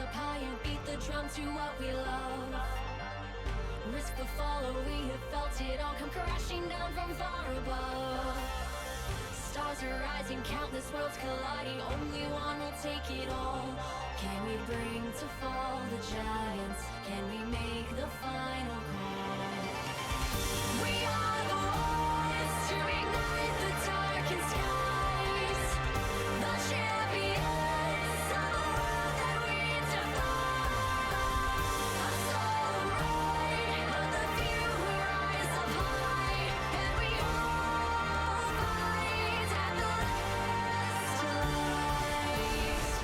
up high and beat the drum to what we love. Risk the fall, or we have felt it all come crashing down from far above. Stars are rising, countless worlds colliding, only one will take it all. Can we bring to fall the giants? Can we make the final call? We are the ones to ignite the darkened skies, the champions of the world that we defy. A solo ride of the few who rise up high, and we all fight at the last light.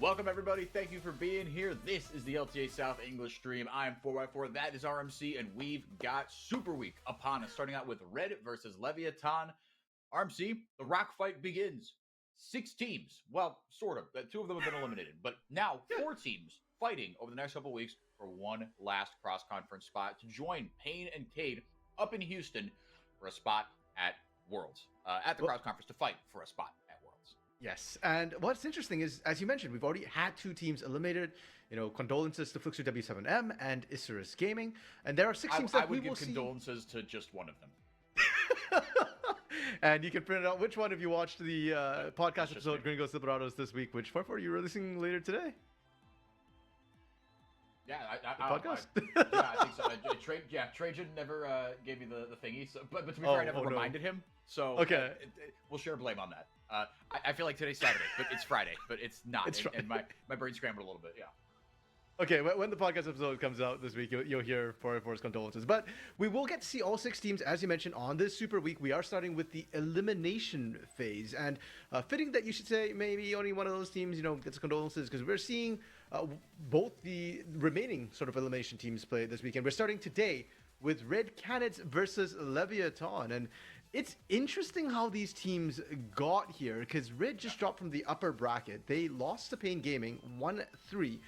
Welcome, everybody. Thank you for being here. This is the LTA South English stream. I'm 4x4. That is RMC, and we've got Super Week upon us, starting out with Red versus Leviathan. RMC, the rock fight begins. 6 teams. Well, sort of. 2 of them have been eliminated, but now 4 teams fighting over the next couple weeks for one last cross-conference spot to join Payne and Cade up in Houston for a spot at Worlds. At the cross-conference to fight for a spot at Worlds. Yes, and what's interesting is, as you mentioned, we've already had 2 teams eliminated. Condolences to Fluxu W7M and Isurus Gaming, and there are 6 teams that we will see. I would give condolences to just one of them. And you can print it out. Which one, if you watched the podcast episode Gringos Liberados this week, which part are you releasing later today? Yeah, podcast. I think so. Trajan never gave me the thingy, so, but to be fair, I never reminded him. So okay, we'll share blame on that. I feel like today's Saturday, but it's Friday, but it's not. And my brain scrambled a little bit. Yeah. Okay, when the podcast episode comes out this week, you'll hear 4x4's condolences. But we will get to see all 6 teams, as you mentioned, on this Super Week. We are starting with the Elimination Phase. And fitting that you should say maybe only one of those teams, gets condolences, because we're seeing both the remaining sort of elimination teams play this weekend. We're starting today with Red Canids versus Leviathan. And it's interesting how these teams got here, because Red just dropped from the upper bracket. They lost to Payne Gaming 1-3.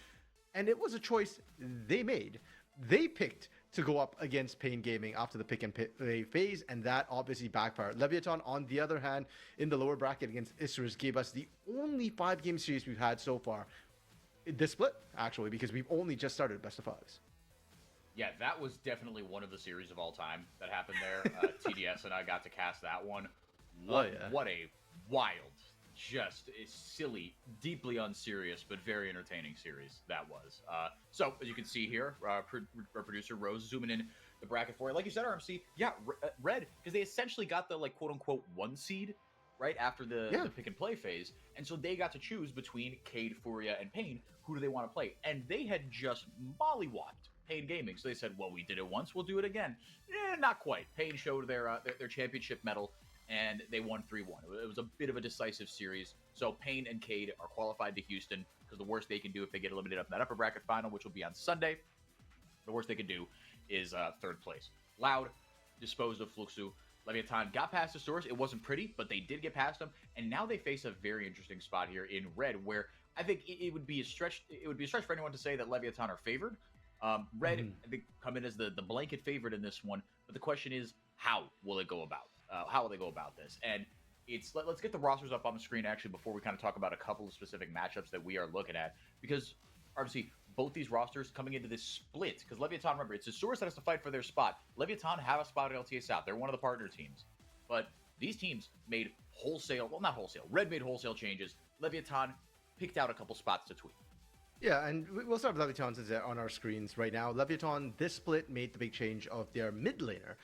And it was a choice they made. They picked to go up against Payne Gaming after the pick and play phase, and that obviously backfired. Leviathan, on the other hand, in the lower bracket against Isurus, gave us the only 5-game series we've had so far. This split, actually, because we've only just started best of 5s. Yeah, that was definitely one of the series of all time that happened there. TDS and I got to cast that one. What a wild, just a silly, deeply unserious, but very entertaining series that was. So, as you can see here, our producer Rose zooming in the bracket for you. Like you said, RMC, yeah, Red, because they essentially got the, quote-unquote 1 seed right after the pick and play phase, and so they got to choose between Cade, Furia, and Payne. Who do they want to play? And they had just mollywopped Payne Gaming, so they said, well, we did it once, we'll do it again. Not quite. Payne showed their championship medal, and they won 3-1. It was a bit of a decisive series. So Payne and Cade are qualified to Houston, because the worst they can do if they get eliminated up in that upper bracket final, which will be on Sunday, the worst they can do is 3rd place. Loud disposed of Fluxu. Leviathan got past the source. It wasn't pretty, but they did get past them, and now they face a very interesting spot here in Red, where I think it would be a stretch. It would be a stretch for anyone to say that Leviathan are favored. Red, I think, come in as the blanket favorite in this one, but the question is, how will it go about? How will they go about this? And let's get the rosters up on the screen, actually, before we kind of talk about a couple of specific matchups that we are looking at, because obviously both these rosters coming into this split, because Leviathan, remember, it's Isurus that has to fight for their spot. Leviathan have a spot at LTA South. They're one of the partner teams, but these teams made not wholesale. Red made wholesale changes. Leviathan picked out a couple spots to tweak. Yeah, and we'll start with Leviathan since they're on our screens right now. Leviathan, this split, made the big change of their mid laner,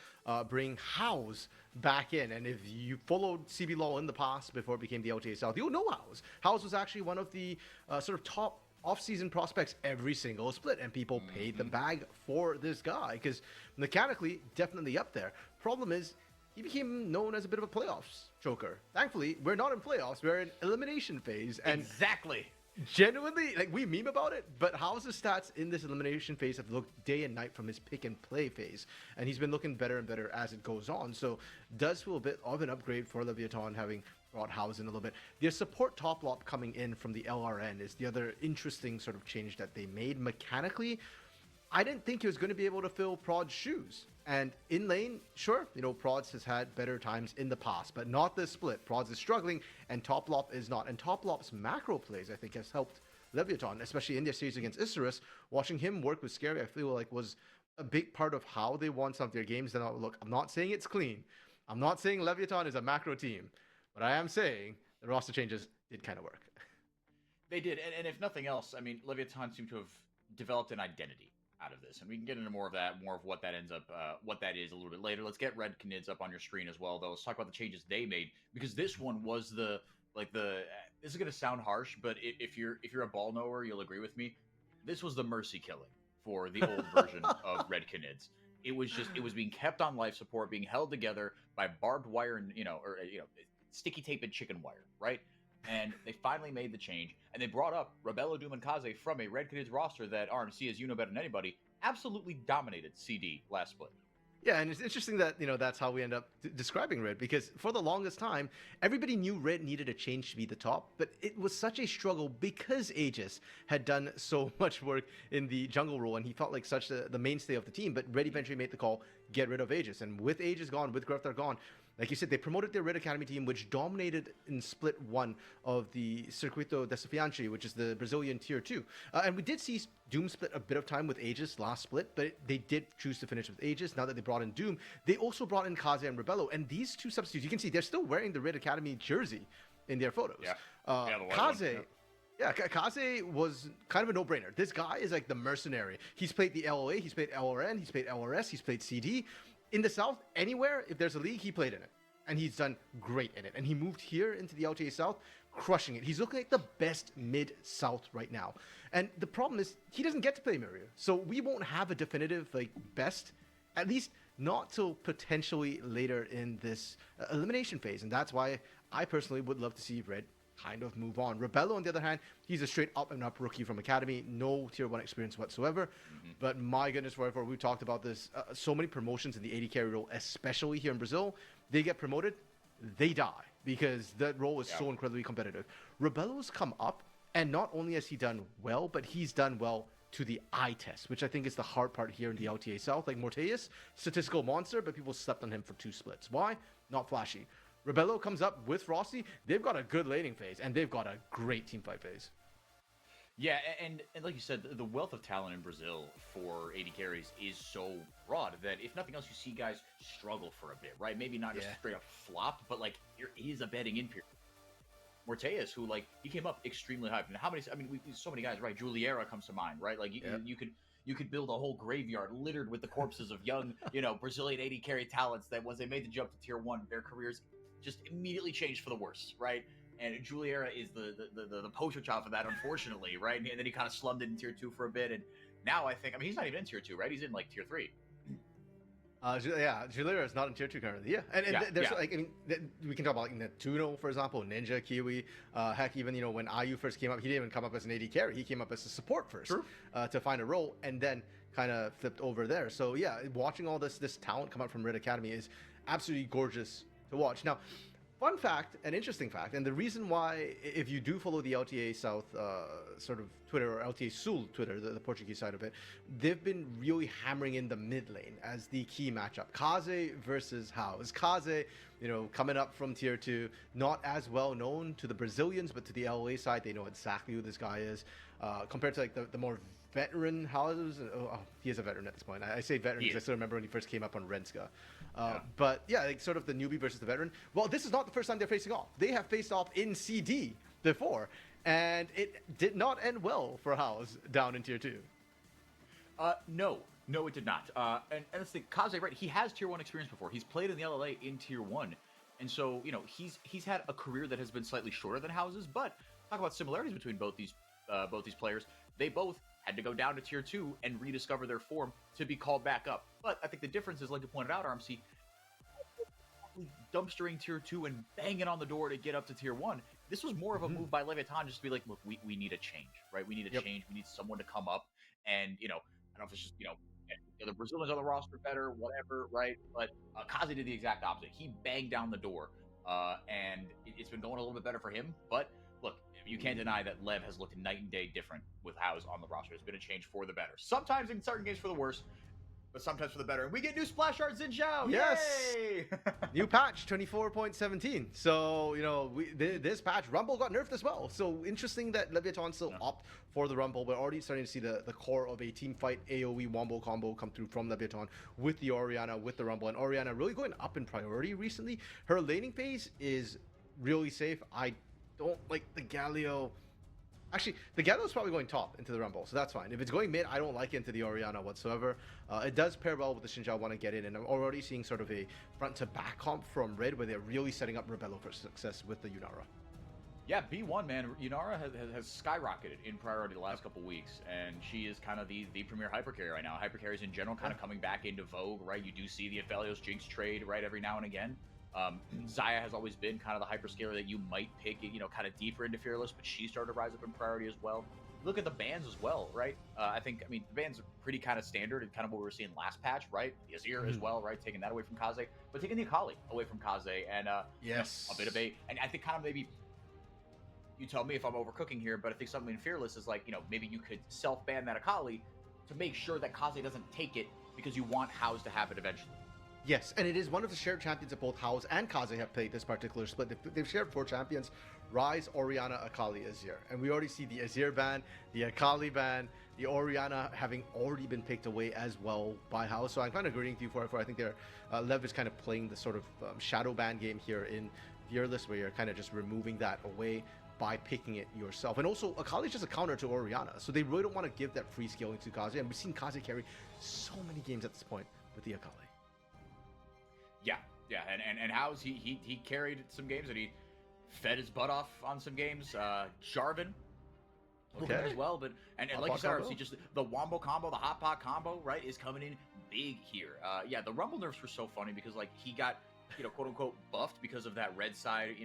bring House back in. And if you followed CB Law in the past before it became the LTA South, you'll know House. House was actually one of the sort of top off-season prospects every single split, and people paid the bag for this guy because mechanically, definitely up there. Problem is, he became known as a bit of a playoffs choker. Thankfully, we're not in playoffs, we're in elimination phase. And exactly. Genuinely, we meme about it, but House's stats in this elimination phase have looked day and night from his pick and play phase, and he's been looking better and better as it goes on. So, does feel a bit of an upgrade for Leviathan having brought House in a little bit. Their support top lop coming in from the LRN is the other interesting sort of change that they made mechanically. I didn't think he was going to be able to fill Prod's shoes. And in lane, sure, Prods has had better times in the past, but not this split. Prods is struggling, and Top Lop is not. And Top Lop's macro plays, I think, has helped Leviathan, especially in their series against Isurus. Watching him work with Scary, I feel like was a big part of how they won some of their games. And look, I'm not saying it's clean. I'm not saying Leviathan is a macro team, but I am saying the roster changes did kind of work. They did, and if nothing else, I mean, Leviathan seemed to have developed an identity out of this, and we can get into more of what that ends up, what that is a little bit later. Let's get Red Canids up on your screen as well, though. Let's talk about the changes they made, because this one was this is going to sound harsh, but if you're a ball knower, you'll agree with me. This was the mercy killing for the old version of Red Canids. It was being kept on life support, being held together by barbed wire and sticky tape and chicken wire, right? And they finally made the change, and they brought up Rebello, Doom, and Kaze from a Red Kids roster that RMC, as you know better than anybody, absolutely dominated CD last split. Yeah, and it's interesting that, that's how we end up describing Red, because for the longest time, everybody knew Red needed a change to be the top, but it was such a struggle because Aegis had done so much work in the jungle role, and he felt like such the mainstay of the team, but Red eventually made the call, get rid of Aegis, and with Aegis gone, with Greftar gone, like you said, they promoted their Red Academy team, which dominated in split 1 of the Circuito Desafiante, which is the Brazilian tier 2. And we did see Doom split a bit of time with Aegis last split, but they did choose to finish with Aegis. Now that they brought in Doom, they also brought in Kaze and Rebello. And these two substitutes, you can see they're still wearing the Red Academy jersey in their photos. Kaze... Yeah, Kaze was kind of a no-brainer. This guy is like the mercenary. He's played the LOA, he's played LRN, he's played LRS, he's played CD. In the South, anywhere, if there's a league, he played in it. And he's done great in it. And he moved here into the LTA South, crushing it. He's looking like the best mid-South right now. And the problem is, he doesn't get to play Mirio. So we won't have a definitive, best, at least not till potentially later in this elimination phase. And that's why I personally would love to see Red kind of move on. Rebello, on the other hand, he's a straight up and up rookie from Academy, no tier 1 experience whatsoever. But my goodness, forever, we talked about this. So many promotions in the AD carry role, especially here in Brazil, they get promoted, they die because that role is so incredibly competitive. Rebello's come up, and not only has he done well, but he's done well to the eye test, which I think is the hard part here in the LTA South. Like Morteus, statistical monster, but people slept on him for 2 splits. Why? Not flashy. Rebello comes up with Rossi. They've got a good laning phase, and they've got a great teamfight phase. Yeah, and like you said, the wealth of talent in Brazil for AD carries is so broad that if nothing else, you see guys struggle for a bit, right? Maybe not just straight up flopped, but there is a betting in period. Morteus, who he came up extremely high. And how many? I mean, so many guys, right? Juliera comes to mind, right? You could build a whole graveyard littered with the corpses of young, Brazilian AD carry talents that once they made the jump to tier 1, their careers just immediately changed for the worse, right? And Juliera is the poster child for that, unfortunately, right? And then he kind of slummed in tier 2 for a bit, and now I think, he's not even in tier 2, right? He's in tier 3. Juliera is not in tier 2 currently. Yeah, and there's we can talk about Tuno, for example, Ninja, Kiwi. Heck, even when IU first came up, he didn't even come up as an AD carry. He came up as a support first to find a role, and then kind of flipped over there. So yeah, watching all this talent come out from Red Academy is absolutely gorgeous to watch. Now, fun fact, an interesting fact, and the reason why, if you do follow the LTA South sort of Twitter, or LTA Sul Twitter, the Portuguese side of it, they've been really hammering in the mid lane as the key matchup. Kaze versus House. Kaze, coming up from tier 2, not as well known to the Brazilians, but to the LA side, they know exactly who this guy is. Compared to the more veteran House, he is a veteran at this point. I say veteran because I still remember when he first came up on Renska. But yeah, sort of the newbie versus the veteran. Well, this is not the first time they're facing off. They have faced off in CD before, and it did not end well for House down in tier 2. No, it did not. And let's think, Kaze, right? He has tier 1 experience before. He's played in the LLA in tier 1, and so he's had a career that has been slightly shorter than House's. But talk about similarities between both these players. They both had to go down to tier 2 and rediscover their form to be called back up. But I think the difference is, like you pointed out, RMC, dumpstering tier 2 and banging on the door to get up to tier 1. This was more of a move by Leviathan just to be like, look, we need a change, right? We need a change. We need someone to come up. And, I don't know if it's just, the Brazilians on the roster better, whatever, right? But Kaze did the exact opposite. He banged down the door, and it's been going a little bit better for him. But look, you can't deny that Lev has looked night and day different with House on the roster. It's been a change for the better. Sometimes in certain games for the worse, but sometimes for the better. And we get new splash art Xin Zhao. Yes. Yay! New patch 24.17. So, this patch, Rumble got nerfed as well. So interesting that Leviathan still opt for the Rumble. We're already starting to see the core of a team fight AoE wombo combo come through from Leviathan with the Orianna, with the Rumble. And Orianna really going up in priority recently. Her laning phase is really safe. I don't like the Galio. Actually, the Galio's probably going top into the Rumble, so that's fine. If it's going mid, I don't like it into the Orianna whatsoever. It does pair well with the Xin Zhao want to get in, and I'm already seeing sort of a front-to-back comp from Red, where they're really setting up Rebello for success with the Yunara. Yeah, B1, man, Yunara has skyrocketed in priority the last couple weeks, and she is kind of the premier hypercarry right now. Hypercarries in general kind of coming back into vogue, right? You do see the Aphelios Jinx trade, right, every now and again. Zaya has always been kind of the hyperscaler that you might pick, kind of deeper into Fearless, but she started to rise up in priority as well. Look at the bans as well, right? The bans are pretty kind of standard and kind of what we were seeing last patch, right? The Azir as well, right? Taking that away from Kaze, but taking the Akali away from Kaze, and yes, a bit of and I think kind of maybe, you tell me if I'm overcooking here, but I think something in Fearless is like, maybe you could self-ban that Akali to make sure that Kaze doesn't take it because you want House to have it eventually. Yes, and it is one of the shared champions that both House and Kaze have played this particular split. They've shared 4 champions: Ryze, Orianna, Akali, Azir. And we already see the Azir ban, the Akali ban, the Orianna having already been picked away as well by House. So I'm kind of agreeing with you for I think their Lev is kind of playing the sort of shadow ban game here in Fearless, where you're kind of just removing that away by picking it yourself. And also, Akali is just a counter to Orianna, so they really don't want to give that free scaling to Kaze. And we've seen Kaze carry so many games at this point with the Akali. Yeah, and House, he carried some games, and he fed his butt off on some games. Jarvan, okay, as well, but and like you said, RC, just the wombo combo, the hot pot combo, right, is coming in big here. Yeah, the Rumble nerfs were so funny because like he got, quote unquote buffed because of that red side,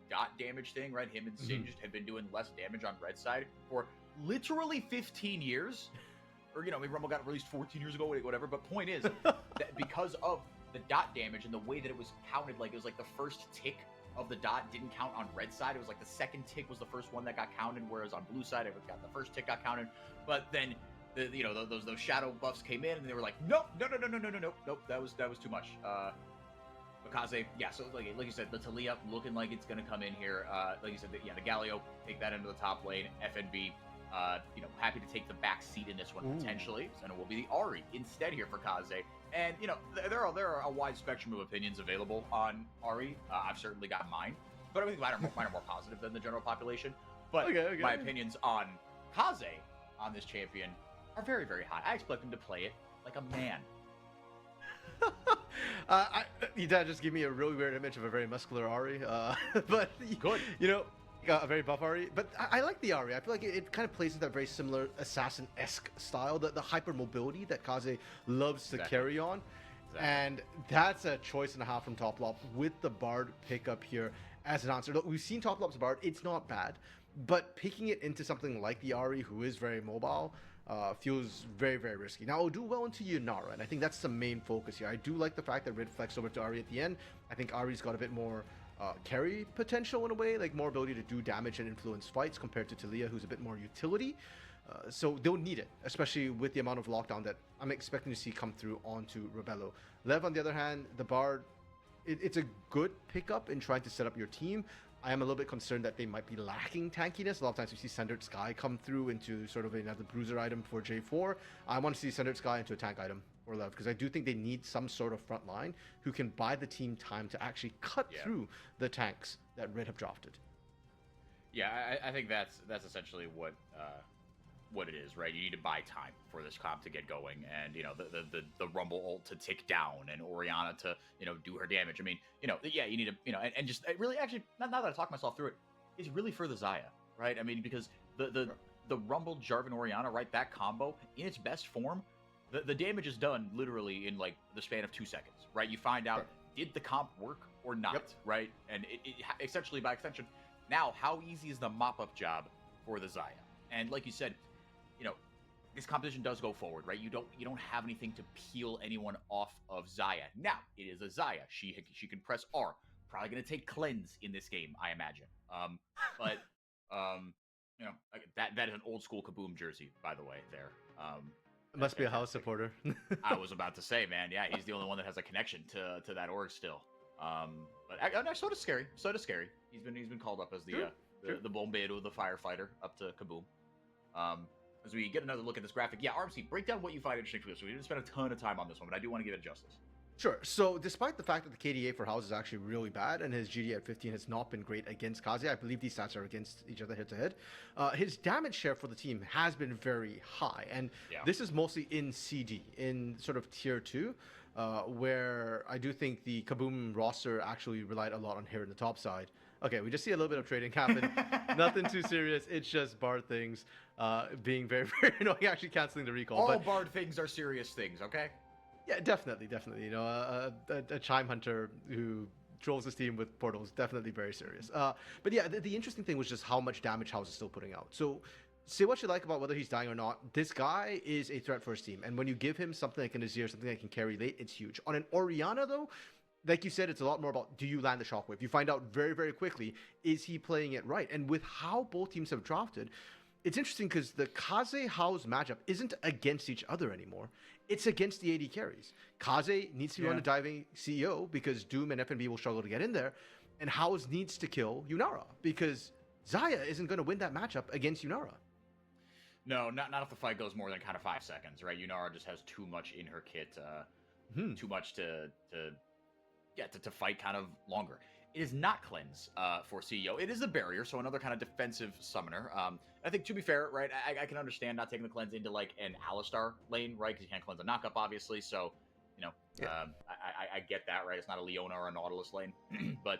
dot damage thing, right? Him and Singed had been doing less damage on red side for literally 15 years, or maybe Rumble got released 14 years ago, whatever. But point is that because of the dot damage and the way that it was counted, like it was like the first tick of the dot didn't count on red side. It was like the second tick was the first one that got counted, whereas on blue side it got the first tick got counted. But then those shadow buffs came in and they were like, nope, that was too much. Kaze, yeah, so like you said, the Taliyah looking like it's gonna come in here. Like you said, the Galio, take that into the top lane. FNB, happy to take the back seat in this one potentially, and it will be the Ahri instead here for Kaze. And there are a wide spectrum of opinions available on Ahri. I've certainly got mine, but I think mine are more positive than the general population. But my opinions on Kaze on this champion are very, very high. I expect him to play it like a man. You did just give me a really weird image of a very muscular Ahri, but good, a very buff Ahri. But I like the Ahri. I feel like it kind of plays with that very similar assassin-esque style, the hyper mobility that Kaze loves to carry on. And that's a choice and a half from Toplop with the Bard pickup here as an answer. Look, we've seen Toplop's Bard; it's not bad, but picking it into something like the Ahri, who is very mobile, feels very, very risky. Now, it'll do well into Yunara, and I think that's the main focus here. I do like the fact that Rid flexed over to Ahri at the end. I think Ahri's got a bit more carry potential in a way, like more ability to do damage and influence fights compared to Taliyah, who's a bit more utility. So they'll need it, especially with the amount of lockdown that I'm expecting to see come through onto Rebello. Lev, on the other hand, the Bard, it's a good pickup in trying to set up your team. I am a little bit concerned that they might be lacking tankiness. A lot of times we see Sundered Sky come through into sort of another bruiser item for J4. I want to see Sundered Sky into a tank item or Lev, because I do think they need some sort of front line who can buy the team time to actually cut through the tanks that Red have drafted. Yeah, I think that's essentially what it is, right? You need to buy time for this comp to get going, and the Rumble ult to tick down, and Orianna to do her damage. I mean, you need to and just really actually now that I talk myself through it, is really for the Zaya, right? I mean, because the Rumble Jarvan Orianna, right? That combo in its best form, the damage is done literally in like the span of 2 seconds, right? You find out did the comp work or not, right? And it essentially by extension, now how easy is the mop up job for the Zaya? And like you said, this competition does go forward, right? You don't have anything to peel anyone off of Zaya. Now, it is a Zaya. She can press R. Probably going to take cleanse in this game, I imagine. That is an old school Kaboom jersey, by the way, there. It must be a House supporter. I was about to say, man, yeah, he's the only one that has a connection to that org still. But so does Scary. So does Scary. He's been called up as the Bombeiro, the firefighter, up to Kaboom. As we get another look at this graphic, RMC, break down what you find interesting for this. We didn't spend a ton of time on this one, but I do want to give it justice. Sure. So despite the fact that the KDA for House is actually really bad and his GD at 15 has not been great against Kaze, I believe these stats are against each other head to head, his damage share for the team has been very high. And this is mostly in CD, in sort of tier 2, where I do think the Kaboom roster actually relied a lot on here in the top side. Okay, we just see a little bit of trading happen. Nothing too serious. It's just Bard things being very, very annoying, actually canceling the recall. All Bard things are serious things, okay? Yeah, definitely. A Chime Hunter who trolls his team with portals. Definitely very serious. But yeah, the interesting thing was just how much damage House is still putting out. So say what you like about whether he's dying or not. This guy is a threat for his team. And when you give him something like an Azir, something that can carry late, it's huge. On an Orianna, though, like you said, it's a lot more about, do you land the shockwave? You find out very, very quickly, is he playing it right? And with how both teams have drafted, it's interesting because the Kaze-House matchup isn't against each other anymore. It's against the AD carries. Kaze needs to run a diving CEO because Doom and FNB will struggle to get in there. And House needs to kill Yunara because Xayah isn't going to win that matchup against Yunara. No, not if the fight goes more than kind of 5 seconds, right? Yunara just has too much in her kit, too much to fight kind of longer. It is not cleanse for CEO. It is a barrier, so another kind of defensive summoner. I think, to be fair, right, I can understand not taking the cleanse into like an Alistar lane, right? Because you can't cleanse a knockup, obviously. So, I get that, right? It's not a Leona or a Nautilus lane, but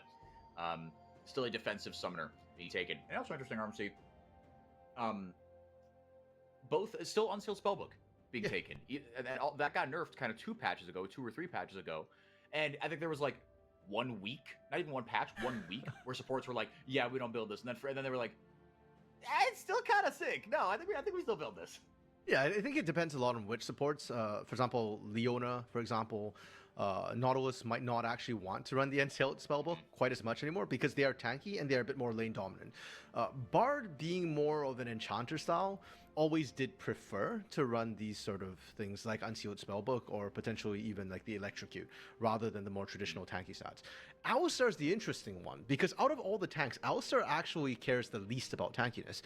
still a defensive summoner being taken. And also interesting, RMC. Both still unsealed spellbook being taken. And that got nerfed kind of 2 or 3 patches ago. And I think there was like 1 week, not even 1 patch, 1 week, where supports were like, yeah, we don't build this. And then they were like, it's still kind of sick. No, I think we still build this. Yeah, I think it depends a lot on which supports. For example, Leona, for example, Nautilus might not actually want to run the unsealed spellbook quite as much anymore because they are tanky and they are a bit more lane dominant. Bard, being more of an enchanter style, always did prefer to run these sort of things like unsealed spellbook or potentially even like the electrocute rather than the more traditional tanky stats. Alistar is the interesting one because out of all the tanks, Alistar actually cares the least about tankiness.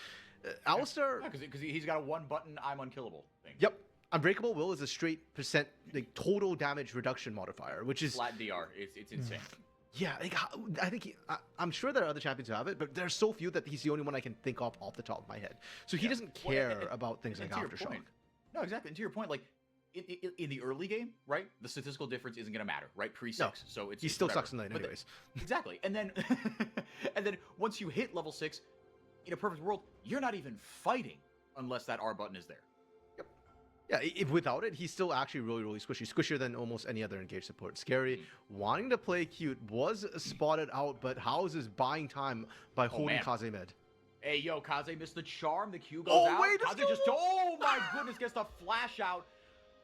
Alistar, because he's got a 1-button I'm unkillable thing. Yep. Unbreakable Will is a straight percent like total damage reduction modifier, which is flat DR. It's insane. Yeah, like, I think I'm sure there are other champions who have it, but there's so few that he's the only one I can think of off the top of my head. So he doesn't care about things like Aftershock. No, exactly. And to your point, like in the early game, right? The statistical difference isn't going to matter, right? Pre-6, no, so it's he still whatever. sucks in lane anyways. Exactly, and then once you hit level 6, in a perfect world, you're not even fighting unless that R button is there. Yeah, without it, he's still actually really, really squishy. Squishier than almost any other engaged support. Scary, wanting to play cute, was spotted out, but House is buying time by holding Kaze mid. Hey, yo, Kaze missed the charm. The Q goes out. Wait, Kaze just, oh my goodness, gets the flash out.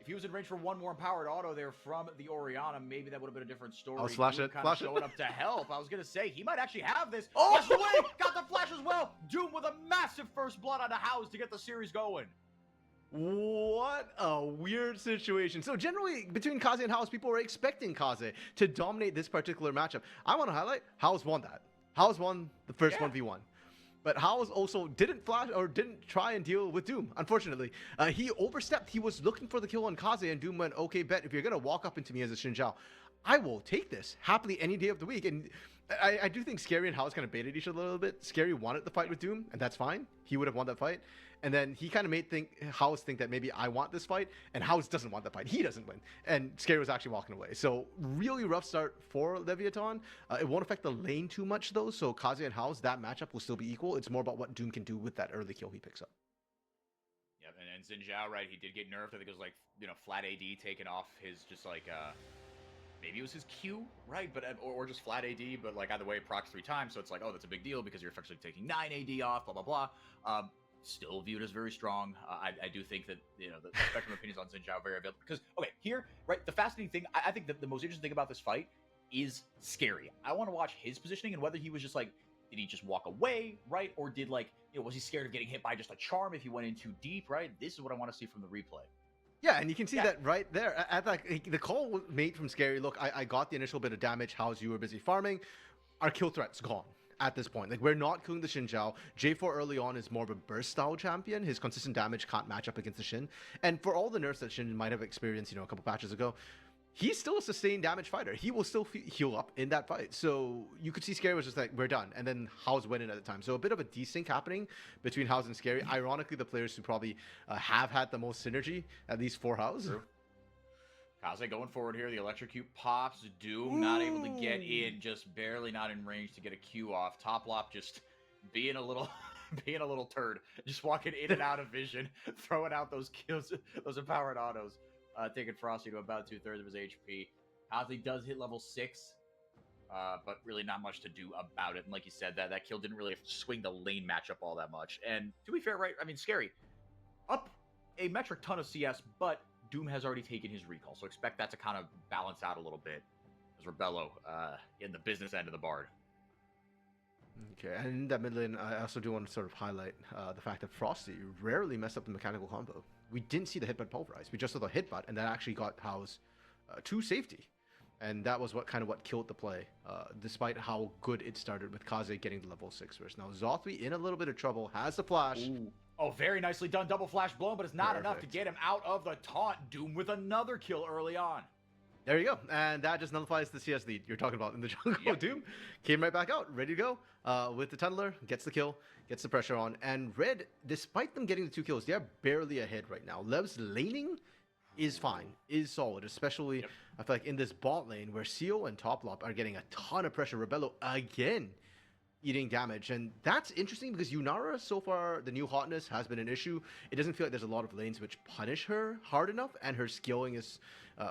If he was in range for one more empowered auto there from the Orianna, maybe that would have been a different story. I'll flash it. Kind of showing up to help. I was going to say, he might actually have this. Oh, flash away! Got the flash as well. Doom with a massive first blood on the House to get the series going. What a weird situation. So generally, between Kaze and House, people were expecting Kaze to dominate this particular matchup. I want to highlight, House won that. House won the first 1v1. But House also didn't flash or didn't try and deal with Doom, unfortunately. He overstepped. He was looking for the kill on Kaze, and Doom went, okay, bet, if you're going to walk up into me as a Xin Zhao, I will take this happily any day of the week. And I do think Scary and House kind of baited each other a little bit. Scary wanted the fight with Doom, and that's fine. He would have won that fight. And then he kind of made House think that maybe I want this fight, and House doesn't want that fight. He doesn't win. And Scary was actually walking away. So really rough start for Leviathan. It won't affect the lane too much, though. So Kaze and House, that matchup will still be equal. It's more about what Doom can do with that early kill he picks up. Yep, and Xin Zhao, right, he did get nerfed. I think it was like, flat AD taken off his just like, maybe it was his Q, right? But or just flat AD, but like either way, it procs 3 times. So it's like, oh, that's a big deal because you're effectively taking 9 AD off, blah, blah, blah. Still viewed as very strong. I do think that, the spectrum of opinions on Xin Zhao very available. Because, okay, here, right, the fascinating thing, I think that the most interesting thing about this fight is Scary. I want to watch his positioning and whether he was just like, did he just walk away, right? Or did like, was he scared of getting hit by just a charm if he went in too deep, right? This is what I want to see from the replay. Yeah, and you can see that right there. At the call was made from Scary, look, I got the initial bit of damage. House, you were busy farming. Our kill threat's gone. At this point, like, we're not killing the Xin Zhao. J4 early on is more of a burst style champion. His consistent damage can't match up against the Xin. And for all the nerfs that Xin might have experienced, a couple patches ago, he's still a sustained damage fighter. He will still heal up in that fight. So you could see Scary was just like, we're done. And then House went in at the time. So a bit of a desync happening between House and Scary. Ironically, the players who probably have had the most synergy, at least for House. True. Kaze going forward here. The electrocute pops. Doom not able to get in, just barely not in range to get a Q off. Top Lop just being a little turd, just walking in and out of vision, throwing out those kills, those empowered autos, taking Frosty to about 2/3 of his HP. Kaze does hit level 6. but really not much to do about it. And like you said, that kill didn't really swing the lane matchup all that much. And to be fair, right, I mean, Scary, up a metric ton of CS, but Doom has already taken his recall, so expect that to kind of balance out a little bit as Rebello in the business end of the Bard. Okay, and in that mid lane, I also do want to sort of highlight the fact that Frosty rarely messed up the mechanical combo. We didn't see the hitbutt pulverize. We just saw the hitbutt, and that actually got House to safety. And that was what killed the play, despite how good it started with Kaze getting the level 6 first. Now, Zothwi in a little bit of trouble, has the flash. Ooh. Oh, very nicely done. Double flash blown, but it's not enough to get him out of the taunt. Doom with another kill early on. There you go. And that just nullifies the CS lead you're talking about in the jungle. Yep. Doom came right back out, ready to go with the tunneler, gets the kill, gets the pressure on. And Red, despite them getting the 2 kills, they're barely ahead right now. Lev's laning is fine, is solid, especially I feel like in this bot lane where Seal and Toplop are getting a ton of pressure. Rebello again eating damage, and that's interesting because Yunara, so far, the new hotness has been an issue. It doesn't feel like there's a lot of lanes which punish her hard enough, and her skilling is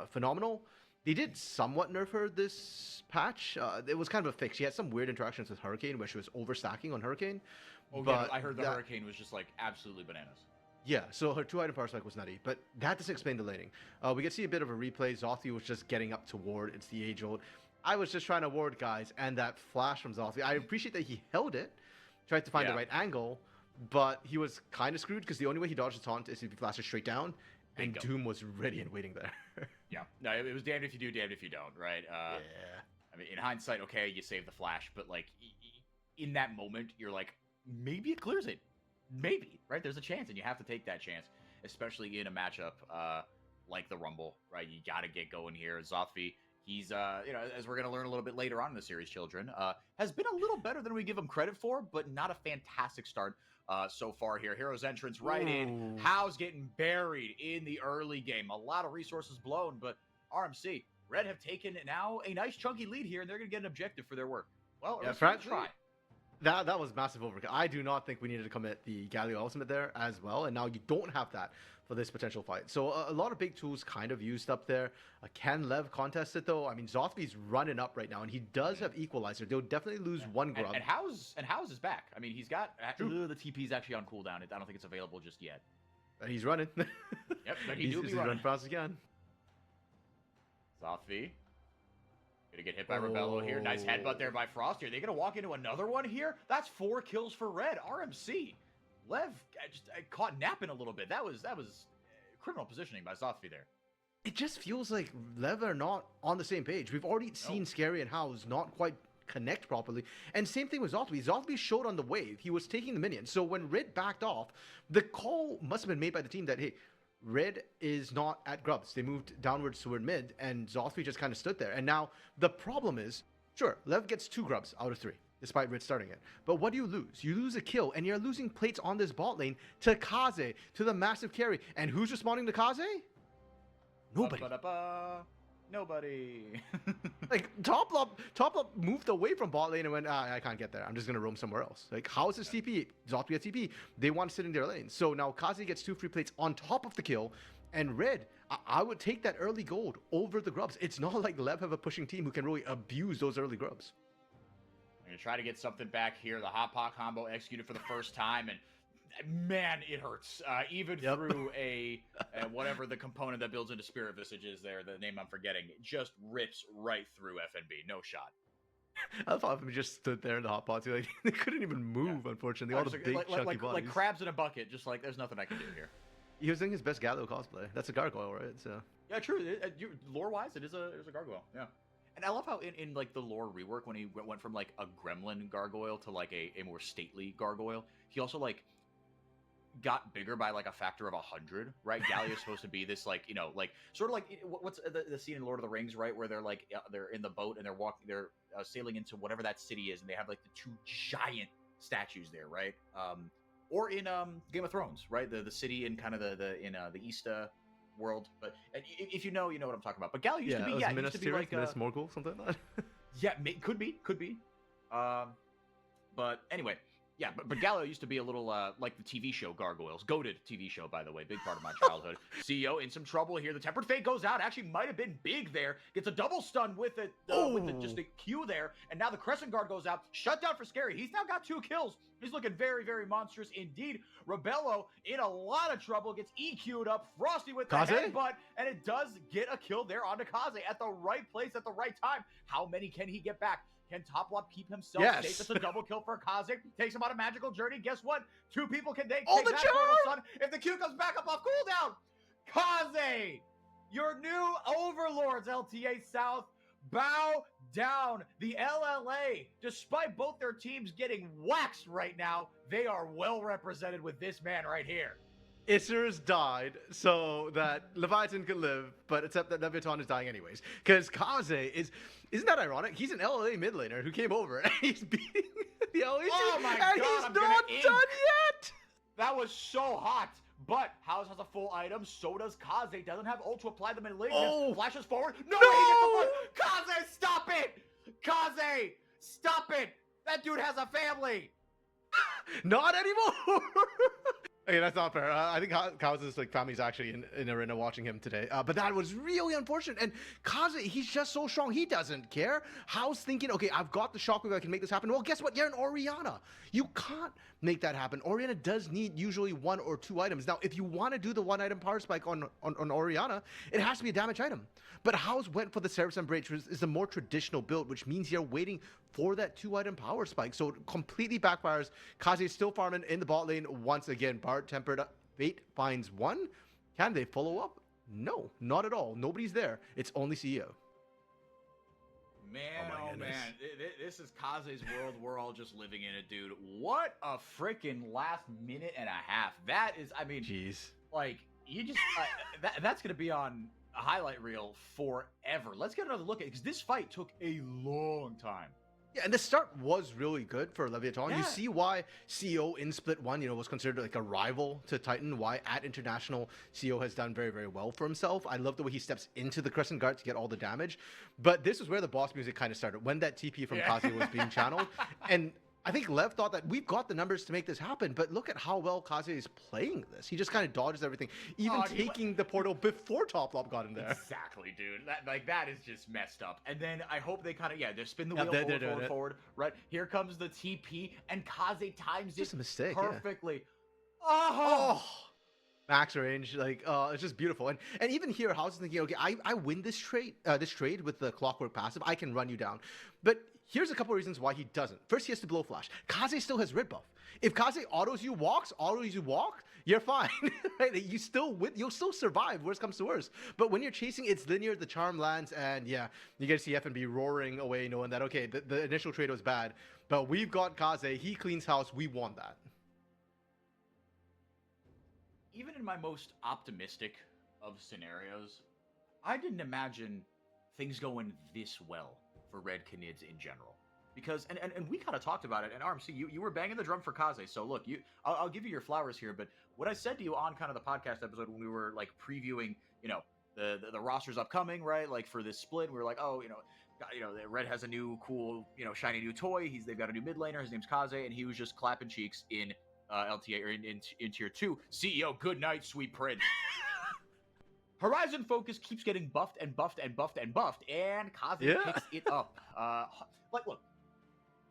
phenomenal. They did somewhat nerf her this patch. It was kind of a fix. She had some weird interactions with Hurricane where she was overstacking on Hurricane. Oh, but yeah, I heard the Hurricane was just like absolutely bananas. Yeah, so her 2-item power spike was nutty, but that doesn't explain the laning. We can see a bit of a replay. Zothwi was just getting up to ward. It's the age-old. I was just trying to ward, guys, and that flash from Zothwi. I appreciate that he held it, tried to find the right angle, but he was kind of screwed because the only way he dodged the taunt is if he flashes straight down, and Doom was ready and waiting there. Yeah, no, it was damned if you do, damned if you don't, right? Yeah. I mean, in hindsight, okay, you save the flash, but like in that moment, you're like, maybe it clears it. Maybe, right? There's a chance, and you have to take that chance, especially in a matchup like the Rumble, right? You got to get going here. Zothwi, he's, as we're going to learn a little bit later on in the series, children, has been a little better than we give him credit for, but not a fantastic start so far here. Hero's entrance right in. How's getting buried in the early game. A lot of resources blown, but RMC, Red have taken now a nice chunky lead here, and they're going to get an objective for their work. Well, frankly, try. That was massive overkill. I do not think we needed to commit the Galio ultimate there as well, and now you don't have that for this potential fight. So a lot of big tools kind of used up there. Can Lev contest it though? I mean, Zothwi's running up right now, and he does have Equalizer. They'll definitely lose one grub. And How's is back. I mean, he's got the TP's actually on cooldown. I don't think it's available just yet. But he's running. Yep, but he's running fast again. Zothwi. Gonna get hit by Rebello here. Nice headbutt there by Frosty. Are they gonna walk into another one here? That's 4 kills for Red. RMC. Lev just caught napping a little bit. That was criminal positioning by Zothwi there. It just feels like Lev are not on the same page. We've already seen Scary and House not quite connect properly. And same thing with Zothwi. Zothwi showed on the wave. He was taking the minions. So when Red backed off, the call must have been made by the team that, hey, Red is not at grubs. They moved downwards toward mid, and Zothwi just kind of stood there. And now the problem is, sure, Lev gets 2 grubs out of 3, despite Red starting it. But what do you lose? You lose a kill, and you're losing plates on this bot lane to Kaze, to the massive carry. And who's responding to Kaze? Nobody. Nobody. Like, Toplop moved away from bot lane and went, I can't get there. I'm just going to roam somewhere else. Like, how is this TP? Zothwi gets TP. They want to sit in their lane. So now Kaze gets 2 free plates on top of the kill. And Red, I would take that early gold over the grubs. It's not like Lev have a pushing team who can really abuse those early grubs. I'm going to try to get something back here. The hot pot combo executed for the first time. And man, it hurts. Even through a whatever the component that builds into Spirit Visage is there, the name I'm forgetting, it just rips right through FNB. No shot. I thought we just stood there in the hot pot too. Like, they couldn't even move, unfortunately. All the big chunky bodies. Like crabs in a bucket. Just like there's nothing I can do here. He was doing his best Gallo cosplay. That's a gargoyle, right? So yeah, true. Lore-wise, it is a gargoyle. Yeah. And I love how in like the lore rework, when he went from like a gremlin gargoyle to like a more stately gargoyle, he also like got bigger by like a factor of 100, right? Gallia's supposed to be this like, like sort of like what's the scene in Lord of the Rings, right, where they're like they're in the boat and they're sailing into whatever that city is, and they have like the 2 giant statues there, right? Or in Game of Thrones, right? The city in kind of the East world. But if you know what I'm talking about. But Gallia used to be used to be like Minas Morgul, something like that. Yeah, could be. But anyway, Yeah, but Gallo used to be a little like the TV show Gargoyles. Goated TV show, by the way. Big part of my childhood. CEO in some trouble here. The Tempered Fate goes out. Actually might have been big there. Gets a double stun with it, just a Q there. And now the Crescent Guard goes out. Shut down for Scary. He's now got 2 kills. He's looking very, very monstrous indeed. Rebello in a lot of trouble. Gets EQ'd up. Frosty with the headbutt. And it does get a kill there onto Kaze at the right place at the right time. How many can he get back? Can Toplop keep himself safe? It's a double kill for Kaze. Takes him on a magical journey. Guess what? 2 people can take that Portal Sun if the Q comes back up off cooldown. Kaze, your new overlords, LTA South, bow down. The LLA, despite both their teams getting waxed right now, they are well represented with this man right here. Isser's died so that Leviathan could live, but except that Leviathan is dying anyways. Because Kaze isn't that ironic? He's an LLA mid laner who came over and he's beating the LLA oh my and God, he's I'm not done yet! That was so hot. But House has a full item, so does Kaze. Doesn't have ult to apply the malignance. Flashes forward. No! He gets the foot. Kaze, stop it! Kaze, stop it! That dude has a family! Not anymore! Okay, that's not fair. I think Kaze's family's actually in arena watching him today. But that was really unfortunate. And Kaze, he's just so strong. He doesn't care. How's thinking, okay, I've got the shockwave. I can make this happen. Well, guess what? You're an Orianna. You can't make that happen. Orianna does need usually 1 or 2 items. Now, if you want to do the 1-item power spike on Orianna, it has to be a damage item. But House went for the Seraph Embrace, which is a more traditional build, which means you're waiting for that 2-item power spike. So it completely backfires. Kaze is still farming in the bot lane once again. Bard Tempered Fate finds 1. Can they follow up? No, not at all. Nobody's there. It's only CEO. Man, oh man, this is Kaze's world. We're all just living in it, dude. What a freaking last minute and a half. That is, I mean, jeez. Like, you just, that's going to be on a highlight reel forever. Let's get another look at it, because this fight took a long time. Yeah, and the start was really good for Leviathan. Yeah. You see why CEO in Split 1, was considered like a rival to Titan, why at International CEO has done very, very well for himself. I love the way he steps into the Crescent Guard to get all the damage. But this is where the boss music kind of started, when that TP from Kaze was being channeled. And I think Lev thought that we've got the numbers to make this happen, but look at how well Kaze is playing this. He just kind of dodges everything, even taking the portal before Toplop got in there. Exactly, dude. That is just messed up. And then I hope they kind of, they spin the wheel forward. Right, here comes the TP, and Kaze times just a mistake, perfectly. Yeah. Oh! Max range, it's just beautiful. And even here, House is thinking, okay, I win this trade with the Clockwork passive. I can run you down. But here's a couple of reasons why he doesn't. First, he has to blow flash. Kaze still has rid buff. If Kaze autos you walk, you're fine. Right? You'll still survive, worst comes to worst. But when you're chasing, it's linear, the charm lands, and yeah, you get to see FNB roaring away, knowing that, okay, the initial trade was bad, but we've got Kaze, he cleans house, we want that. Even in my most optimistic of scenarios, I didn't imagine things going this well for Red Canids in general. Because, and we kind of talked about it, and RMC, you were banging the drum for Kaze, so look, I'll give you your flowers here, but what I said to you on kind of the podcast episode when we were, previewing, the rosters upcoming, right, for this split, we were like, oh, Red has a new cool, shiny new toy, they've got a new mid laner, his name's Kaze, and he was just clapping cheeks in LTA, or in Tier 2. CEO, good night, sweet prince. Horizon Focus keeps getting buffed and buffed and buffed and buffed, and Kaze picks it up. Look,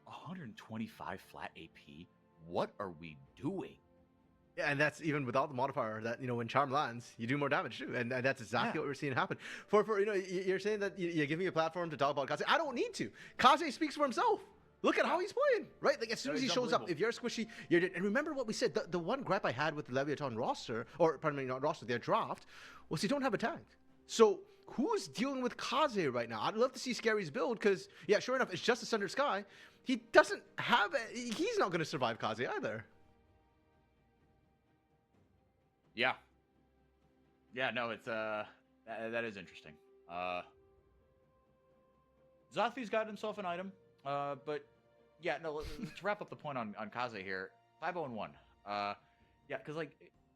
125 flat AP. What are we doing? Yeah, and that's even without the modifier that, when Charm lands, you do more damage too. And that's exactly what we're seeing happen. For you're saying that you're giving me a platform to talk about Kaze. I don't need to. Kaze speaks for himself. Look at how he's playing, right? As soon as he shows up, if you're squishy, you're dead. And remember what we said, the one gripe I had with the Leviathan roster, or pardon me, not roster, their draft, was they don't have a tank. So who's dealing with Kaze right now? I'd love to see Scary's build, because, yeah, sure enough, it's just a Sundered Sky. He doesn't have he's not going to survive Kaze either. Yeah. Yeah, no, it's, that is interesting. Zothi's got himself an item, but... Yeah, no, to wrap up the point on Kaze here, 5-0-1. Yeah, because,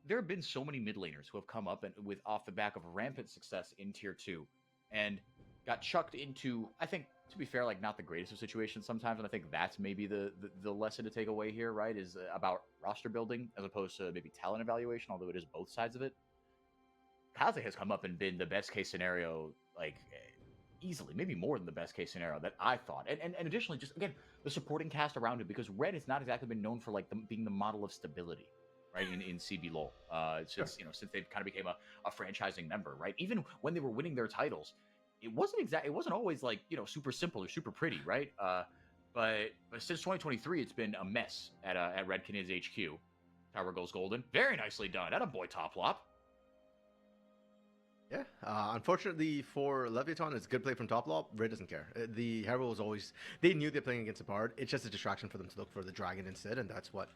there have been so many mid laners who have come up and off the back of rampant success in Tier 2 and got chucked into, I think, to be fair, like not the greatest of situations sometimes, and I think that's maybe the lesson to take away here, right? Is about roster building as opposed to maybe talent evaluation, although it is both sides of it. Kaze has come up and been the best case scenario, like easily, maybe more than the best case scenario that I thought. And additionally, just again, the supporting cast around him, because Red has not exactly been known for like being the model of stability, right? In CB LoL, since since they kind of became a franchising member, right? Even when they were winning their titles, it wasn't always like super simple or super pretty, right? But since 2023, it's been a mess at Red Canids HQ. Tower goes golden, very nicely done. At a boy top lop. Yeah, unfortunately for Leviathan, it's good play from top lob. Red doesn't care. The Herald was always, they knew they're playing against a Bard. It's just a distraction for them to look for the Dragon instead, and that's what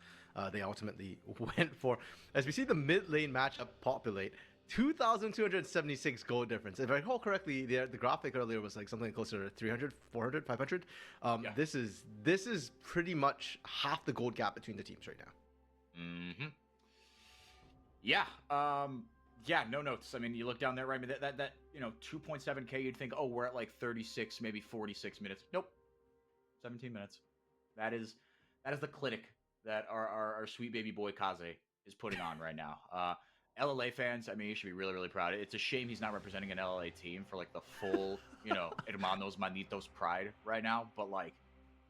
they ultimately went for. As we see the mid lane matchup populate, 2,276 gold difference. If I recall correctly, the graphic earlier was like something closer to 300, 400, 500. This is pretty much half the gold gap between the teams right now. Mm-hmm. Yeah. Yeah, no notes. I mean, you look down there, right? I mean, that 2.7K, you'd think, oh, we're at like 36, maybe 46 minutes. Nope, 17 minutes. That is the clinic that our sweet baby boy Kaze is putting on right now. LLA fans, I mean, you should be really, really proud. It's a shame he's not representing an LLA team for like the full, hermanos, manitos pride right now. But like,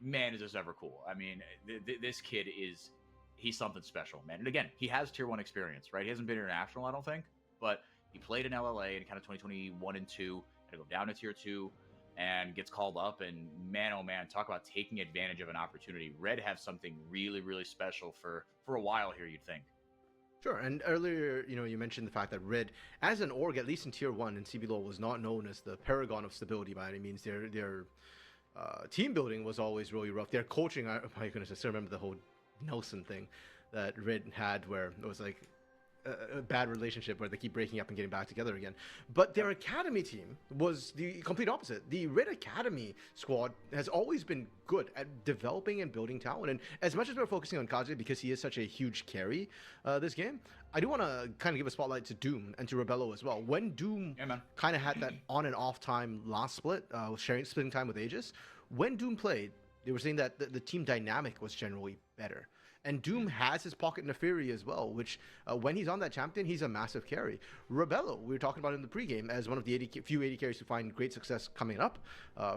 man, is this ever cool? I mean, this kid he's something special, man. And again, he has tier 1 experience, right? He hasn't been international, I don't think. But he played in LLA in kind of 2021 and 2, had to go down to tier 2, and gets called up. And man, oh man, talk about taking advantage of an opportunity. Red have something really, really special for a while here, you'd think. Sure, and earlier, you mentioned the fact that Red, as an org, at least in tier 1 in CB LoL, was not known as the paragon of stability by any means. Their team building was always really rough. Their coaching, my goodness, I still remember the whole Nelson thing that Red had, where it was like a bad relationship where they keep breaking up and getting back together again. But their academy team was the complete opposite. The Red Academy squad has always been good at developing and building talent. And as much as we're focusing on Kaze because he is such a huge carry this game, I do want to kind of give a spotlight to Doom and to Rebello as well. When Doom kind of had that on and off time last split, splitting time with Aegis, when Doom played, they were saying that the team dynamic was generally better. And Doom has his pocket Neferi as well, which when he's on that champion, he's a massive carry. Rebello, we were talking about in the pregame as one of the few 80 carries who find great success coming up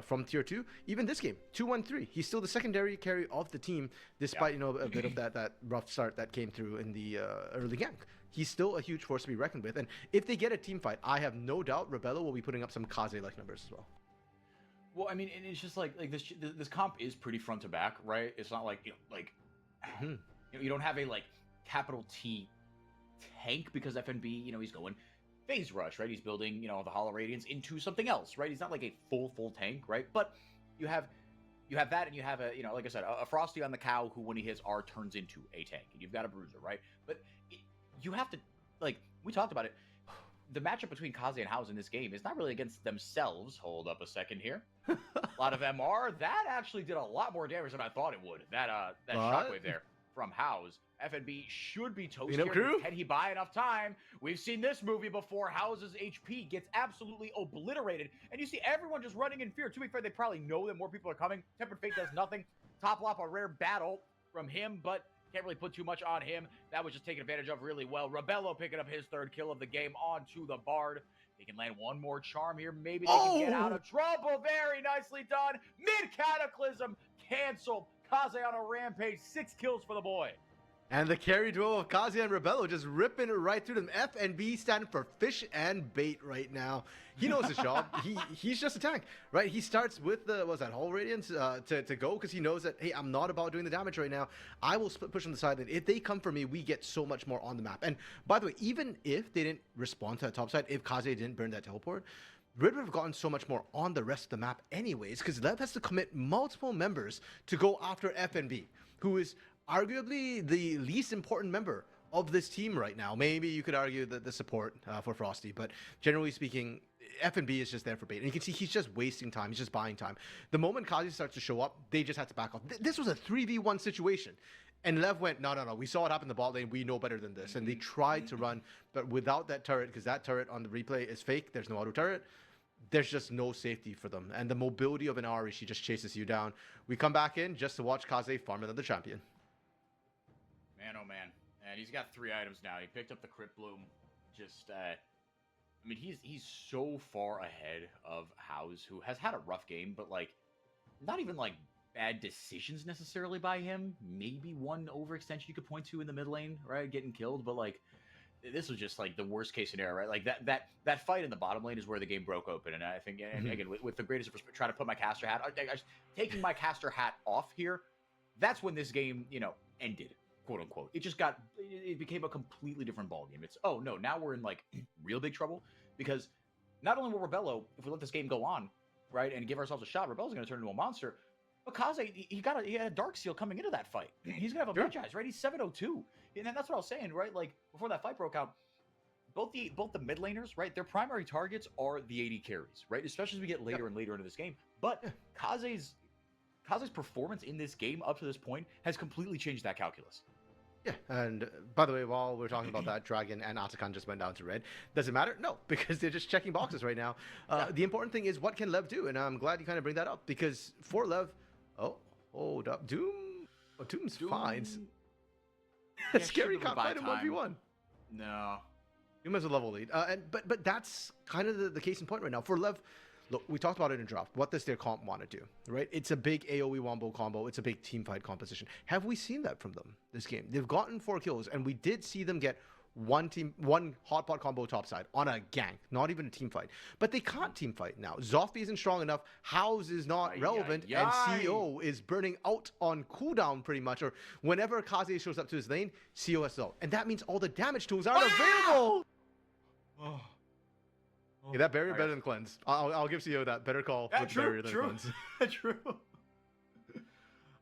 from tier 2. Even this game, 2-1-3. He's still the secondary carry of the team, despite a bit of that rough start that came through in the early gank. He's still a huge force to be reckoned with. And if they get a team fight, I have no doubt Rebello will be putting up some Kaze-like numbers as well. Well, I mean, it's just like this comp is pretty front to back, right? It's not like you don't have a like capital T tank because FNB, he's going phase rush, right? He's building, the Hollow Radiance into something else, right? He's not like a full tank, right? But you have that, and you have a, like I said, a Frosty on the cow who, when he hits R, turns into a tank, and you've got a Bruiser, right? But you have to, like, we talked about it. The matchup between Kaze and House in this game is not really against themselves. Hold up a second here. A lot of MR. That actually did a lot more damage than I thought it would. That shockwave there from House. FNB should be toast here. Can he buy enough time? We've seen this movie before. House's HP gets absolutely obliterated. And you see everyone just running in fear. To be fair, they probably know that more people are coming. Tempered Fate does nothing. Top Lop, a rare battle from him, but can't really put too much on him. That was just taken advantage of really well. Rebello picking up his 3rd kill of the game onto the Bard. He can land one more charm here. Maybe they can get out of trouble. Very nicely done. Mid-Cataclysm canceled. Kaze on a rampage. 6 kills for the boy. And the carry duo of Kaze and Rebello just ripping it right through them. FNB standing for fish and bait right now. He knows his job. He's just a tank, right? He starts with the, Hollow Radiance to go because he knows that, hey, I'm not about doing the damage right now. I will push on the side. And if they come for me, we get so much more on the map. And by the way, even if they didn't respond to that top side, if Kaze didn't burn that teleport, Red would have gotten so much more on the rest of the map anyways, because Lev has to commit multiple members to go after FNB, who is arguably the least important member of this team right now. Maybe you could argue that the support for Frosty, but generally speaking, FNB is just there for bait. And you can see he's just wasting time. He's just buying time. The moment Kaze starts to show up, they just have to back off. This was a 3v1 situation. And Lev went, no. We saw what happened in the bot lane. We know better than this. And they tried to run, but without that turret, because that turret on the replay is fake. There's no auto turret. there's just no safety for them. And the mobility of an Ari, she just chases you down. We come back in just to watch Kaze farm another champion. Man, oh man. And he's got 3 items now. He picked up the Crypt Bloom. Just, I mean, he's so far ahead of House, who has had a rough game, but, like, not even, like, bad decisions necessarily by him. Maybe one overextension you could point to in the mid lane, right? Getting killed, but, like, this was just like the worst case scenario, right? Like that fight in the bottom lane is where the game broke open, and I think, and again, with the greatest respect, trying to put my caster hat, taking my caster hat off here, that's when this game, ended, quote unquote. It became a completely different ballgame. It's, oh no, now we're in like real big trouble, because not only will Rebello, if we let this game go on, right, and give ourselves a shot, Rebello's going to turn into a monster. But Kaze, he had a Dark Seal coming into that fight. He's going to have a Magi, right? He's 702. And that's what I was saying, right? Like, before that fight broke out, both the mid laners, right? Their primary targets are the AD carries, right? Especially as we get later and later into this game. But Kaze's performance in this game up to this point has completely changed that calculus. Yeah, and by the way, while we're talking about that, Dragon and Atakan just went down to red. Does it matter? No, because they're just checking boxes right now. The important thing is, what can Lev do? And I'm glad you kind of bring that up, because for Lev, hold up, Doom's fine. Yeah, Scary can't fight him 1v1. No. Doom has a level lead. But that's kind of the case in point right now. For Lev, look, we talked about it in draft. What does their comp want to do, right? It's a big AoE wombo combo. It's a big team fight composition. Have we seen that from them this game? They've gotten 4 kills, and we did see them get one hotpot combo topside on a gank, not even a team fight. But they can't team fight now. Zothby isn't strong enough. House is not relevant, and CO is burning out on cooldown pretty much. Or whenever Kaze shows up to his lane, CO has out, and that means all the damage tools aren't available. Yeah, that barrier better than cleanse. I'll give CO that better call with barrier than cleanse. True.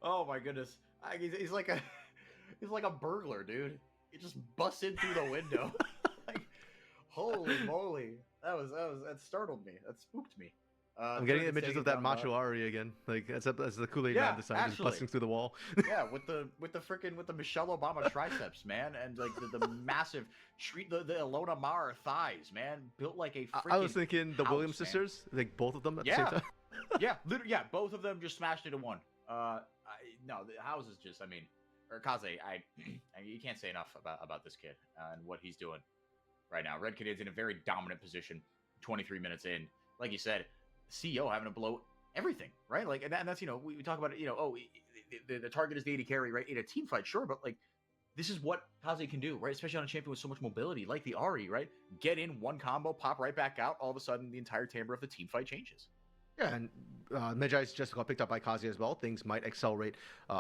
Oh my goodness, he's like a burglar, dude. He just busts in through the window. Like, holy moly, that startled me. That spooked me. I'm getting images of that macho Ari again. Like that's the Kool-Aid man design, just busting through the wall. Yeah, with the Michelle Obama triceps, man, and like the massive the Ilona Mara thighs, man, built like a freaking I was thinking the house, Williams sisters, like both of them at the same time. Yeah, literally, yeah, both of them just smashed into one. No, the house is just, or Kaze, you can't say enough about this kid and what he's doing right now. Red Kid is in a very dominant position. 23 minutes in, like you said, CEO having to blow everything, right? Like, and that's, we talk about it, the target is the AD carry, right? In a team fight, sure, but like, this is what Kaze can do, right? Especially on a champion with so much mobility, like the Ari, right? Get in one combo, pop right back out. All of a sudden, the entire timbre of the team fight changes. Yeah, and Medjai's just got picked up by Kaze as well. Things might accelerate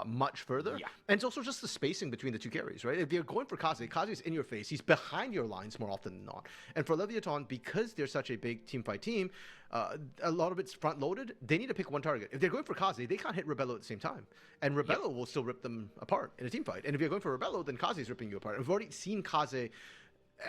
much further. Yeah. And it's also just the spacing between the two carries, right? If you're going for Kaze, Kaze's in your face. He's behind your lines more often than not. And for Leviathan, because they're such a big team fight team, a lot of it's front-loaded. They need to pick one target. If they're going for Kaze, they can't hit Rebello at the same time. And Rebello will still rip them apart in a team fight. And if you're going for Rebello, then Kaze's ripping you apart. We've already seen Kaze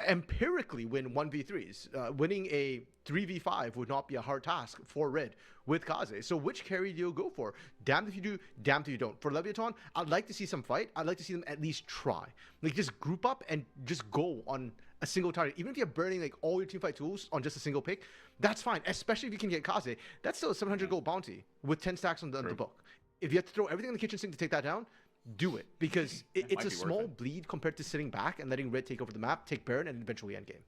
empirically win 1v3s. Winning a 3v5 would not be a hard task for Red with Kaze. So which carry do you go for? Damned if you do, damned if you don't. For Leviathan, I'd like to see some fight. I'd like to see them at least try. Like, just group up and just go on a single target. Even if you're burning like all your teamfight tools on just a single pick, that's fine. Especially if you can get Kaze. That's still a 700 gold bounty with 10 stacks on the book. If you have to throw everything in the kitchen sink to take that down, do it, because it's a small bleed compared to sitting back and letting Red take over the map, take Baron, and eventually end game.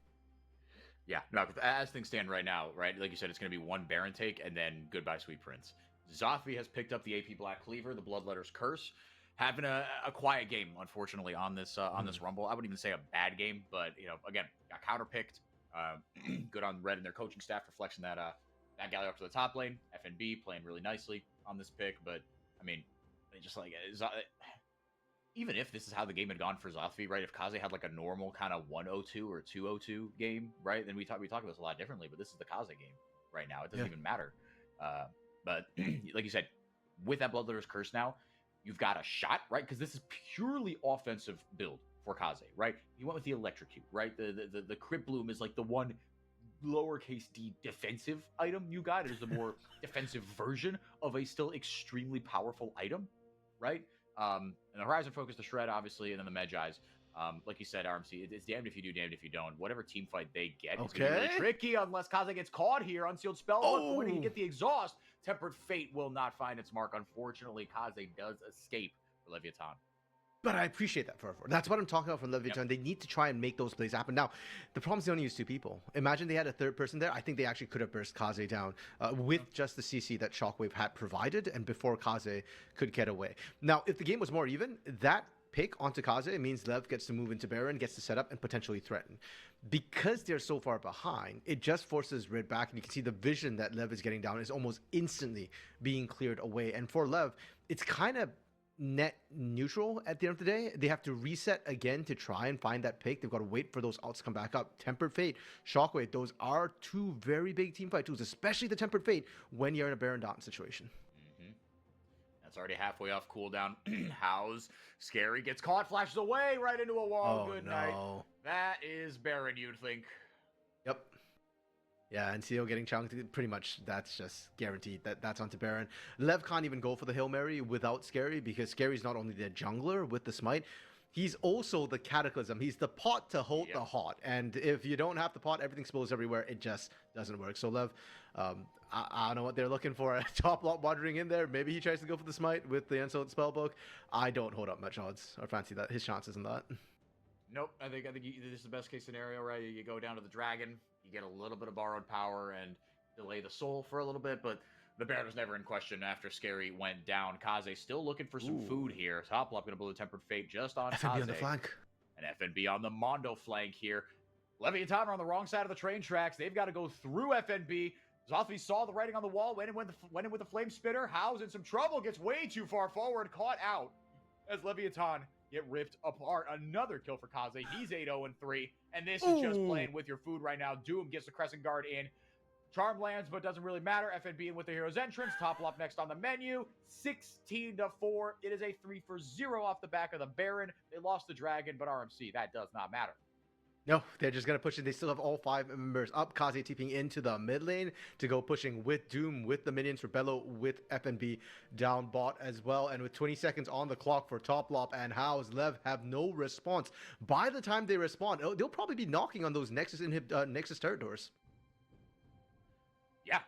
Yeah, no, as things stand right now, right, like you said, it's going to be one Baron take and then goodbye, Sweet Prince. Zothby has picked up the AP Black Cleaver, the Bloodletter's Curse, having a quiet game, unfortunately, on this Rumble. I wouldn't even say a bad game, but again, got counterpicked. Good on Red and their coaching staff for flexing that galley up to the top lane. FNB playing really nicely on this pick, but just like even if this is how the game had gone for Zothby, right? If Kaze had like a normal kind of 102 or 202 game, right? Then we talk about this a lot differently. But this is the Kaze game right now. It doesn't even matter. But like you said, with that Bloodletter's Curse now, you've got a shot, right? Because this is purely offensive build for Kaze, right? He went with the Electrocute, right? The Crypt Bloom is like the one lowercase d defensive item you got. It is the more defensive version of a still extremely powerful item, right? And the Horizon Focus, the Shred, obviously, and then the Medjai's. Like you said, RMC, it's damned if you do, damned if you don't. Whatever team fight they get is going to be really tricky unless Kaze gets caught here. Unsealed Spellbook. When you get the exhaust, Tempered Fate will not find its mark. Unfortunately, Kaze does escape for Leviathan. But I appreciate that, Furfor. That's what I'm talking about from Leviathan. Yep. They need to try and make those plays happen. Now, the problem is they only use 2 people. Imagine they had a 3rd person there. I think they actually could have burst Kaze down with just the CC that Shockwave had provided and before Kaze could get away. Now, if the game was more even, that pick onto Kaze means Lev gets to move into Baron, gets to set up and potentially threaten. Because they're so far behind, it just forces Red back, and you can see the vision that Lev is getting down is almost instantly being cleared away. And for Lev, it's kind of net neutral at the end of the day. They have to reset again to try and find that pick. They've got to wait for those ults to come back up. Tempered Fate, Shockwave, those are 2 very big teamfight tools, especially the Tempered Fate when you're in a Baron Dot situation. That's already halfway off cooldown. How's Scary gets caught, flashes away right into a wall. Good night. That is Baron, you'd think. Yep. Yeah, and CO getting chunked, pretty much that's just guaranteed that that's onto Baron. Lev can't even go for the Hail Mary without Scary, because Scary's not only the jungler with the smite, he's also the Cataclysm. He's the pot to hold the hot. And if you don't have the pot, everything spills everywhere. It just doesn't work. So Lev, I don't know what they're looking for. Top lot wandering in there. Maybe he tries to go for the smite with the Unsealed Spellbook. I don't hold up much odds or fancy that his chances in that. Nope. I think this is the best case scenario, right? You go down to the dragon, you get a little bit of borrowed power and delay the soul for a little bit, but the Baron was never in question after Scary went down. Kaze still looking for some food here. Top Lop going to blow the Tempered Fate just on FNB Kaze. on the flank. And FNB on the Mondo flank here. Leviathan are on the wrong side of the train tracks. They've got to go through FNB. Zothby saw the writing on the wall, went in with the Flame Spitter. How's in some trouble, gets way too far forward, caught out as Leviathan get ripped apart. Another kill for Kaze. He's 8-0-3, and this is just playing with your food right now. Doom gets the Crescent Guard in. Charm lands, but doesn't really matter. FNB in with the hero's entrance. Top Lop next on the menu. 16-4. It is a 3-for-0 off the back of the Baron. They lost the Dragon, but RMC, that does not matter. No, they're just going to push it. They still have all 5 members up. Kaze TPing into the mid lane to go pushing with Doom, with the minions for Bello, with FNB down bot as well. And with 20 seconds on the clock for Top Lop and House, Lev have no response. By the time they respond, they'll probably be knocking on those Nexus turret doors. Yeah,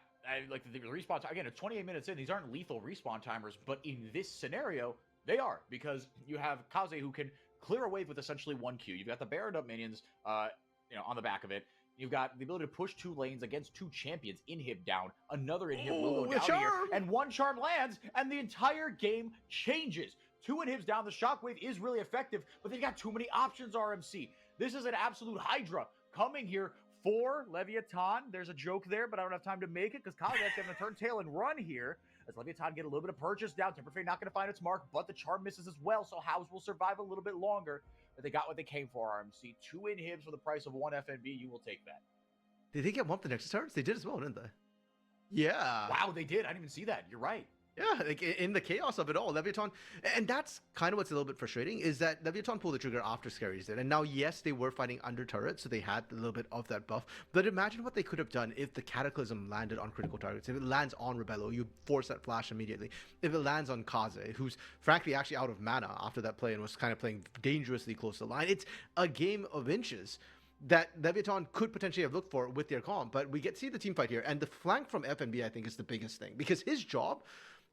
like the respawn time. Again, it's 28 minutes in. These aren't lethal respawn timers, but in this scenario, they are, because you have Kaze who can clear a wave with essentially 1 Q. You've got the Baron up minions, on the back of it. You've got the ability to push 2 lanes against 2 champions. Inhib down. Another inhib will go down here. And 1 charm lands, and the entire game changes. 2 inhibs down. The Shockwave is really effective, but they've got too many options, RMC. This is an absolute Hydra coming here for Leviathan. There's a joke there, but I don't have time to make it because Kaze has to turn tail and run here. As Leviathan get a little bit of purchase down. Tempered Fate not going to find its mark, but the charm misses as well, so House will survive a little bit longer. But they got what they came for, RMC. 2 inhibs for the price of 1 FNB. You will take that. Did they get one of the Nexus turrets? They did as well, didn't they? Yeah. Wow, they did. I didn't even see that. You're right. Yeah, like in the chaos of it all, Leviathan, and that's kind of what's a little bit frustrating, is that Leviathan pulled the trigger after Scary's did, and now, yes, they were fighting under turrets, so they had a little bit of that buff, but imagine what they could have done if the Cataclysm landed on critical targets. If it lands on Rebello, you force that flash immediately. If it lands on Kaze, who's frankly actually out of mana after that play and was kind of playing dangerously close to the line, it's a game of inches that Leviathan could potentially have looked for with their comp, but we get to see the team fight here, and the flank from FNB, I think, is the biggest thing, because his job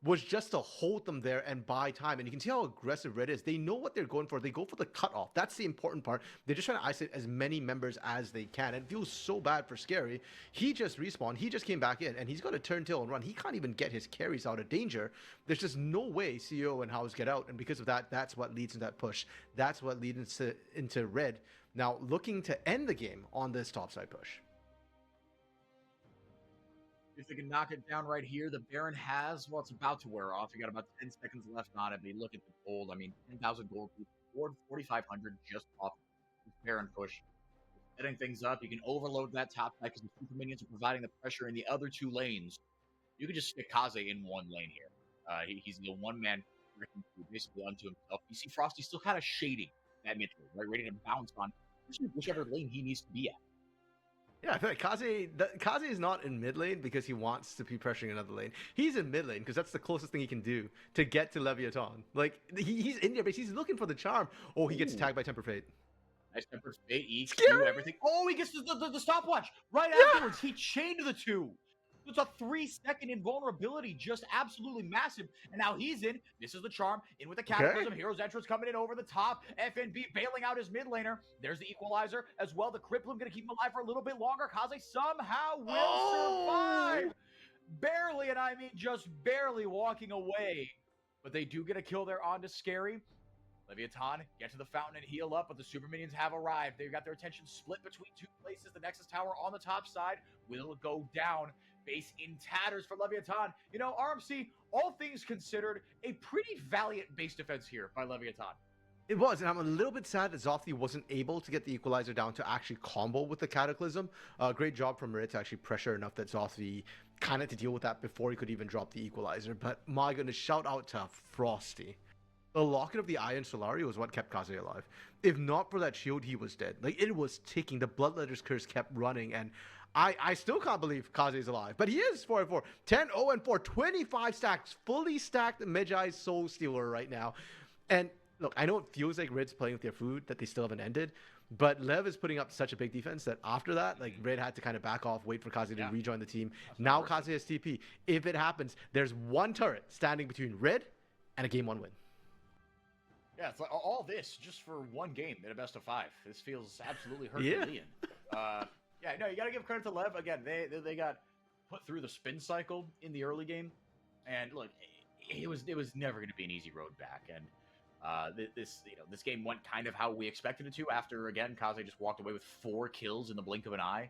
was just to hold them there and buy time. And you can see how aggressive Red is. They know what they're going for. They go for the cutoff. That's the important part. They're just trying to isolate as many members as they can. And it feels so bad for Scary. He just respawned. He just came back in, and he's got to turn tail and run. He can't even get his carries out of danger. There's just no way CEO and House get out. And because of that, that's what leads to that push. That's what leads into Red now looking to end the game on this topside push. If they can knock it down right here, the Baron has, well, it's about to wear off. You got about 10 seconds left on it. But you look at the gold. I mean, 10,000 gold, 4,500 just off this Baron push. Setting things up. You can overload that top side because the super minions are providing the pressure in the other 2 lanes. You can just stick Kaze in 1 lane here. He's the one-man basically unto himself. You see Frosty still kind of shading that mid lane, right? Ready to bounce on whichever lane he needs to be at. Yeah, I feel like Kaze is not in mid lane because he wants to be pressuring another lane. He's in mid lane because that's the closest thing he can do to get to Leviathan. Like, he's in there, but he's looking for the charm. Oh, he gets tagged by Tempered Fate. Nice Tempered Fate, EQ, Scary. everything. Oh, he gets the stopwatch right afterwards. He chained the two. It's a 3-second invulnerability, just absolutely massive. And now he's in. This is the charm. In with the Cataclysm. Okay. Hero's Entrance coming in over the top. FNB bailing out his mid laner. There's the Equalizer as well. The Crypt Bloom going to keep him alive for a little bit longer. Kaze somehow will survive. Barely, and I mean just barely walking away. But they do get a kill there onto Scary. Leviathan, get to the fountain and heal up, but the super minions have arrived. They've got their attention split between two places. The Nexus Tower on the top side will go down. Base in tatters for Leviathan. You know, RMC, all things considered, a pretty valiant base defense here by Leviathan. It was, and I'm a little bit sad that Zothie wasn't able to get the Equalizer down to actually combo with the Cataclysm. Great job from Rit to actually pressure enough that Zothie kind of to deal with that before he could even drop the Equalizer. But my goodness, shout out to Frosty. The Locket of the Iron Solari was what kept Kaze alive. If not for that shield, he was dead. Like, it was ticking. The Bloodletter's Curse kept running, and I still can't believe Kaze is alive. But he is 4-4. 10-0-4. 25 stacks. Fully stacked Medjai's Soul Stealer right now. And look, I know it feels like Red's playing with their food, that they still haven't ended. But Lev is putting up such a big defense that after that, like, Red had to kind of back off, wait for Kaze to rejoin the team. Now Kaze has TP. If it happens, there's one turret standing between Red and a Game 1 win. Yeah, it's like all this just for one game in a best of 5. This feels absolutely Herculean. Yeah, no, you got to give credit to Lev. Again, they got put through the spin cycle in the early game. And look, it was never going to be an easy road back. And this game went kind of how we expected it to after, again, Kaze just walked away with 4 kills in the blink of an eye.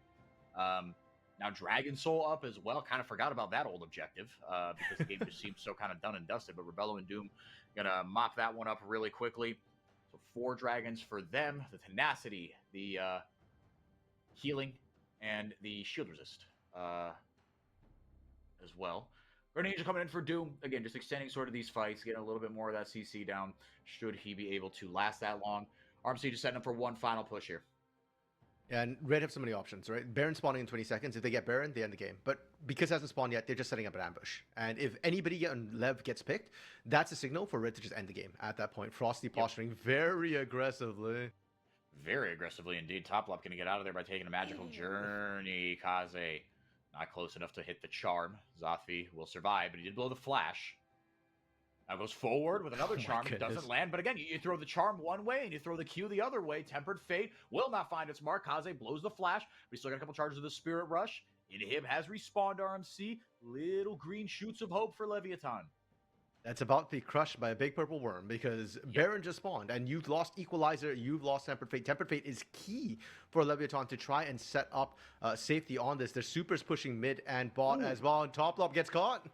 Now Dragon Soul up as well. Kind of forgot about that old objective because the game just seems so kind of done and dusted. But Rebello and Doom gonna mop that one up really quickly. So 4 dragons for them. The tenacity, the healing, and the shield resist as well. Grenades are coming in for Doom. Again, just extending sort of these fights, getting a little bit more of that CC down should he be able to last that long. RMC just setting up for one final push here. And Red have so many options, right? Baron spawning in 20 seconds. If they get Baron, they end the game. But because it hasn't spawned yet, they're just setting up an ambush. And if anybody on Lev gets picked, that's a signal for Red to just end the game at that point. Frosty posturing very aggressively. Very aggressively indeed. Top Lop going to get out of there by taking a magical journey. Kaze not close enough to hit the charm. Zothvi will survive, but he did blow the flash. Now goes forward with another charm. It doesn't land, but again, you throw the charm one way and you throw the Q the other way. Tempered Fate will not find its mark. Kaze blows the flash, but he's still got a couple charges of the Spirit Rush. Inhib has respawned RMC. Little green shoots of hope for Leviathan. That's about to be crushed by a big purple worm because Baron just spawned and you've lost Equalizer, you've lost Tempered Fate. Tempered Fate is key for Leviathan to try and set up safety on this. Their supers pushing mid and bot as well, and Top Lop gets caught.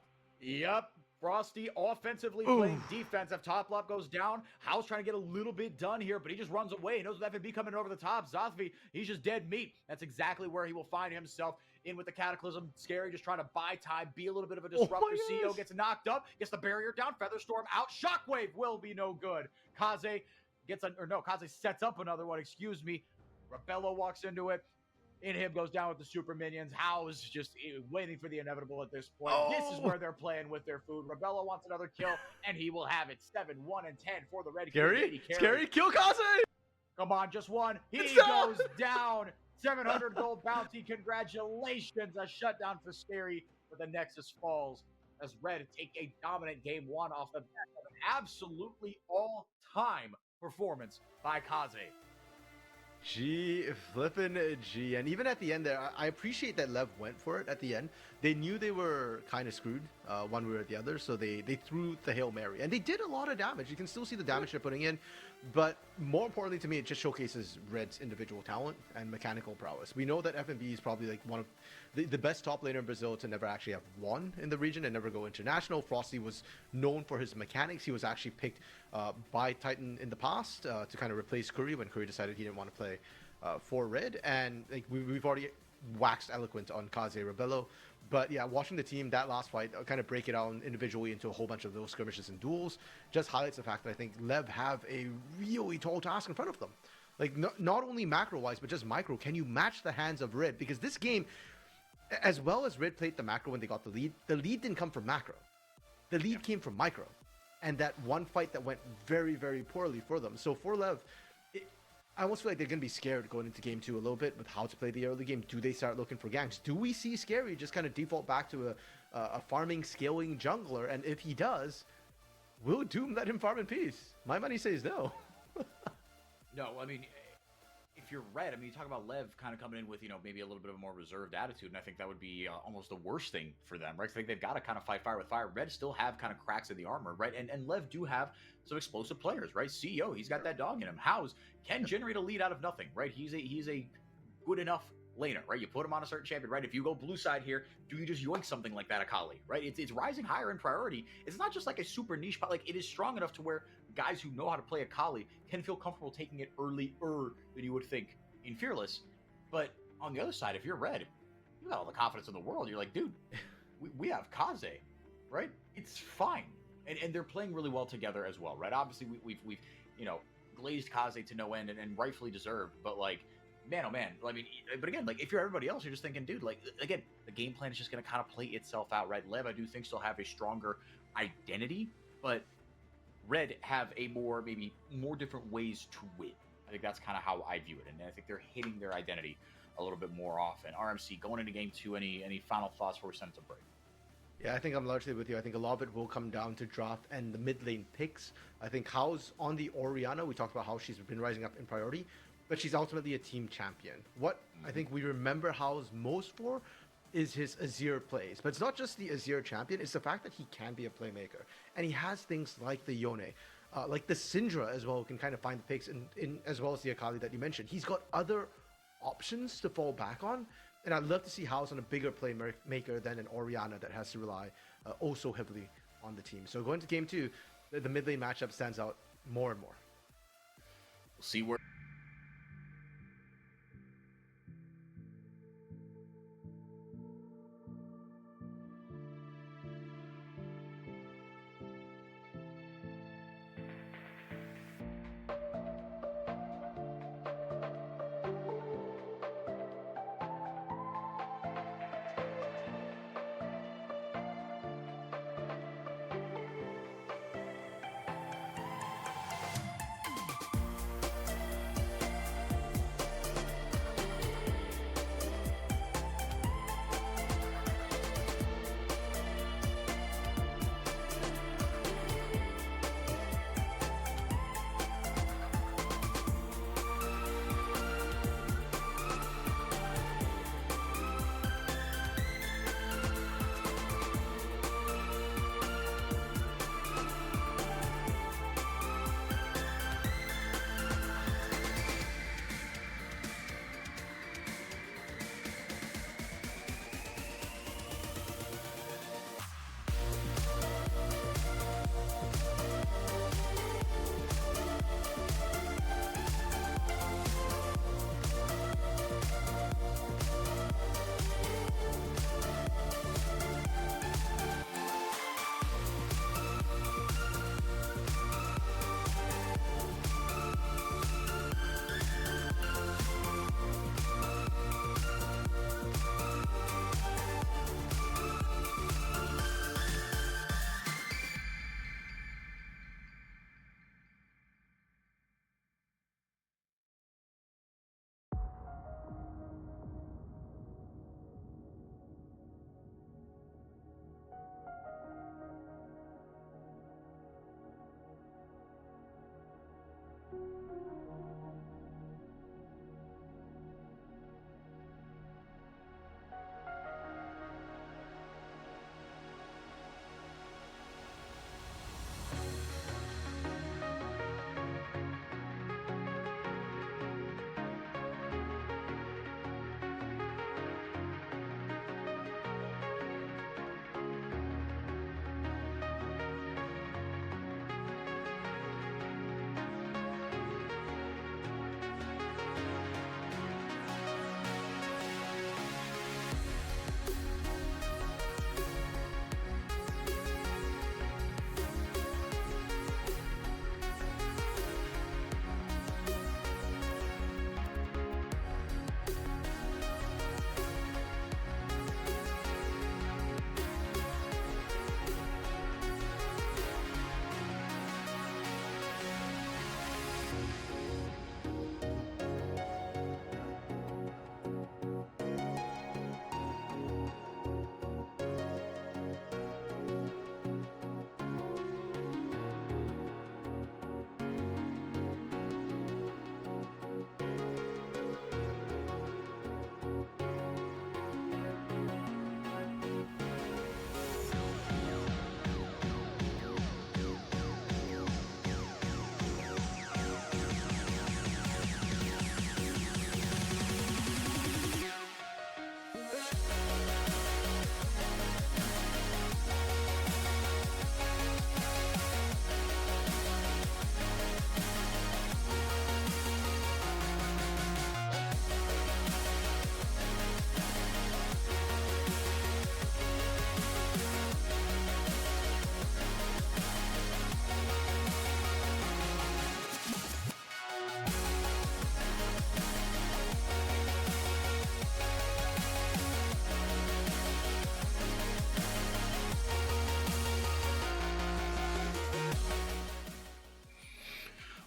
Yep. Frosty offensively playing defense. If Top Lop goes down, House trying to get a little bit done here, but he just runs away. He knows with FNB coming over the top. Zothvi, he's just dead meat. That's exactly where he will find himself. In with the Cataclysm. Scary just trying to buy time, be a little bit of a disruptor. CEO gets knocked up, gets the barrier down. Featherstorm out. Shockwave will be no good. Kaze gets Kaze sets up another one, excuse me. Rebello walks into it. Inhib goes down with the super minions. House just waiting for the inevitable at this point. This is where they're playing with their food. Rebello wants another kill, and he will have it. 7, 1, and 10 for the Red Scary, kill Kaze! Come on, just one. He goes down. 700 gold bounty. Congratulations. A shutdown for Scary, but the Nexus falls as Red take a dominant game 1 off the back of an absolutely all-time performance by Kaze. Flippin' G. And even at the end there, I appreciate that Lev went for it at the end. They knew they were kind of screwed one way or the other, so they threw the Hail Mary. And they did a lot of damage. You can still see the damage they're putting in. But more importantly to me, it just showcases Red's individual talent and mechanical prowess. We know that FNB is probably like one of the best top laner in Brazil to never actually have won in the region and never go international. Frosty was known for his mechanics. He was actually picked by Titan in the past to kind of replace Curry when Curry decided he didn't want to play for Red. And like we've already waxed eloquent on Kaze Rebello. But yeah, watching the team, that last fight, kind of break it down individually into a whole bunch of those skirmishes and duels, just highlights the fact that I think Lev have a really tall task in front of them. Like, not only macro-wise, but just micro. Can you match the hands of Red? Because this game, as well as Red played the macro when they got the lead didn't come from macro. The lead came from micro. And that one fight that went very, very poorly for them. So for Lev, I almost feel like they're going to be scared going into game 2 a little bit with how to play the early game. Do they start looking for ganks? Do we see Scary just kind of default back to a farming, scaling jungler? And if he does, will Doom let him farm in peace? My money says no. No, I mean, if you're Red, I mean, you talk about Lev kind of coming in with, maybe a little bit of a more reserved attitude, and I think that would be almost the worst thing for them, right? I think they've got to kind of fight fire with fire. Red still have kind of cracks in the armor, right? And Lev do have some explosive players, right? CEO, he's got that dog in him. House can generate a lead out of nothing, right? He's a good enough laner, right? You put him on a certain champion, right? If you go blue side here, do you just yoink something like that, Akali, right? It's rising higher in priority. It's not just like a super niche, but like it is strong enough to where guys who know how to play Akali can feel comfortable taking it earlier than you would think in Fearless. But on the other side, if you're Red, you got all the confidence in the world. You're like, dude, we have Kaze, right? It's fine. And they're playing really well together as well, right? Obviously, we've glazed Kaze to no end and rightfully deserved, but like, man, oh man. I mean, but again, like if you're everybody else, you're just thinking, dude, like again, the game plan is just going to kind of play itself out, right? Lev, I do think still have a stronger identity, but Red have maybe more different ways to win. I think that's kind of how I view it, and I think they're hitting their identity a little bit more often. RMC, going into game 2, any final thoughts before we send it to break? Yeah, I think I'm largely with you. I think a lot of it will come down to draft and the mid lane picks. I think House on the Orianna, we talked about how she's been rising up in priority, but she's ultimately a team champion. What I think we remember House most for is his Azir plays. But it's not just the Azir champion, it's the fact that he can be a playmaker. And he has things like the Yone, like the Syndra as well, who can kind of find the picks, in as well as the Akali that you mentioned. He's got other options to fall back on. And I'd love to see House on a bigger playmaker than an Orianna that has to rely so heavily on the team. So going to game 2, the mid lane matchup stands out more and more. We'll see where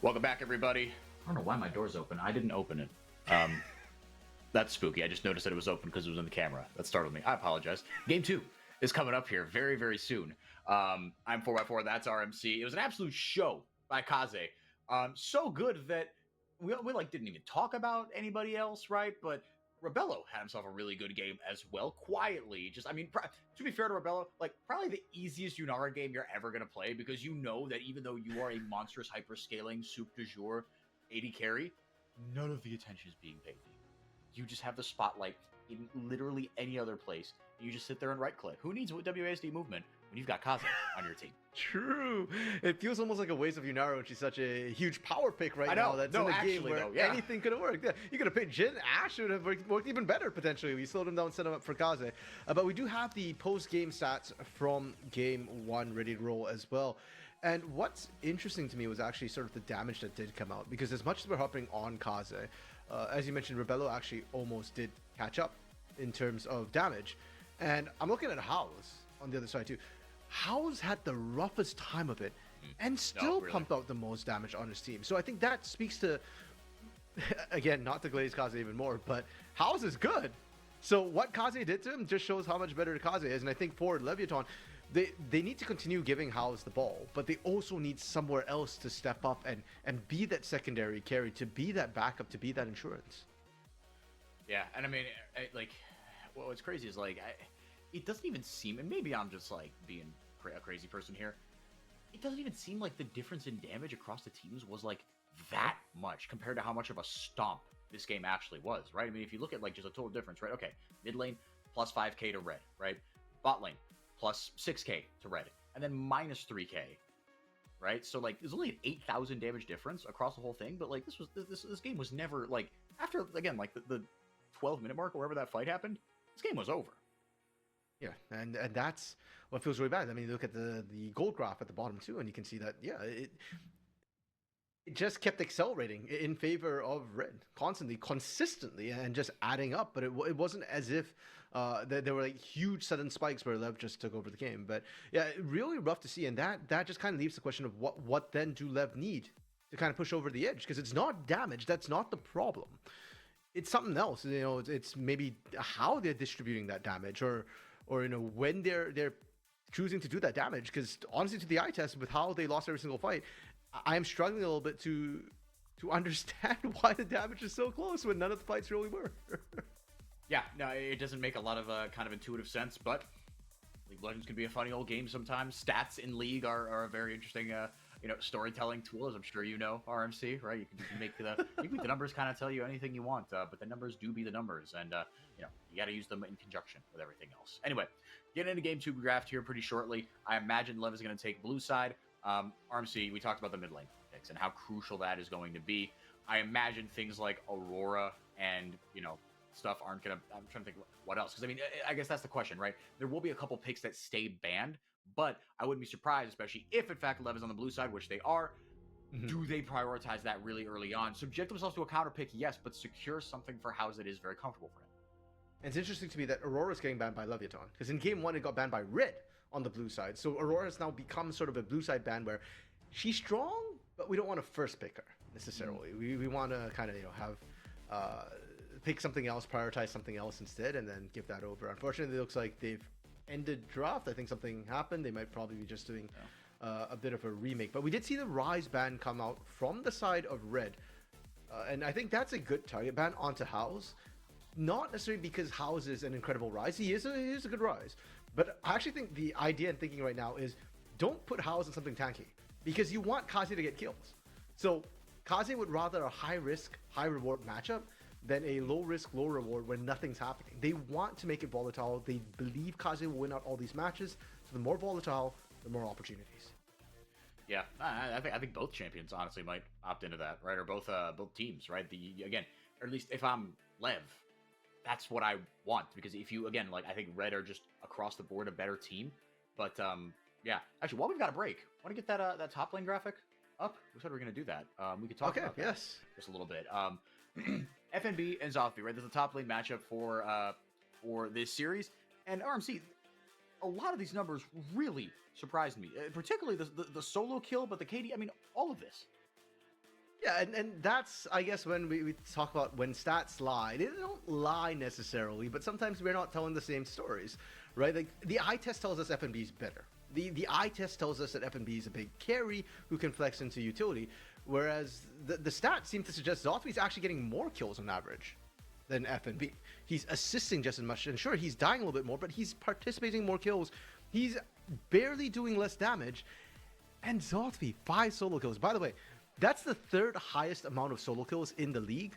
Welcome back, everybody. I don't know why my door's open. I didn't open it. That's spooky. I just noticed that it was open because it was in the camera. That startled me. I apologize. Game 2 is coming up here very, very soon. I'm 4x4. That's RMC. It was an absolute show by Kaze. So good that we like didn't even talk about anybody else, right? But Rebello had himself a really good game as well, quietly. Just, I mean, to be fair to Rebello, like probably the easiest Yunara game you're ever gonna play, because you know that even though you are a monstrous hyper-scaling soup du jour 80 carry, none of the attention is being paid to you. You just have the spotlight in literally any other place. You just sit there and right-click. Who needs WASD movement when you've got Kaze on your team? True. It feels almost like a waste of Yunara when she's such a huge power pick right now. That's no, in a actually, game where though, yeah. anything could have worked. Yeah, you could have picked Jin. Ash would have worked even better, potentially. We slowed him down, set him up for Kaze. But we do have the post-game stats from Game 1 ready to roll as well. And what's interesting to me was actually sort of the damage that did come out. Because as much as we're hopping on Kaze, as you mentioned, Rebello actually almost did catch up in terms of damage. And I'm looking at House on the other side too. House had the roughest time of it and still pumped out the most damage on his team. So I think that speaks to, again, not to glaze Kaze even more, but House is good. So what Kaze did to him just shows how much better Kaze is. And I think for Leviathan, they need to continue giving House the ball, but they also need somewhere else to step up and be that secondary carry, to be that backup, to be that insurance. Yeah, and I mean, like, what's crazy is, like, it doesn't even seem, and maybe I'm just, like, being a crazy person here, it doesn't even seem like the difference in damage across the teams was, like, that much compared to how much of a stomp this game actually was, right? I mean, if you look at, like, just a total difference, right? Okay, mid lane, plus 5k to red, right? Bot lane, plus 6k to red, and then minus 3k, right? So, like, there's only an 8,000 damage difference across the whole thing, but, like, this game was never, like, after, again, like, the 12-minute mark or wherever that fight happened, this game was over. Yeah, and that's what feels really bad. I mean, look at the gold graph at the bottom too, and you can see that, yeah, it just kept accelerating in favor of red constantly, consistently, and just adding up. But it wasn't as if there were like huge sudden spikes where Lev just took over the game. But yeah, really rough to see, and that just kind of leaves the question of what then do Lev need to kind of push over the edge, because it's not damage. That's not the problem. It's something else. You know, it's maybe how they're distributing that damage, or you know, when they're choosing to do that damage. Because honestly, to the eye test, with how they lost every single fight, I am struggling a little bit to understand why the damage is so close when none of the fights really were. Yeah, no, it doesn't make a lot of kind of intuitive sense, but League of Legends can be a funny old game sometimes. Stats in League are a very interesting you know, storytelling tool, as I'm sure you know, RMC, right? You can make the numbers kind of tell you anything you want, but the numbers do be the numbers, and you know, you got to use them in conjunction with everything else. Anyway, getting into Game 2 draft here pretty shortly. I imagine Lev is going to take blue side. RMC, we talked about the mid lane picks and how crucial that is going to be. I imagine things like Aurora and, you know, stuff aren't going to... I'm trying to think what else, because, I mean, I guess that's the question, right? There will be a couple picks that stay banned, but I wouldn't be surprised, especially if, in fact, Lev is on the blue side, which they are. Do they prioritize that really early on? Subject themselves to a counter pick, yes, but secure something for House that is very comfortable for him. And it's interesting to me that Aurora is getting banned by Leviathan, because in Game 1 it got banned by Red on the blue side. So Aurora has now become sort of a blue side ban where she's strong, but we don't want to first pick her necessarily. We want to kind of, you know, have pick something else, prioritize something else instead, and then give that over. Unfortunately, it looks like they've ended draft. I think something happened. They might probably be just doing a bit of a remake. But we did see the Rise ban come out from the side of Red, and I think that's a good target ban onto House. Not necessarily because House is an incredible Rise. He is a good Rise. But I actually think the idea and thinking right now is don't put House in something tanky, because you want Kaze to get kills. So Kaze would rather a high risk, high reward matchup than a low risk, low reward when nothing's happening. They want to make it volatile. They believe Kaze will win out all these matches. So the more volatile, the more opportunities. Yeah, I think both champions honestly might opt into that, right? Or both teams, right? Again, or at least if I'm Lev, that's what I want, because if you, again, like, I think Red are just across the board a better team. But yeah, actually, while we've got a break, want to get that top lane graphic up? We said we were going to do that. We could talk about that just a little bit. FNB and Zothby, right? There's a top lane matchup for this series, and RMC. A lot of these numbers really surprised me, particularly the solo kill, but the KD. I mean, all of this. Yeah, and that's, I guess, when we talk about when stats lie. They don't lie necessarily, but sometimes we're not telling the same stories, right? Like, the eye test tells us FNB is better. The eye test tells us that FNB is a big carry who can flex into utility, whereas the stats seem to suggest Zothwi's actually getting more kills on average than FNB. He's assisting just as much, and sure, he's dying a little bit more, but he's participating in more kills. He's barely doing less damage, and Zothwi, 5 solo kills. By the way, that's the 3rd highest amount of solo kills in the league,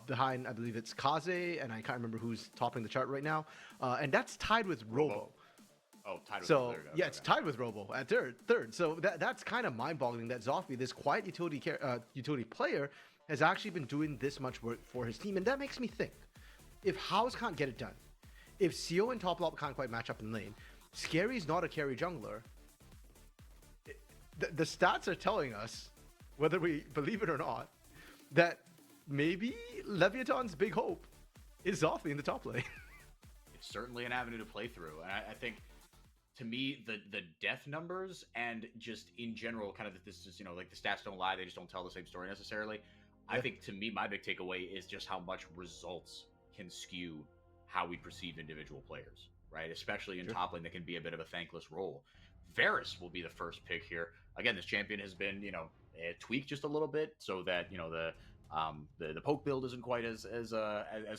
behind, I believe it's Kaze, and I can't remember who's topping the chart right now. And that's tied with Robo. Oh, tied with So, Robo. yeah, it's tied with Robo at third. So that's kind of mind-boggling that Zothwi, this quiet utility player, has actually been doing this much work for his team. And that makes me think, if House can't get it done, if CO and Toplop can't quite match up in lane, Scary's not a carry jungler, the stats are telling us, whether we believe it or not, that maybe Leviathan's big hope is Zothwi in the top lane. It's certainly an avenue to play through. And I think, to me, the death numbers and just in general, kind of this is, like the stats don't lie, they just don't tell the same story necessarily. Yeah. I think, to me, my big takeaway is just how much results can skew how we perceive individual players, right? Especially in top lane, that can be a bit of a thankless role. Varus will be the first pick here. Again, this champion has been, tweaked just a little bit so that, the poke build isn't quite as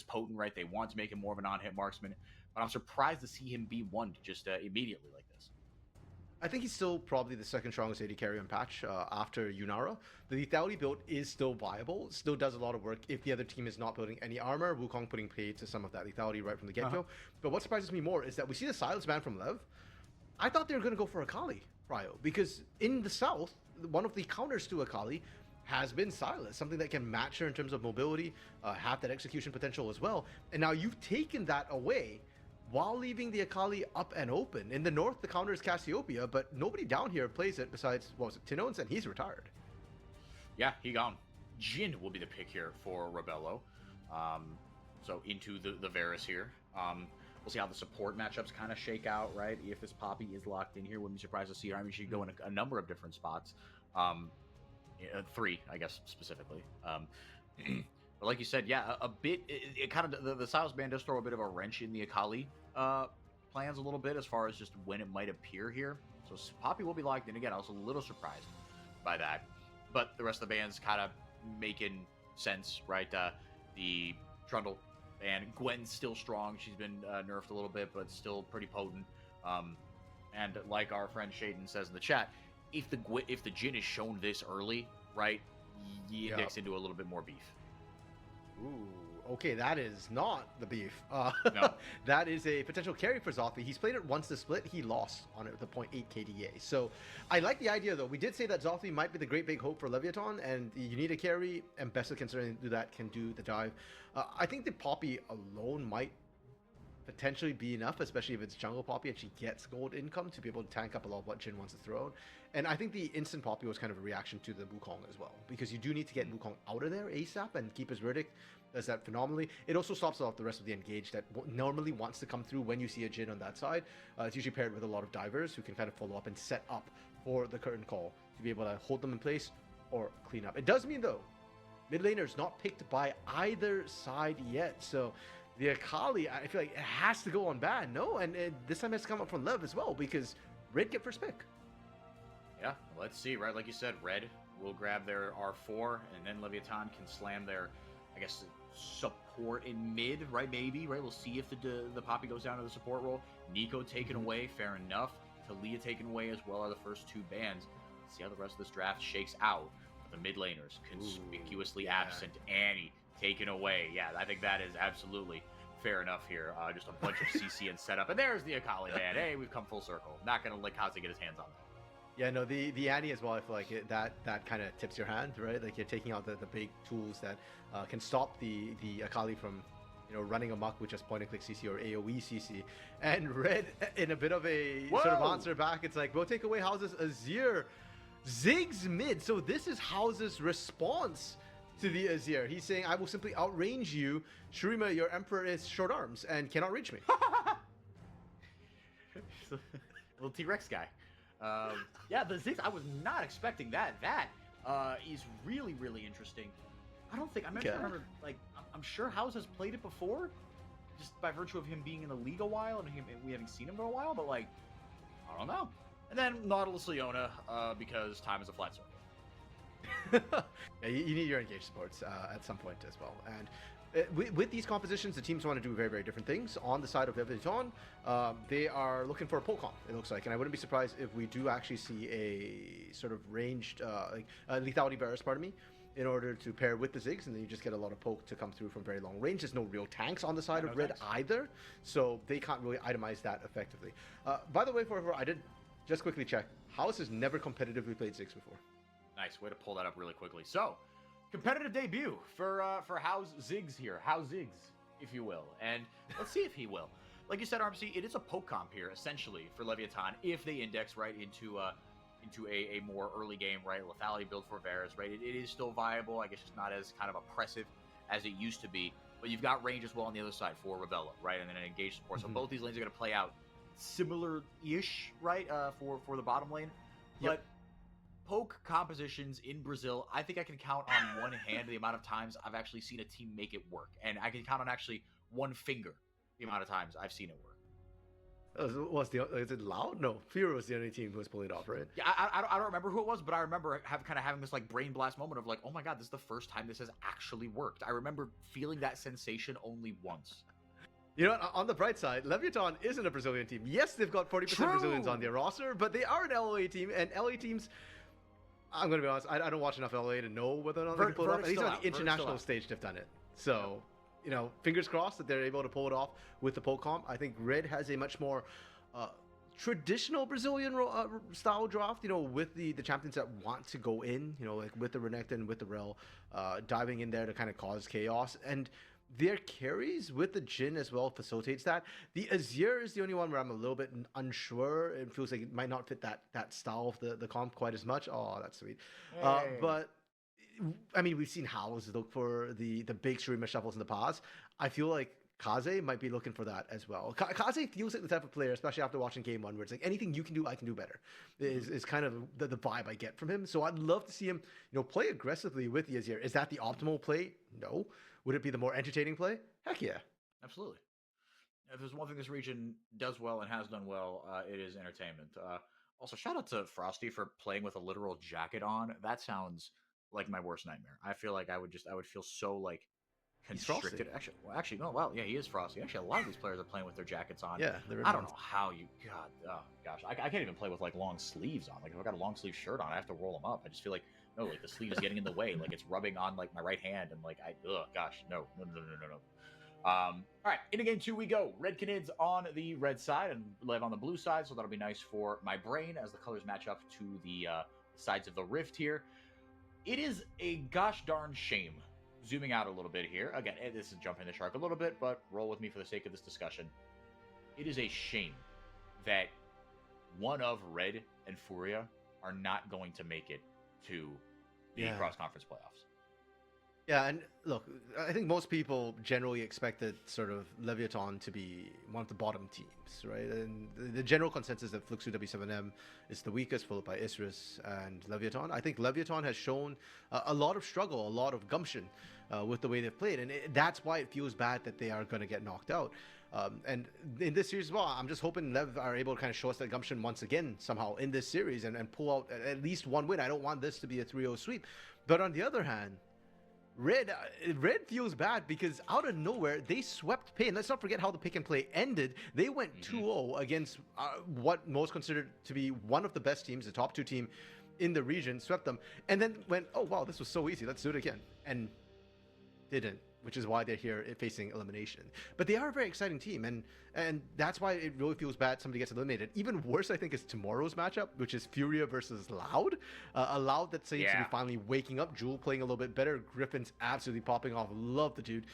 potent, right? They want to make him more of a non-hit marksman, but I'm surprised to see him be one just immediately like this. I think he's still probably the 2nd strongest AD carry on patch after Yunara. The lethality build is still viable, still does a lot of work if the other team is not building any armor. Wukong putting paid to some of that lethality right from the get-go. But what surprises me more is that we see the silence ban from Lev. I thought they were going to go for Akali, Ryo, because in the South, one of the counters to Akali has been Silas, something that can match her in terms of mobility, have that execution potential as well. And now you've taken that away while leaving the Akali up and open. In the North, the counter is Cassiopeia, but nobody down here plays it besides, what was it, Tinones, and he's retired. Yeah, he gone. Jhin will be the pick here for Rebello. So into the Varus here. We'll see how the support matchups kind of shake out, right? If this Poppy is locked in here, wouldn't be surprised to see her. I mean, she could go in a number of different spots. 3, I guess, specifically. But like you said, yeah, a bit, it kind of, the Silas ban does throw a bit of a wrench in the Akali plans a little bit as far as just when it might appear here. So Poppy will be locked in again. I was a little surprised by that. But the rest of the band's kind of making sense, right? The Trundle and Gwen's still strong. She's been nerfed a little bit, but still pretty potent. And like our friend Shaden says in the chat, if the Jhin is shown this early, right, you index into a little bit more beef. Ooh, okay, that is not the beef. No. That is a potential carry for Zothwi. He's played it once to split. He lost on it with a 0.8 KDA. So I like the idea, though. We did say that Zothwi might be the great big hope for Leviathan, and you need a carry, and Bessa can certainly do that, can do the dive. I think the Poppy alone might potentially be enough, especially if it's jungle Poppy and she gets gold income to be able to tank up a lot of what Jhin wants to throw out. And I think the instant Poppy was kind of a reaction to the Wukong as well, because you do need to get Wukong out of there ASAP, and keep his verdict does that phenomenally. It also stops off the rest of the engage that normally wants to come through when you see a Jhin on that side. It's usually paired with a lot of divers who can kind of follow up and set up for the curtain call to be able to hold them in place or clean up. It does mean, though, mid laner is not picked by either side yet, so the Akali, I feel like it has to go on ban, no? And this time it has to come up from Lev as well, because Red get first pick. Yeah, let's see, right? Like you said, Red will grab their R4, and then Leviathan can slam their, I guess, support in mid, right? Maybe, right? We'll see if the Poppy goes down to the support role. Nico taken away, fair enough. Talia taken away as well are the first 2 bans. Let's see how the rest of this draft shakes out. The mid laners, conspicuously absent. Annie taken away. Yeah, I think that is absolutely fair enough here. Just a bunch of CC and setup. And there's the Akali ban. Hey, we've come full circle. Not going to let Kaze get his hands on that. Yeah, no, the Annie as well, I feel like that kind of tips your hand, right? Like, you're taking out the big tools that can stop the Akali from, running amok with just point-and-click CC or AoE CC. And Red, in a bit of a sort of answer back, it's like, we'll take away House's Azir. Ziggs mid. So this is House's response to the Azir. He's saying, I will simply outrange you. Shurima, your Emperor is short arms and cannot reach me. Little T-Rex guy. Yeah, the Ziggs, I was not expecting that. is really, really interesting. I don't think, remember, like, I'm sure House has played it before, just by virtue of him being in the league a while and we haven't seen him for a while, but, like, I don't know. And then Nautilus Leona, because time is a flat circle. Yeah, you need your engaged sports at some point as well. And with these compositions, the teams want to do very, very different things. On the side of Leviathan, they are looking for a pole comp, it looks like. And I wouldn't be surprised if we do actually see a sort of ranged, lethality barriers, pardon me, in order to pair with the Ziggs, and then you just get a lot of poke to come through from very long range. There's no real tanks on the side of Red either, so they can't really itemize that effectively. By the way, I did just quickly check. House has never competitively played Ziggs before. Nice way to pull that up really quickly. So, competitive debut for House Ziggs here. House Ziggs, if you will. And let's see if he will. Like you said, RMC, it is a poke comp here, essentially, for Leviathan, if they index right into a more early game, right, lethality build for Varus, right? It is still viable. I guess it's not as kind of oppressive as it used to be. But you've got range as well on the other side for Rebella, right? And then an engaged support. So both these lanes are going to play out similar-ish, right, for the bottom lane. Yep. But poke compositions in Brazil, I think I can count on one hand the amount of times I've actually seen a team make it work. And I can count on actually one finger the amount of times I've seen it work. Is it Loud? No, Fury was the only team who was pulling it off, right? Yeah, I don't remember who it was, but I remember having this like brain blast moment of like, oh my god, this is the first time this has actually worked. I remember feeling that sensation only once. You know what? On the bright side, Leviathan isn't a Brazilian team. Yes, they've got 40% Brazilians on their roster, but they are an LA team, and LA teams, I'm going to be honest, I don't watch enough LA to know whether or not they can pull it off. At least on the international stage, they've done it. So, you know, fingers crossed that they're able to pull it off with the pole comp. I think Red has a much more traditional Brazilian style draft, you know, with the champions that want to go in, you know, like with the Renekton and with the Rel, diving in there to kind of cause chaos. And their carries with the Jhin as well facilitates that. The Azir is the only one where I'm a little bit unsure. It feels like it might not fit that style of the comp quite as much. Oh, that's sweet. Hey. But I mean, we've seen House look for the big Shurima shuffles in the past. I feel like Kaze might be looking for that as well. Kaze feels like the type of player, especially after watching Game 1, where it's like, anything you can do, I can do better, is kind of the vibe I get from him. So I'd love to see him, you know, play aggressively with the Azir. Is that the optimal play? No. Would it be the more entertaining play? Heck yeah. Absolutely. If there's one thing this region does well and has done well, it is entertainment. Also, shout out to Frosty for playing with a literal jacket on. That sounds like my worst nightmare. I feel like I would feel so like constricted. Actually, no. Well, yeah, he is Frosty. Actually, a lot of these players are playing with their jackets on. Yeah, I don't know how you. God, oh gosh, I can't even play with like long sleeves on. Like if I got a long sleeve shirt on, I have to roll them up. I just feel like no, like the sleeve is getting in the way. Like it's rubbing on like my right hand, and like no. All right, into game 2 we go. Red Canids on the red side and Lev on the blue side, so that'll be nice for my brain as the colors match up to the sides of the rift here. It is a gosh darn shame. Zooming out a little bit here. Again, this is jumping the shark a little bit, but roll with me for the sake of this discussion. It is a shame that one of Red and Furia are not going to make it to the cross-conference playoffs. Yeah, and look, I think most people generally expected sort of Leviathan to be one of the bottom teams, right? And the general consensus that Fluxu W7M is the weakest, followed by Isris and Leviathan. I think Leviathan has shown a lot of struggle, a lot of gumption with the way they've played, and that's why it feels bad that they are going to get knocked out. And in this series as well, I'm just hoping Lev are able to kind of show us that gumption once again somehow in this series and pull out at least one win. I don't want this to be a 3-0 sweep. But on the other hand, Red feels bad because out of nowhere, they swept Pain. Let's not forget how the pick and play ended. They went 2-0 against what most considered to be one of the best teams, the top 2 team in the region, swept them, and then went, oh wow, this was so easy, let's do it again. And didn't, which is why they're here facing elimination. But they are a very exciting team, and that's why it really feels bad somebody gets eliminated. Even worse, I think, is tomorrow's matchup, which is Furia versus Loud. A Loud that seems to be finally waking up. Jewel playing a little bit better. Griffin's absolutely popping off. Love the dude.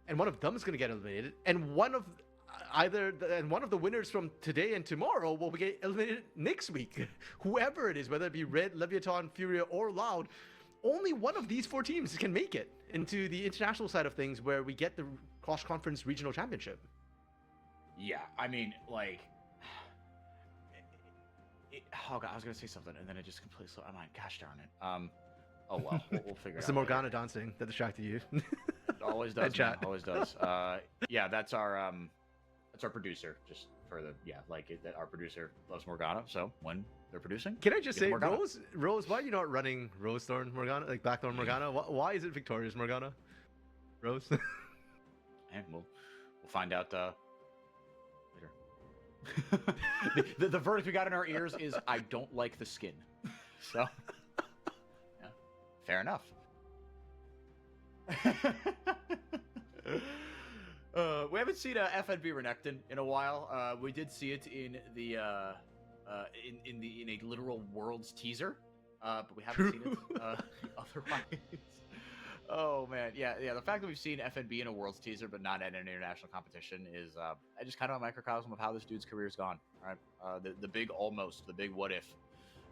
And one of them is going to get eliminated. And one of the winners from today and tomorrow will get eliminated next week. Whoever it is, whether it be Red, Leviathan, Furia, or Loud, only one of these 4 teams can make it into the international side of things where we get the cross-conference regional championship. Yeah, I mean, like... oh, God, I was going to say something, and then it just completely slipped my mind. Gosh darn it. Oh well, we'll figure it out. It's the Morgana dancing that distracted you. Always does. Chat. Always does. Yeah, that's our producer. Just for the that our producer loves Morgana. So when they're producing, Can I just say, Morgana. Rose, why are you not running Rose Thorn Morgana, like Blackthorn Morgana? Why is it Victoria's Morgana? Rose. And we'll find out later. the verdict we got in our ears is I don't like the skin. So, yeah, fair enough. We haven't seen FNB Renekton in a while. We did see it in the in a literal Worlds teaser, but we haven't seen it otherwise. Oh man, yeah. The fact that we've seen FNB in a Worlds teaser but not at an international competition is just kind of a microcosm of how this dude's career's gone. Right, the big what if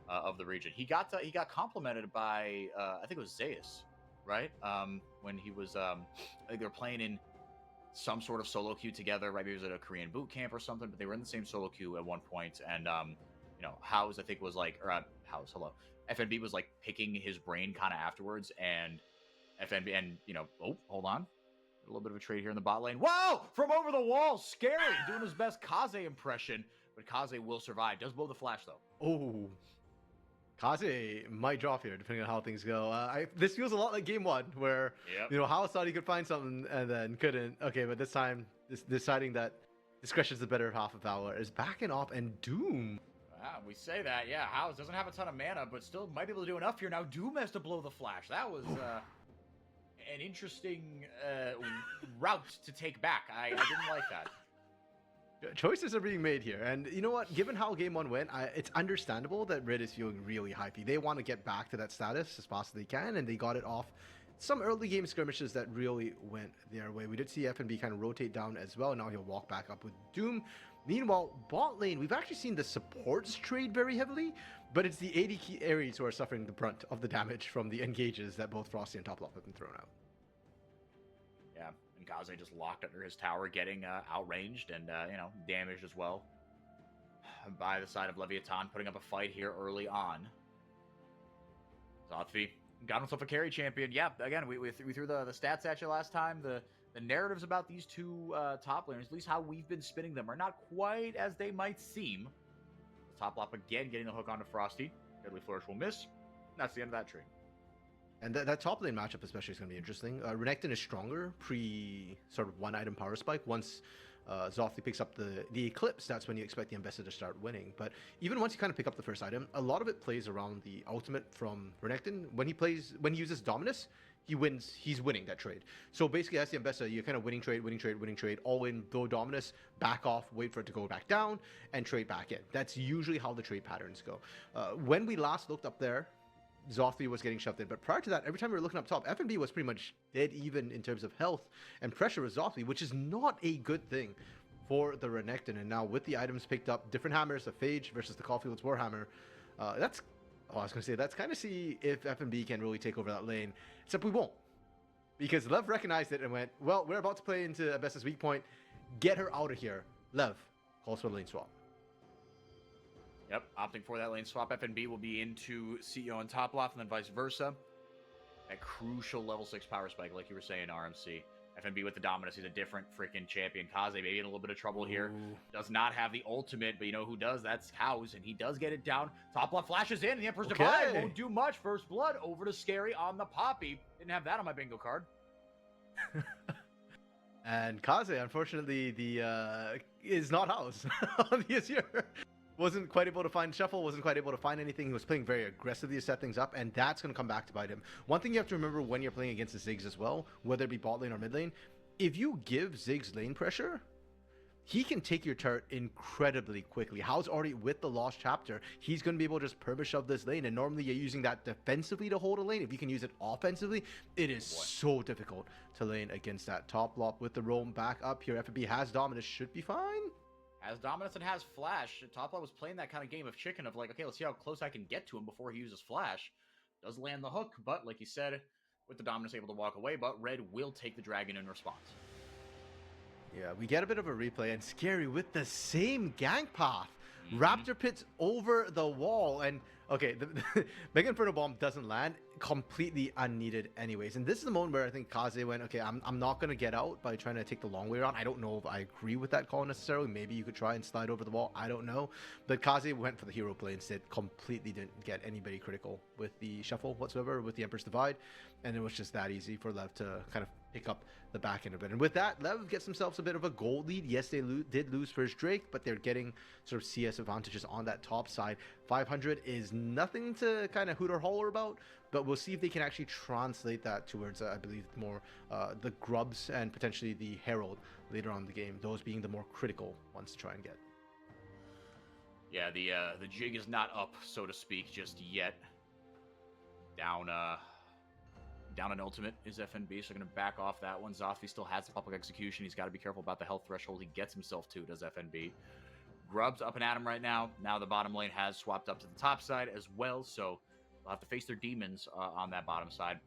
of the region. He got complimented by I think it was Zeus, right? When he was I think they were playing in some sort of solo queue together, right? Maybe it was at a Korean boot camp or something, but they were in the same solo queue at one point, and House I think was like, or House, hello, FNB was like picking his brain kind of afterwards, and FNB, and oh, hold on, a little bit of a trade here in the bot lane. Whoa, from over the wall, scary, doing his best Kaze impression, but Kaze will survive. Does blow the flash though. Oh, Kaze might drop here depending on how things go. This feels a lot like game one, where House thought he could find something and then couldn't. Okay, but this time, deciding that discretion's the better half of valor is backing off, and Doom. We say that, yeah. House doesn't have a ton of mana, but still might be able to do enough here. Now Doom has to blow the flash. That was an interesting route to take back. I didn't like that. Choices are being made here, and you know what? Given how game one went, it's understandable that Red is feeling really hypey. They want to get back to that status as fast as they can, and they got it off some early game skirmishes that really went their way. We did see FNB kind of rotate down as well, and now he'll walk back up with Doom. Meanwhile, bot lane, we've actually seen the supports trade very heavily, but it's the AD key Ares who are suffering the brunt of the damage from the engages that both Frosty and Toplop have been thrown out. Yeah, and Kaze just locked under his tower, getting outranged and damaged as well by the side of Leviathan, putting up a fight here early on. Zothvi got himself a carry champion. Yeah, again, we threw the stats at you last time. The narratives about these two top laners, at least how we've been spinning them, are not quite as they might seem. Toplop again getting the hook onto Frosty. Deadly Flourish will miss. That's the end of that trade. And that top lane matchup especially is going to be interesting. Renekton is stronger pre sort of one item power spike. Once Zothvi picks up the Eclipse, that's when you expect the Ambassador to start winning. But even once you kind of pick up the first item, a lot of it plays around the ultimate from Renekton. When he uses Dominus, he wins. He's winning that trade. So basically, as the Ambassador, you're kind of winning trade, all in, throw Dominus, back off, wait for it to go back down, and trade back in. That's usually how the trade patterns go. When we last looked up there, Zothvi was getting shoved in, but prior to that, every time we were looking up top, FNB was pretty much dead even in terms of health and pressure with Zothvi, which is not a good thing for the Renekton. And now with the items picked up, different hammers, the Phage versus the Caulfield's Warhammer, that's kind of see if FNB can really take over that lane, except we won't. Because Lev recognized it and went, well, we're about to play into Abessa's weak point, get her out of here. Lev calls for the lane swap. Yep, opting for that lane swap. FNB will be into CEO and Toplop, and then vice versa. That crucial level 6 power spike, like you were saying, RMC. FNB with the Dominus, he's a different freaking champion. Kaze maybe in a little bit of trouble here. Does not have the ultimate, but you know who does? That's House, and he does get it down. Toplop flashes in, and the Emperor's Divide won't do much. First blood over to Scary on the Poppy. Didn't have that on my bingo card. And Kaze, unfortunately, is not House on the Azure. Wasn't quite able to find Shuffle, wasn't quite able to find anything. He was playing very aggressively to set things up, and that's going to come back to bite him. One thing you have to remember when you're playing against the Ziggs as well, whether it be bot lane or mid lane, if you give Ziggs lane pressure, he can take your turret incredibly quickly. House already with the Lost Chapter, he's going to be able to just perma-shove this lane, and normally you're using that defensively to hold a lane. If you can use it offensively, it is so difficult to lane against that. Toplop with the roam back up here. FNB has Dominus, should be fine. Has Dominus and has Flash. Toplop was playing that kind of game of chicken of like, okay, let's see how close I can get to him before he uses Flash. Does land the hook, but like you said, with the Dominus able to walk away, but Red will take the Dragon in response. Yeah, we get a bit of a replay, and Scary with the same gank path. Raptor pits over the wall, and Okay, the Mega Inferno Bomb doesn't land, completely unneeded anyways. And this is the moment where I think Kaze went, okay, I'm not going to get out by trying to take the long way around. I don't know if I agree with that call necessarily. Maybe you could try and slide over the wall. I don't know. But Kaze went for the hero play instead, completely didn't get anybody critical with the shuffle whatsoever, with the Emperor's Divide. And it was just that easy for Lev to kind of pick up the back end of it. And with that, Lev gets themselves a bit of a gold lead. Yes, they did lose first Drake, but they're getting sort of CS advantages on that top side. 500 is nothing to kind of hoot or holler about, but we'll see if they can actually translate that towards, I believe, more the Grubs and potentially the Herald later on in the game, those being the more critical ones to try and get. Yeah, the jig is not up, so to speak, just yet. Down an ultimate is FNB, so going to back off that one. Zothvi still has the public execution. He's got to be careful about the health threshold he gets himself to, does FNB. Grub's up and at him right now. Now the bottom lane has swapped up to the top side as well, so they'll have to face their demons on that bottom side.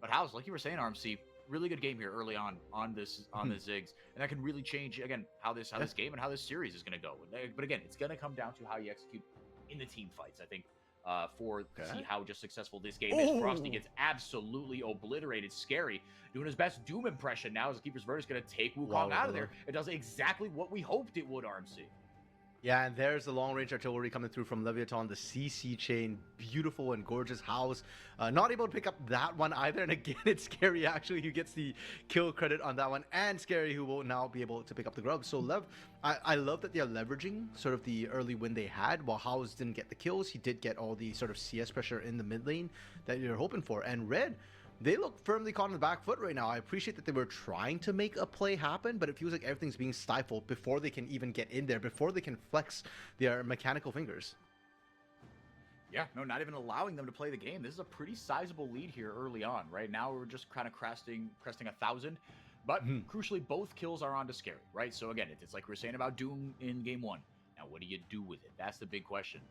But House, like you were saying, RMC, really good game here early on the Ziggs, and that can really change again how this game and how this series is going to go. But again, it's going to come down to how you execute in the team fights, I think. See how just successful this game is. Frosty gets absolutely obliterated. Scary doing his best Doom impression now as the Keeper's Verdict is going to take Wukong out of there. It does exactly what we hoped it would, RMC. Yeah, and there's the long-range artillery coming through from Leviathan, the CC chain, beautiful and gorgeous house. Not able to pick up that one either, and again, it's Scary actually who gets the kill credit on that one, and Scary who will now be able to pick up the grub. So Lev, I love that they're leveraging sort of the early win they had. While House didn't get the kills, he did get all the sort of CS pressure in the mid lane that you're hoping for. And Red, they look firmly caught on the back foot right now. I appreciate that they were trying to make a play happen, but it feels like everything's being stifled before they can even get in there, before they can flex their mechanical fingers. Yeah, no, not even allowing them to play the game. This is a pretty sizable lead here early on. Right now, we're just kind of cresting 1,000. But crucially, both kills are onto Scary, right? So again, it's like we were saying about Doom in game one. Now, what do you do with it? That's the big question.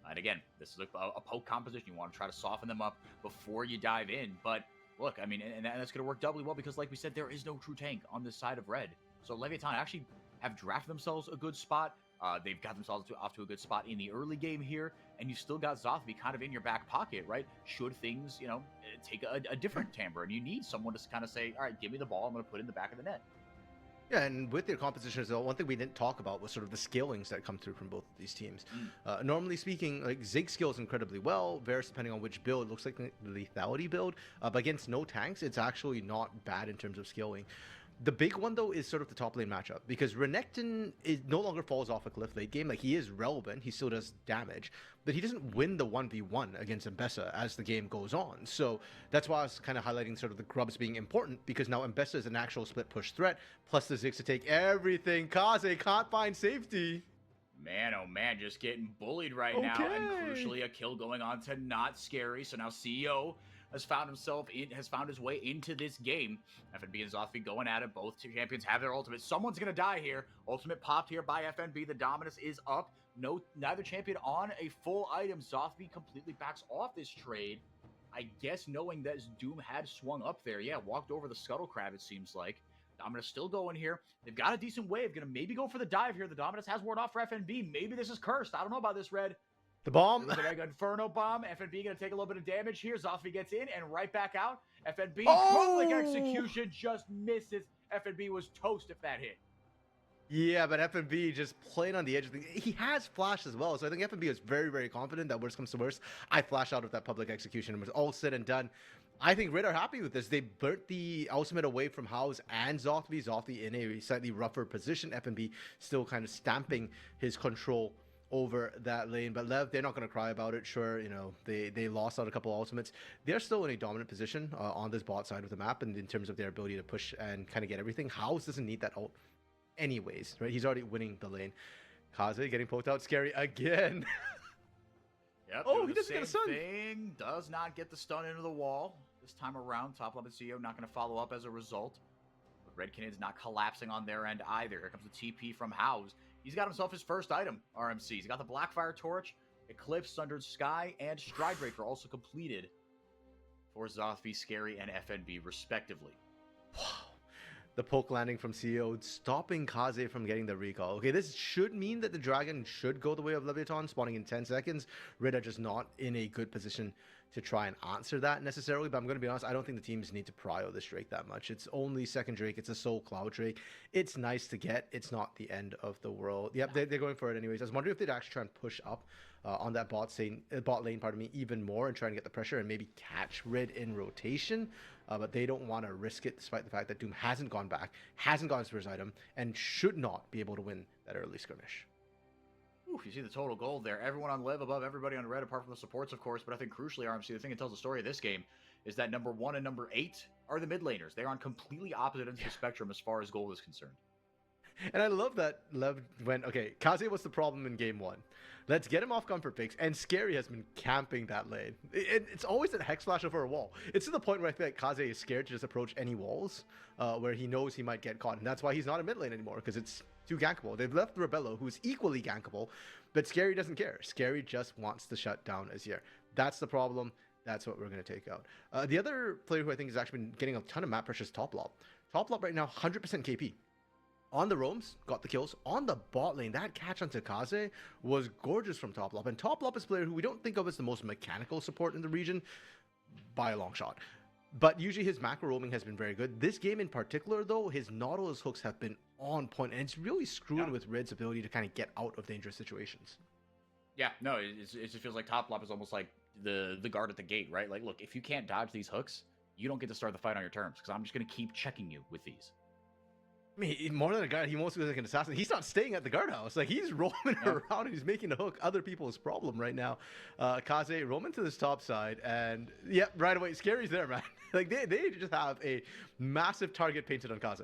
And again, this is a poke composition. You want to try to soften them up before you dive in, but look, I mean, and that's going to work doubly well because, like we said, there is no true tank on this side of Red. So Leviathan actually have drafted themselves a good spot. They've got themselves off to a good spot in the early game here, and you still got Zothvi kind of in your back pocket, right? Should things, take a different timbre, and you need someone to kind of say, all right, give me the ball, I'm going to put it in the back of the net. Yeah, and with their composition as well, one thing we didn't talk about was sort of the scalings that come through from both of these teams. Normally speaking, like Zig scales incredibly well. Varus, depending on which build, it looks like the lethality build. But against no tanks, it's actually not bad in terms of scaling. The big one, though, is sort of the top lane matchup, because Renekton no longer falls off a cliff late game. Like, he is relevant, he still does damage, but he doesn't win the 1v1 against Mbessa as the game goes on. So that's why I was kind of highlighting sort of the Grubs being important, because now Mbessa is an actual split push threat, plus the Ziggs to take everything. Kaze can't find safety. Man, oh man, just getting bullied right now, and crucially a kill going on to Not Scary. So now CEO has found his way into this game. FNB and Zothvi going at it. Both champions have their ultimate. Someone's gonna die here. Ultimate popped here by FNB. The dominance is up. Neither champion on a full item. Zothvi completely backs off this trade. I guess knowing that Doom had swung up there. Yeah, walked over the Scuttle Crab, it seems like. Dominus still going here. They've got a decent wave. Gonna maybe go for the dive here. The Dominus has ward off for FNB. Maybe this is cursed. I don't know about this, Red. The bomb. The Mega Inferno bomb. FNB going to take a little bit of damage here. Zothvi gets in and right back out. FNB, public execution just misses. FNB was toast if that hit. Yeah, but FNB just playing on the edge of things. He has flash as well, so I think FNB is very, very confident that worst comes to worst, I flash out of that public execution. It was all said and done. I think Red are happy with this. They burnt the ultimate away from House and Zothvi. Zothvi in a slightly rougher position. FNB still kind of stamping his control over that lane, but Lev, they're not going to cry about it. Sure, they lost out a couple of ultimates. They're still in a dominant position on this bot side of the map, and in terms of their ability to push and kind of get everything. House doesn't need that ult anyways, right? He's already winning the lane. Kaze getting poked out. Scary again. Yep. Oh, he doesn't get a stun. Thing does not get the stun into the wall this time around. Top level CEO not going to follow up as a result. But Red Canids not collapsing on their end either. Here comes the TP from House. He's got himself his first item, RMC. He's got the Blackfire Torch, Eclipse, Sundered Sky, and Stridebreaker also completed for Zothvi, Scary, and FNB respectively. Wow. the poke landing from CEO, stopping Kaze from getting the recall. Okay, this should mean that the Dragon should go the way of Leviathan, spawning in 10 seconds. Red are just not in a good position to try and answer that necessarily, but I'm going to be honest, I don't think the teams need to prio this Drake that much. It's only second Drake, it's a Soul Cloud Drake. It's nice to get, it's not the end of the world. Yep, they're going for it anyways. I was wondering if they'd actually try and push up on that bot lane, pardon me, even more and try and get the pressure and maybe catch Red in rotation. But they don't want to risk it, despite the fact that Doom hasn't gone back, hasn't gotten his first item, and should not be able to win that early skirmish. Ooh, you see the total gold there. Everyone on Liv above everybody on red, apart from the supports, of course. But I think crucially, RMC, the thing that tells the story of this game is that number 1 and number 8 are the mid laners. They're on completely opposite ends of the spectrum as far as gold is concerned. And I love that Lev went, okay, Kaze was the problem in game 1. Let's get him off comfort picks, and Scary has been camping that lane. It's always a hex flash over a wall. It's to the point where I feel like Kaze is scared to just approach any walls where he knows he might get caught. And that's why he's not in mid lane anymore, because it's too gankable. They've left Rebello, who's equally gankable, but Scary doesn't care. Scary just wants to shut down Azir. That's the problem. That's what we're going to take out. The other player who I think has actually been getting a ton of map pressure is Toplop. Toplop right now, 100% KP. On the roams, got the kills. On the bot lane, that catch onto Kaze was gorgeous from Toplop. And Toplop is a player who we don't think of as the most mechanical support in the region by a long shot. But usually his macro roaming has been very good. This game in particular, though, his Nautilus hooks have been on point, and it's really screwing with Red's ability to kind of get out of dangerous situations. Yeah, no, it just feels like Toplop is almost like the guard at the gate, right? Like, look, if you can't dodge these hooks, you don't get to start the fight on your terms, because I'm just going to keep checking you with these. I mean, more than a guard, he wants to be like an assassin. He's not staying at the guardhouse. Like, he's roaming around and he's making the hook other people's problem right now. Kaze roaming to this top side, and yeah, right away, Scary's there, man. Like, they just have a massive target painted on Kaze.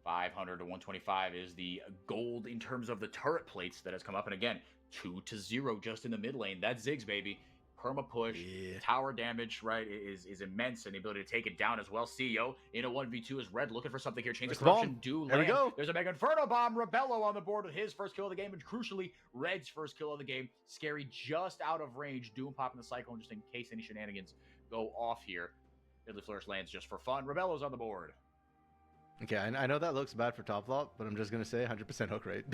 500 to 125 is the gold in terms of the turret plates that has come up. And again, 2-0 just in the mid lane. That's Ziggs, baby. Perma push, tower damage, right, is immense, and the ability to take it down as well. CEO in a 1v2 is Red looking for something here. Chains of Corruption do there land. We go. There's a Mega Inferno Bomb. Rebello on the board with his first kill of the game, and crucially, Red's first kill of the game. Scary just out of range. Doom popping the Cyclone just in case any shenanigans go off here. Deadly Flourish lands just for fun. Rebello's on the board. Okay, I know that looks bad for Toplop, but I'm just going to say 100% hook rate.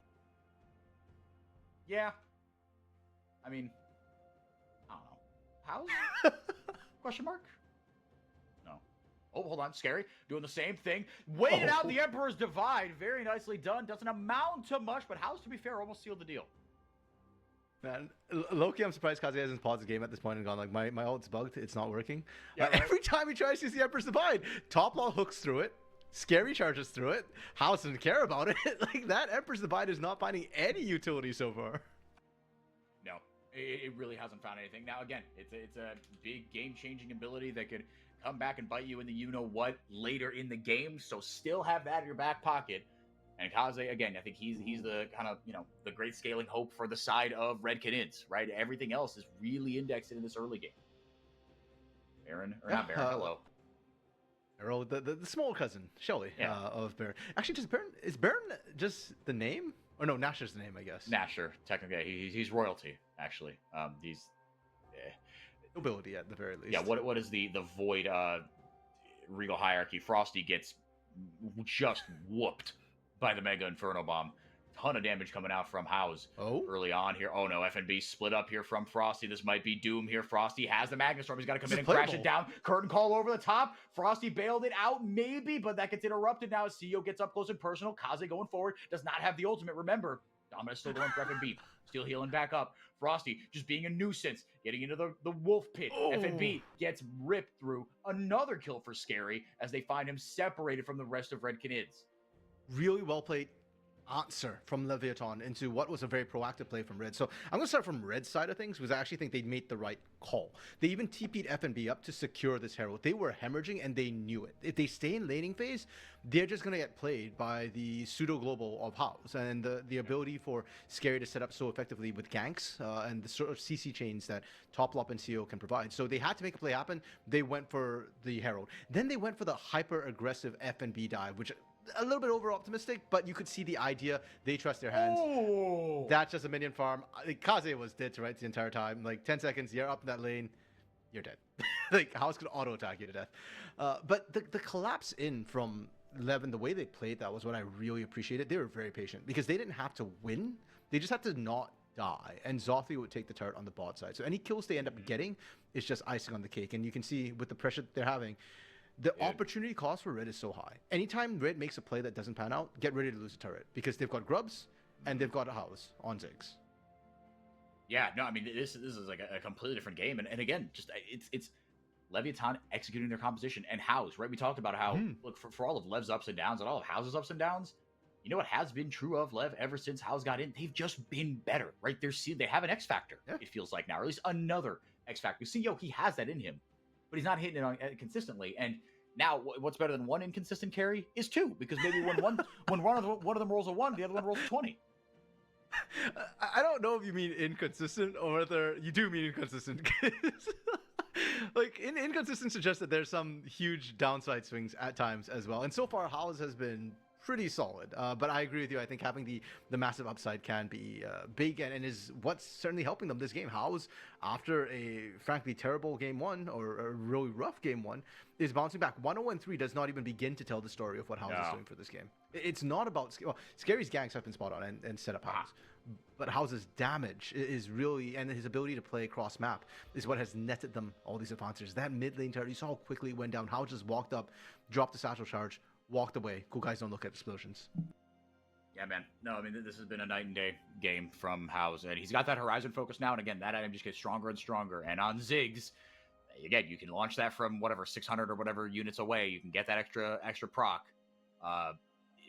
Yeah. I mean, I don't know. How's? Question mark? No. Oh, hold on. Scary. Doing the same thing. Waited out the Emperor's Divide. Very nicely done. Doesn't amount to much, but House, to be fair, almost sealed the deal. Man, Loki, I'm surprised Kaze hasn't paused the game at this point and gone like, my ult's bugged. It's not working. Yeah, right? Every time he tries to use the Emperor's Divide, Toplop hooks through it. Scary charges through it. House doesn't care about it. Like, that Emperor's Divide is not finding any utility so far. No, it really hasn't found anything. Now, again, it's a big game-changing ability that could come back and bite you in the you-know-what later in the game, so still have that in your back pocket. And Kaze, again, I think he's the kind of, the great scaling hope for the side of Red Canids, right? Everything else is really indexed in this early game. Baron, or not Baron, hello. Arrow, the small cousin, Shelly, of Baron. Actually, is Baron just the name? Or no, Nasher's the name, I guess. Nasher, technically. He's royalty, actually. He's nobility at the very least. Yeah, what is the void regal hierarchy? Frosty gets just whooped by the Mega Inferno Bomb. Ton of damage coming out from House early on here. Oh no, FNB split up here from Frosty. This might be Doom here. Frosty has the Magna Storm. He's got to come in and crash it down. Curtain call over the top. Frosty bailed it out, maybe, but that gets interrupted now as CEO gets up close and personal. Kaze going forward. Does not have the ultimate. Remember, Dominus still going for FNB. Still healing back up. Frosty just being a nuisance. Getting into the wolf pit. FNB gets ripped through. Another kill for Scary as they find him separated from the rest of Red Canids. Really well played answer from Leviathan into what was a very proactive play from Red. So I'm going to start from Red's side of things because I actually think they made the right call. They even TP'd FNB up to secure this Herald. They were hemorrhaging and they knew it. If they stay in laning phase, they're just going to get played by the pseudo-global of House and the ability for Scary to set up so effectively with ganks and the sort of CC chains that Toplop and CEO can provide. So they had to make a play happen. They went for the Herald. Then they went for the hyper-aggressive FNB dive, which a little bit over optimistic, but you could see the idea. They trust their hands. That's just a minion farm. Kaze was dead to rights the entire time. Like 10 seconds, you're up in that lane. you're dead. Like, House could auto attack you to death. But the collapse in from Levin, the way they played that was what I really appreciated. They were very patient because they didn't have to win. They just had to not die. And Zothia would take the turret on the bot side. So any kills they end up getting is just icing on the cake. And you can see with the pressure that they're having, the opportunity cost for Red is so high. Anytime Red makes a play that doesn't pan out, get ready to lose a turret because they've got Grubs and they've got a House on Ziggs. Yeah, no, I mean, this is like a completely different game. And again, just it's Leviathan executing their composition and House, right? We talked about how, look, for all of Lev's ups and downs and all of House's ups and downs, you know what has been true of Lev ever since House got in? They've just been better, right? They have an X factor, it feels like now, or at least another X factor. You see, he has that in him, but he's not hitting it on consistently. And now, what's better than one inconsistent carry is two, because maybe when one of them rolls a 1, the other one rolls a 20. I don't know if you mean inconsistent or whether you do mean inconsistent. Like, inconsistent suggests that there's some huge downside swings at times as well. And so far, House has been pretty solid. But I agree with you. I think having the massive upside can be big and is what's certainly helping them this game. House, after a frankly terrible game 1 or a really rough game 1, is bouncing back. 1-0-3 does not even begin to tell the story of what House is doing for this game. It's not about... Well, Scary's ganks have been spot on and set up House. But House's damage is really, and his ability to play cross map is what has netted them all these advantages. That mid lane turret, you saw how quickly it went down. House just walked up, dropped the satchel charge, walked away. Cool guys don't look at explosions. Yeah, man. No, I mean, this has been a night and day game from House, and he's got that Horizon focus now, and again, that item just gets stronger and stronger. And on Ziggs, again, you can launch that from whatever, 600 or whatever units away. You can get that extra proc.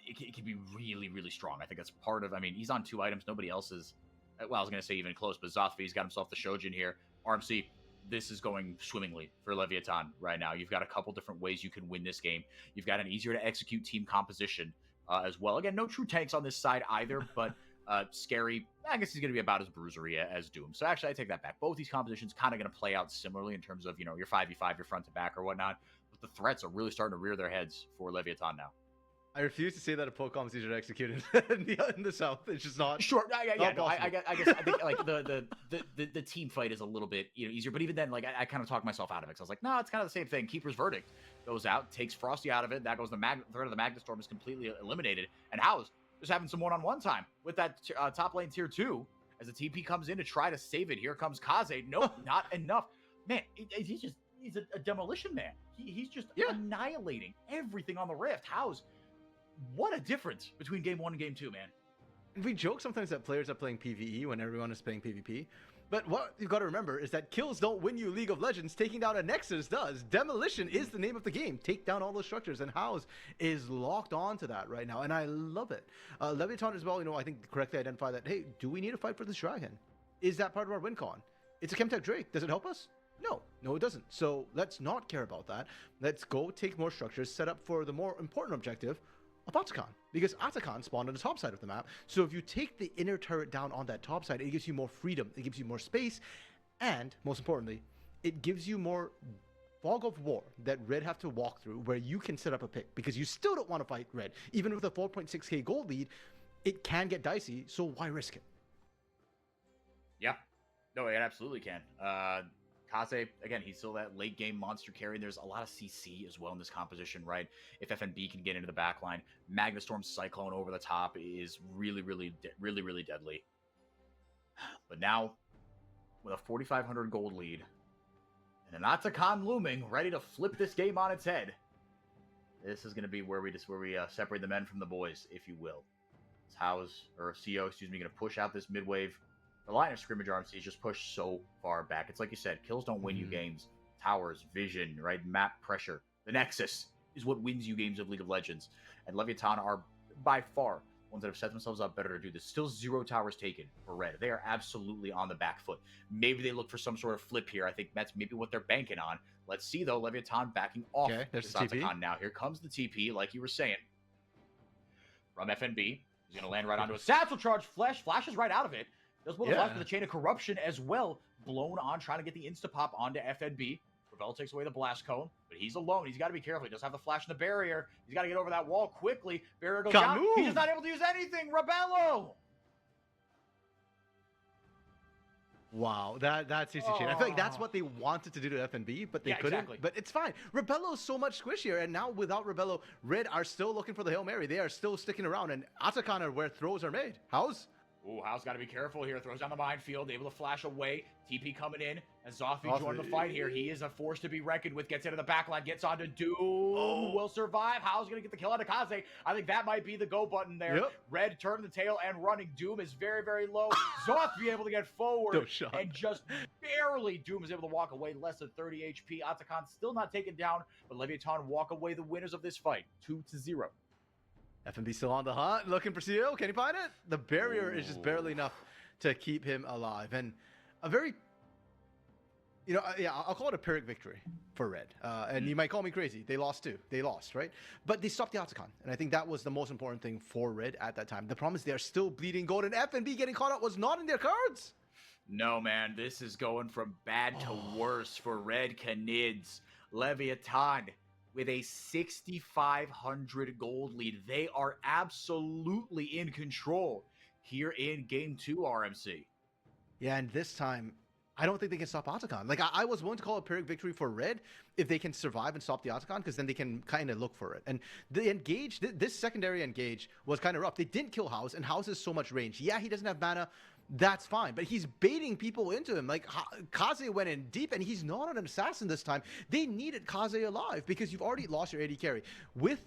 It can be really, really strong. I think that's part of, I mean, he's on 2 items. Nobody else is, well, I was going to say even close, but Zothvi's got himself the Shojin here. RMC, this is going swimmingly for Leviathan right now. You've got a couple different ways you can win this game. You've got an easier to execute team composition as well. Again, no true tanks on this side either, but Scary, I guess he's going to be about as bruisery as Doom. So actually, I take that back. Both these compositions kind of going to play out similarly in terms of, your 5v5, your front to back or whatnot. But the threats are really starting to rear their heads for Leviathan now. I refuse to say that a Pokemon is easier to execute in the South. It's just not. Sure, no, I guess I think like the team fight is a little bit easier, but even then, like I kind of talked myself out of it. So I was like, no, it's kind of the same thing. Keeper's Verdict goes out, takes Frosty out of it. That goes the threat of the Magnet Storm is completely eliminated, and House just having some one-on-one time with that top lane tier 2 as the TP comes in to try to save it. Here comes Kaze. Nope, not enough. Man, he's a demolition man. He's just annihilating everything on the Rift. House. What a difference between game 1 and game 2, man. We joke sometimes that players are playing PvE when everyone is playing PvP. But what you've got to remember is that kills don't win you League of Legends. Taking down a Nexus does. Demolition is the name of the game. Take down all those structures. And House is locked on to that right now. And I love it. Leviathan as well, I think correctly identify that, hey, do we need to fight for this dragon? Is that part of our win con? It's a Chemtech Drake. Does it help us? No, it doesn't. So let's not care about that. Let's go take more structures, set up for the more important objective of Atakan, because Atakan spawned on the top side of the map. So if you take the inner turret down on that top side, it gives you more freedom, it gives you more space, and most importantly, it gives you more fog of war that Red have to walk through, where you can set up a pick, because you still don't want to fight Red. Even with a 4.6k gold lead, it can get dicey, so why risk it? Yeah, no, it absolutely can. Kaze, again, he's still that late game monster carry. There's a lot of CC as well in this composition, right? If FNB can get into the backline, Magnastorm Cyclone over the top is really, really deadly. But now, with a 4,500 gold lead, and an Atakan looming, ready to flip this game on its head, this is going to be where we separate the men from the boys, if you will. CO, going to push out this mid-wave. The line of scrimmage RMC is just pushed so far back. It's like you said, kills don't win you games. Towers, vision, right? Map pressure. The Nexus is what wins you games of League of Legends. And Leviathan are by far ones that have set themselves up better to do this. Still 0 towers taken for Red. They are absolutely on the back foot. Maybe they look for some sort of flip here. I think that's maybe what they're banking on. Let's see, though. Leviathan backing off. Okay, there's the TP. Now, here comes the TP, like you were saying. From FNB. He's going to land right onto a satchel charge. Flashes right out of it. Does well for the Chain of Corruption as well. Blown on, trying to get the insta-pop onto FNB. Ravel takes away the blast cone, but he's alone. He's got to be careful. He does have the flash in the barrier. He's got to get over that wall quickly. Barrier goes down. He's just not able to use anything. Rebello! Wow, that's CC chain. I feel like that's what they wanted to do to FNB, but they couldn't. Exactly. But it's fine. Rebello's so much squishier, and now without Rebello, Red are still looking for the Hail Mary. They are still sticking around, and Atakan are where throws are made. How's? Ooh, Hal's got to be careful here. Throws down the minefield, able to flash away. TP coming in. As Zoffy joined the fight here. He is a force to be reckoned with. Gets into the backline, gets onto Doom. Will survive. Hal's going to get the kill on Akaze. I think that might be the go button there. Yep. Red turned the tail and running. Doom is very, very low. Zoffy able to get forward. No shot. And just barely Doom is able to walk away. Less than 30 HP. Atakan still not taken down. But Leviathan walk away the winners of this fight. 2-0. FNB still on the hunt, looking for CEO. Can he find it? The barrier is just barely enough to keep him alive. And a very, I'll call it a Pyrrhic victory for Red. And you might call me crazy. They lost too. They lost, right? But they stopped the Atakan. And I think that was the most important thing for Red at that time. The problem is they're still bleeding gold, and FNB getting caught out was not in their cards. No, man. This is going from bad to worse for Red Canids. Leviathan with a 6,500 gold lead. They are absolutely in control here in Game 2, RMC. Yeah, and this time, I don't think they can stop Atakan. Like, I was willing to call a Pyrrhic victory for Red if they can survive and stop the Atakan, because then they can kind of look for it. And the engage, this secondary engage was kind of rough. They didn't kill House, and House has so much range. Yeah, he doesn't have mana. That's fine, but he's baiting people into him. Like, Kaze went in deep, and he's not an assassin this time. They needed Kaze alive because you've already lost your AD carry. With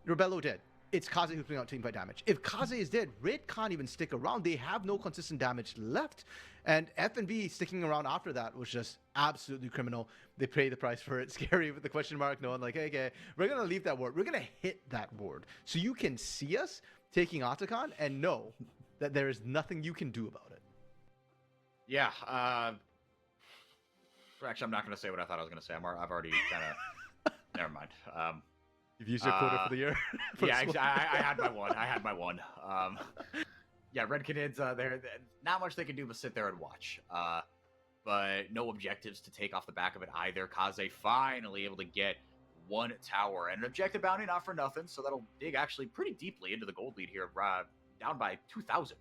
Rebello dead, it's Kaze who's putting out teamfight damage. If Kaze is dead, Red can't even stick around. They have no consistent damage left. And FNB sticking around after that was just absolutely criminal. They pay the price for it. Scary with the question mark, knowing like, hey, okay, we're going to leave that ward. We're going to hit that ward. So you can see us taking Atakan and know that there is nothing you can do about it. Yeah. Actually, I'm not going to say what I thought I was going to say. I've already kind of... Never mind. You've used your quota for the year? Yeah, I had my one. Yeah, Red Canids, they're not much they can do but sit there and watch. But no objectives to take off the back of it either. Kaze finally able to get one tower. And an objective bounty not for nothing, so that'll dig actually pretty deeply into the gold lead here. Down by 2,000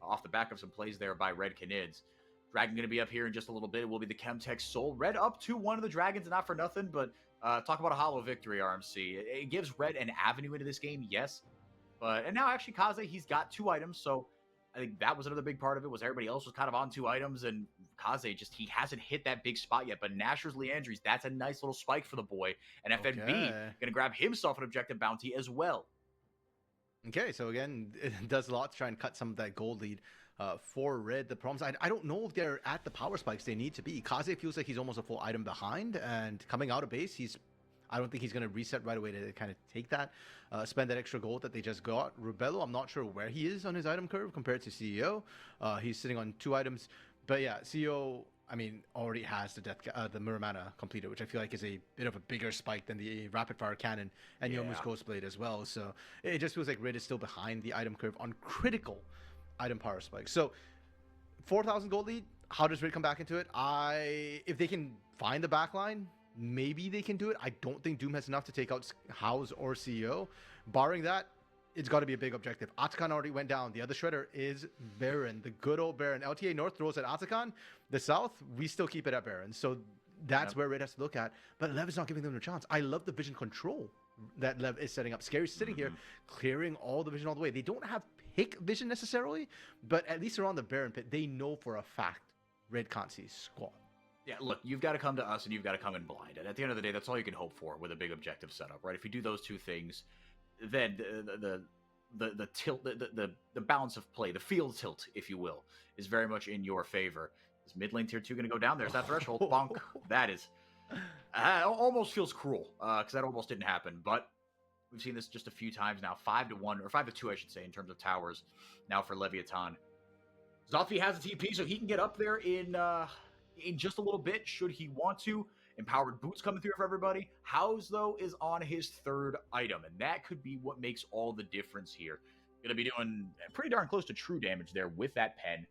off the back of some plays there by Red Canids. Dragon going to be up here in just a little bit. It will be the Chemtech Soul. Red up to one of the dragons, not for nothing, but talk about a hollow victory, RMC. It gives Red an avenue into this game, yes. And now actually Kaze, he's got 2 items, so I think that was another big part of it, was everybody else was kind of on 2 items, and Kaze he hasn't hit that big spot yet. But Nasher's Leandries, that's a nice little spike for the boy. And FNB going to grab himself an objective bounty as well. Okay, so again, it does a lot to try and cut some of that gold lead for Red. The problems, I don't know if they're at the power spikes they need to be. Kaze feels like he's almost a full item behind, and coming out of base, I don't think he's going to reset right away to kind of take that, spend that extra gold that they just got. Rebello, I'm not sure where he is on his item curve compared to CEO. He's sitting on 2 items, but yeah, CEO, I mean, already has the Mirror Mana completed, which I feel like is a bit of a bigger spike than the Rapid Fire Cannon and Yomu's Ghostblade as well. So it just feels like Red is still behind the item curve on critical item power spikes. So 4,000 gold lead, how does Red come back into it? If they can find the backline, maybe they can do it. I don't think Doom has enough to take out House or CEO. Barring that, it's got to be a big objective. Atakan already went down. The other shredder is Baron, the good old Baron. LTA North throws at Atakan. The South, we still keep it at Baron. So that's where Red has to look at. But Lev is not giving them a chance. I love the vision control that Lev is setting up. Scary's sitting here, clearing all the vision all the way. They don't have pick vision necessarily, but at least around the Baron pit, they know for a fact Red can't see squat. Yeah, look, you've got to come to us and you've got to come in blind. And at the end of the day, that's all you can hope for with a big objective setup, right? If you do those 2 things, then the tilt, the balance of play, the field tilt, if you will, is very much in your favor. Is mid lane tier 2 going to go down? There's that threshold. Bonk. That is almost feels cruel because that almost didn't happen. But we've seen this just a few times now. 5-1 or 5-2, I should say, in terms of towers. Now for Leviathan, Zoffy has a TP, so he can get up there in just a little bit should he want to. Empowered boots coming through for everybody. House, though, is on his 3rd item, and that could be what makes all the difference here. Going to be doing pretty darn close to true damage there with that pen.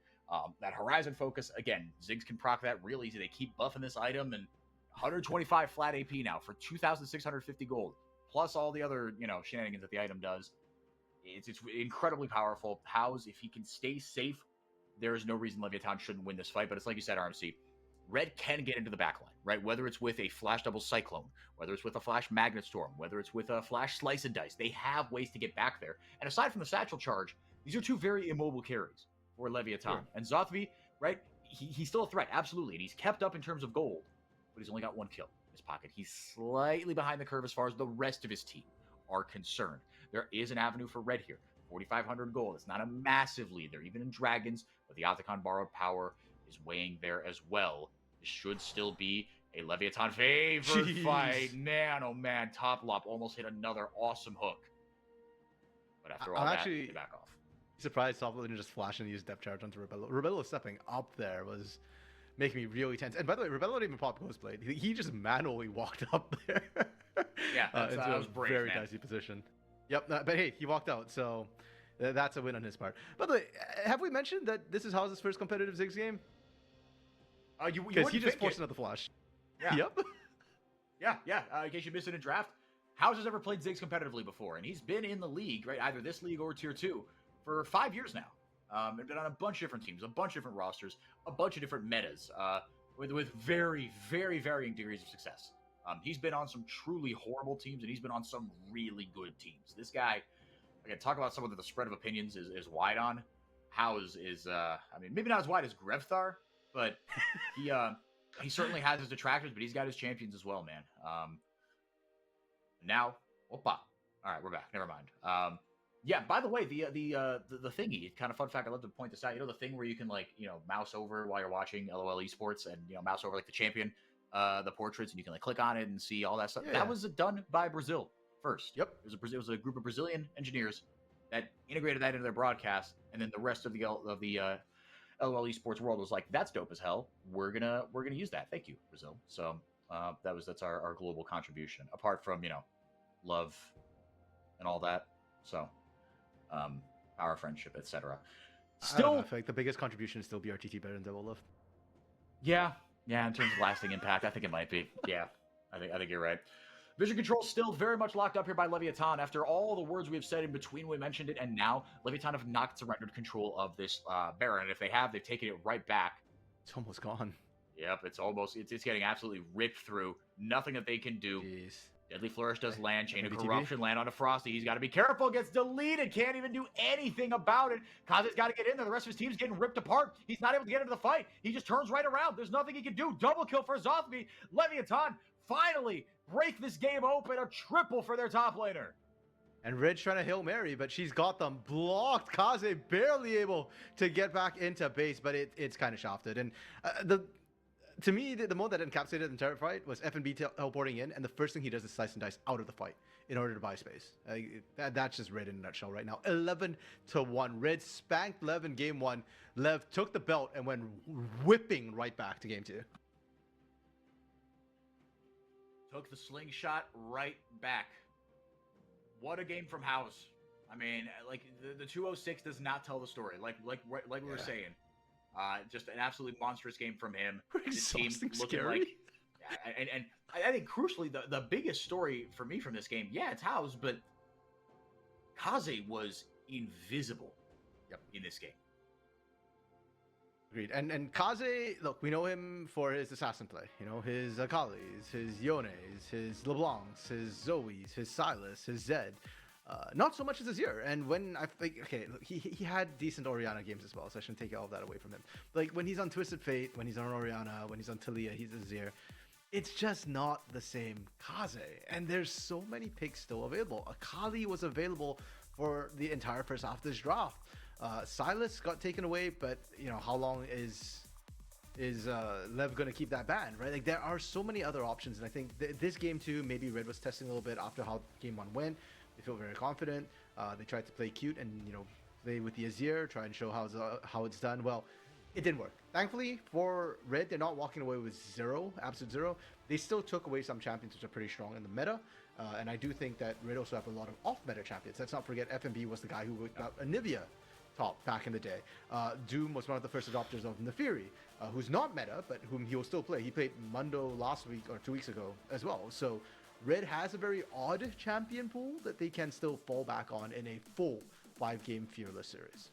That Horizon focus, again, Ziggs can proc that real easy. They keep buffing this item, and 125 flat AP now for 2,650 gold, plus all the other, shenanigans that the item does. It's incredibly powerful. House, if he can stay safe there is no reason Leviathan shouldn't win this fight. But it's like you said, RMC, Red can get into the backline, right? Whether it's with a Flash Double Cyclone, whether it's with a Flash Magnet Storm, whether it's with a Flash Slice and Dice, they have ways to get back there. And aside from the Satchel Charge, these are two very immobile carries for Leviathan. Sure. And Zothvi, right, he's still a threat, absolutely. And he's kept up in terms of gold, but he's only got 1 kill in his pocket. He's slightly behind the curve as far as the rest of his team are concerned. There is an avenue for Red here. 4,500 gold. It's not a massive lead. They're even in Dragons, but the Otacon Borrowed Power is weighing there as well. This should still be a Leviathan favored fight. Man, oh man, Top Lop almost hit another awesome hook. But after all that, they back off. Surprised Top Lop didn't just flash and use Depth Charge onto Rebello. Rebello stepping up there was making me really tense. And by the way, Rebello didn't even pop Ghostblade. He just manually walked up there. Yeah, that was brave, very man. dicey position. Yep, but hey, he walked out, so that's a win on his part. By the way, have we mentioned that this is Haus's first competitive Ziggs game? Because he just forced another flash. Yeah. Yep. Yeah. In case you missed it in draft, Haus has ever played Ziggs competitively before, and he's been in the league, right, either this league or Tier 2, for 5 years now. And been on a bunch of different teams, a bunch of different rosters, a bunch of different metas, with very, very varying degrees of success. He's been on some truly horrible teams, and he's been on some really good teams. This guy, again, talk about someone that the spread of opinions is wide on. Haus is, I mean, maybe not as wide as Grevthar, but he certainly has his detractors, but he's got his champions as well, man. Now, opa. All right, we're back. Never mind. Yeah, by the way, the thingy, kind of fun fact, I love to point this out. You know, the thing where you can, like, you know, mouse over while you're watching LOL Esports and, you know, mouse over, like, the champion, the portraits, and you can, like, click on it and see all that stuff. Yeah. That was done by Brazil first. Yep. It was a group of Brazilian engineers that integrated that into their broadcast, and then the rest of the LOL Esports world was like, that's dope as hell. We're gonna use that. Thank you, Brazil. So that's our global contribution, apart from, you know, love and all that. So our friendship, etc. Still, I feel like the biggest contribution is still BRTT better than Double Love. Yeah, in terms of lasting impact, I think it might be. Yeah, I think you're right. Vision control still very much locked up here by Leviathan. After all the words we have said in between when we mentioned it, and now Leviathan have not surrendered control of this Baron. And if they have, they've taken it right back. It's almost gone. Yep, it's getting absolutely ripped through. Nothing that they can do. Jeez. Deadly Flourish does land. Chain of Corruption land onto Frosty. He's got to be careful. Gets deleted. Can't even do anything about it. Kaze's got to get in there. The rest of his team's getting ripped apart. He's not able to get into the fight. He just turns right around. There's nothing he can do. Double kill for Zothvi. Leviathan finally break this game open. A triple for their top laner. And Ridge trying to Hail Mary, but she's got them blocked. Kaze barely able to get back into base, but it's kind of shafted. And to me, the mode that encapsulated the entire fight was FNB teleporting in, and the first thing he does is slice and dice out of the fight in order to buy space. That's just Red in a nutshell right now. 11-1. Red spanked Lev in game 1. Lev took the belt and went whipping right back to game 2. Took the slingshot right back. What a game from Haus. I mean, like, the 206 does not tell the story. Like we were saying. Just an absolutely monstrous game from him. His team looking like, and I think crucially the biggest story for me from this game, yeah, it's Haus, but Kaze was invisible. Yep. In this game. Agreed. And Kaze, look, we know him for his assassin play. You know, his Akalis, his Yones, his LeBlancs, his Zoes, his Silas, his Zed. Not so much as Azir. And when I think, okay, look, he had decent Orianna games as well, so I shouldn't take all of that away from him. Like, when he's on Twisted Fate, when he's on Orianna, when he's on Talia, he's Azir. It's just not the same Kaze. And there's so many picks still available. Akali was available for the entire first half of this draft. Silas got taken away, but, you know, how long is Lev going to keep that ban, right? Like, there are so many other options, and I think this game too, maybe Red was testing a little bit after how game 1 went. They feel very confident. They tried to play cute and, you know, play with the Azir, try and show how it's done. Well, it didn't work. Thankfully for Red, they're not walking away with absolute zero. They still took away some champions which are pretty strong in the meta. And I do think that Red also have a lot of off-meta champions. Let's not forget FNB was the guy who got Anivia top back in the day. Doom was one of the first adopters of Nefiri, who's not meta, but whom he will still play. He played Mundo last week or 2 weeks ago as well. So Red has a very odd champion pool that they can still fall back on in a full 5-game Fearless series.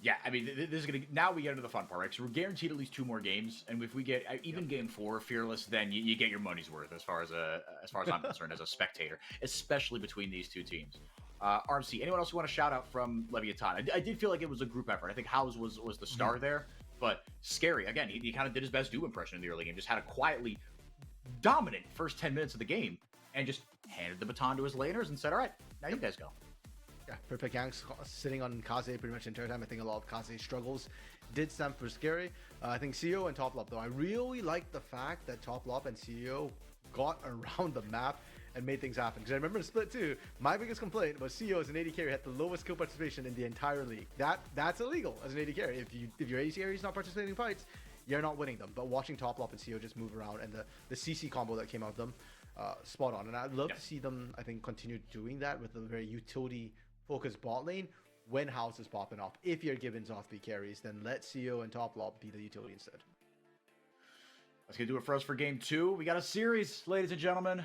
Yeah, I mean, this is gonna. Now we get into the fun part, right? So we're guaranteed at least 2 more games, and if we get even game 4 Fearless, then you get your money's worth as far as I'm concerned as a spectator, especially between these 2 teams. RMC, anyone else you want to shout out from Leviathan? I did feel like it was a group effort. I think House was the star there, but Scary again. He kind of did his best do impression in the early game. Just had a quietly dominant first 10 minutes of the game, and just handed the baton to his laners and said, "All right, now you guys go." Yeah, perfect ganks sitting on Kaze pretty much the entire time. I think a lot of Kaze's struggles did stem for Scary. I think CEO and Top Lop, though, I really like the fact that Top Lop and CEO got around the map and made things happen. Because I remember in Split 2, my biggest complaint was CEO as an AD carry had the lowest kill participation in the entire league. That's illegal as an AD carry. If your AD carry is not participating in fights, you're not winning them. But watching Top Lop and CEO just move around and the CC combo that came out of them, spot on. And I'd love to see them, I think, continue doing that with a very utility focused bot lane when House is popping off. If you're given Zothby carries, then let CEO and Top Lop be the utility instead. That's going to do it for us for game 2. We got a series, ladies and gentlemen.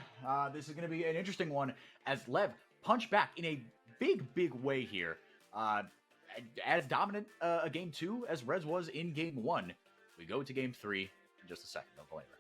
This is going to be an interesting one as Lev punched back in a big way here. As dominant a game 2 as Rez was in game 1. We go to game 3 in just a second. Don't go anywhere.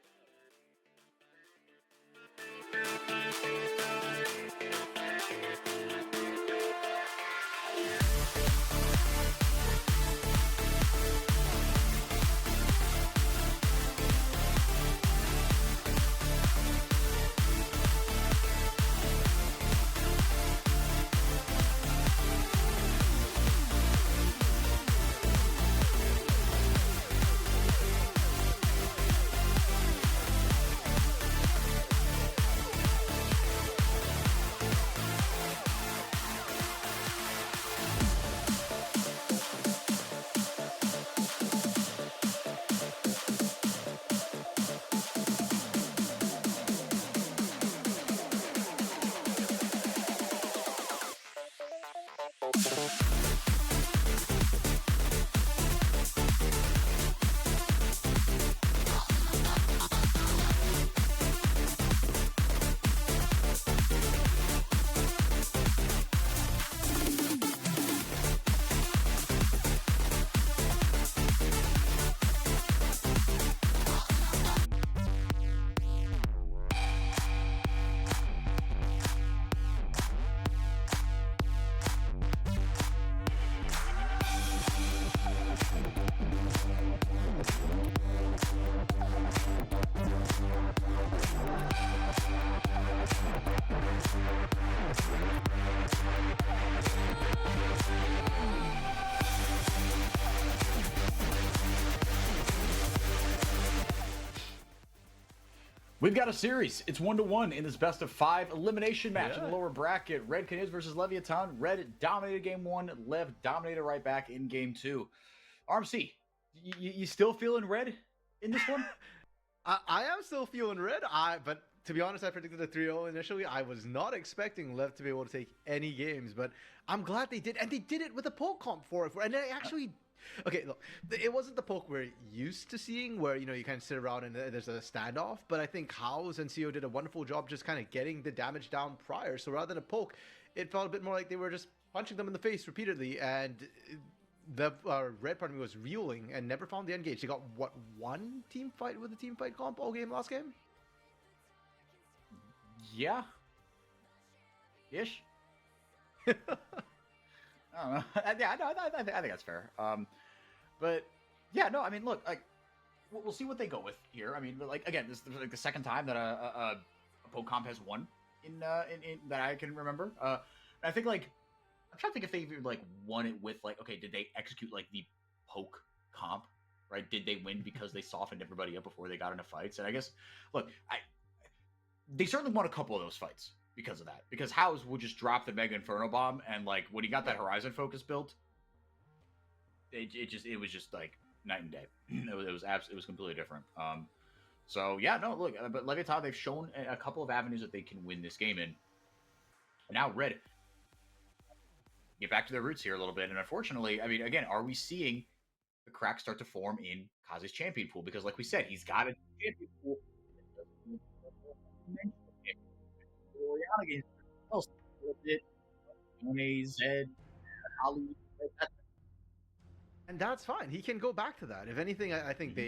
We've got a series. It's 1-1 in this best of 5 elimination match in the lower bracket. Red Canoes versus Leviathan. Red dominated game 1. Lev dominated right back in game 2. RMC, you still feeling red in this one? I am still feeling red. But to be honest, I predicted a 3-0 initially. I was not expecting Lev to be able to take any games, but I'm glad they did. And they did it with a poke comp for it. And they actually... Okay, look, it wasn't the poke we're used to seeing where, you know, you kind of sit around and there's a standoff, but I think House and CEO did a wonderful job just kind of getting the damage down prior. So rather than a poke, it felt a bit more like they were just punching them in the face repeatedly, and the red part of me was reeling and never found the engage. They got, what, one team fight with a team fight comp all game last game? Yeah. Ish. I don't know. Yeah, no, I think that's fair. But yeah, no, I mean, look, like we'll see what they go with here. I mean, like again, this is like the second time that a poke comp has won in that I can remember. I think like I'm trying to think if they even like won it with like, okay, did they execute like the poke comp, right? Did they win because they softened everybody up before they got into fights? And I guess, look, they certainly won a couple of those fights because of that. Because House would just drop the Mega Inferno Bomb, and like when he got that Horizon focus built, it was just like night and day. It was completely different. So yeah, no, look, but Leviathan, they've shown a couple of avenues that they can win this game in. Now Red get back to their roots here a little bit, and unfortunately, I mean, again, are we seeing the cracks start to form in Kaze's champion pool? Because like we said, he's got a champion pool. Oriana games a little bit. Zed, Ali, And that's fine. He can go back to that. If anything, I think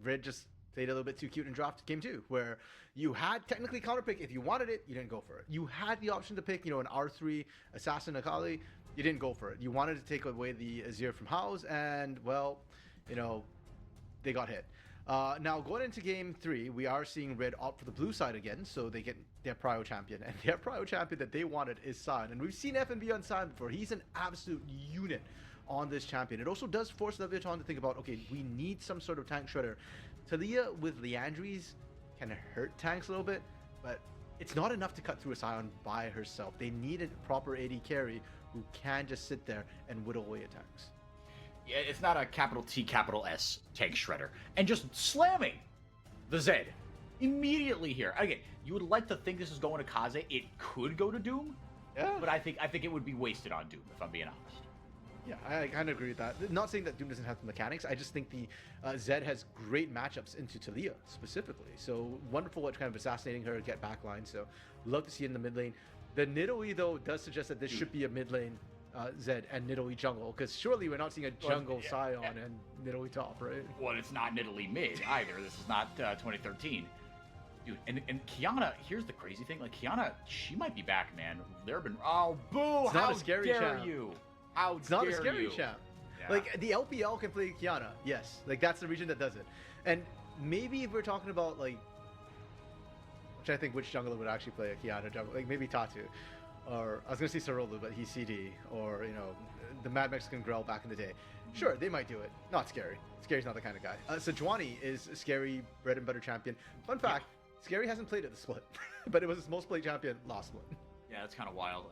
Red just played a little bit too cute in draft game 2, where you had technically counter pick. If you wanted it, you didn't go for it. You had the option to pick, an R3 Assassin Akali. You didn't go for it. You wanted to take away the Azir from House, and, well, they got hit. Now, going into game 3, we are seeing Red opt for the blue side again, so they get their prio champion. And their prio champion that they wanted is Sion. And we've seen FNB on Sion before. He's an absolute unit on this champion. It also does force Leviathan to think about, okay, we need some sort of tank shredder. Talia with Liandry's can hurt tanks a little bit, but it's not enough to cut through a Sion by herself. They need a proper AD carry who can just sit there and whittle away at tanks. Yeah, it's not a capital T, capital S tank shredder. And just slamming the Z immediately here. Again, you would like to think this is going to Kaze. It could go to Doom, but I think it would be wasted on Doom, if I'm being honest. Yeah, I kind of agree with that. Not saying that Doom doesn't have the mechanics. I just think the Zed has great matchups into Talia specifically. So wonderful at kind of assassinating her, get backline. So love to see it in the mid lane. The Nidalee, though, does suggest that this should be a mid lane Zed and Nidalee jungle, because surely we're not seeing a jungle Sion and Nidalee top, right? Well, it's not Nidalee mid either. This is not 2013. Dude, and Kiana, here's the crazy thing. Like, Kiana, she might be back, man. There been... Oh, boo! It's not a scary dare champ. you? How It's not dare a scary you? champ. Yeah. Like, the LPL can play Kiana, yes. Like, that's the region that does it. And maybe if we're talking about, like... I'm trying to think which jungler would actually play a Kiana jungle. Like, maybe Tatu. Or, I was going to say Sarolu, but he's CD. Or, the Mad Mexican Grell back in the day. Sure, they might do it. Not Scary. Scary's not the kind of guy. Sejuani is a Scary bread and butter champion. Fun fact, Scary hasn't played at the split. But it was his most played champion last split. Yeah, that's kind of wild.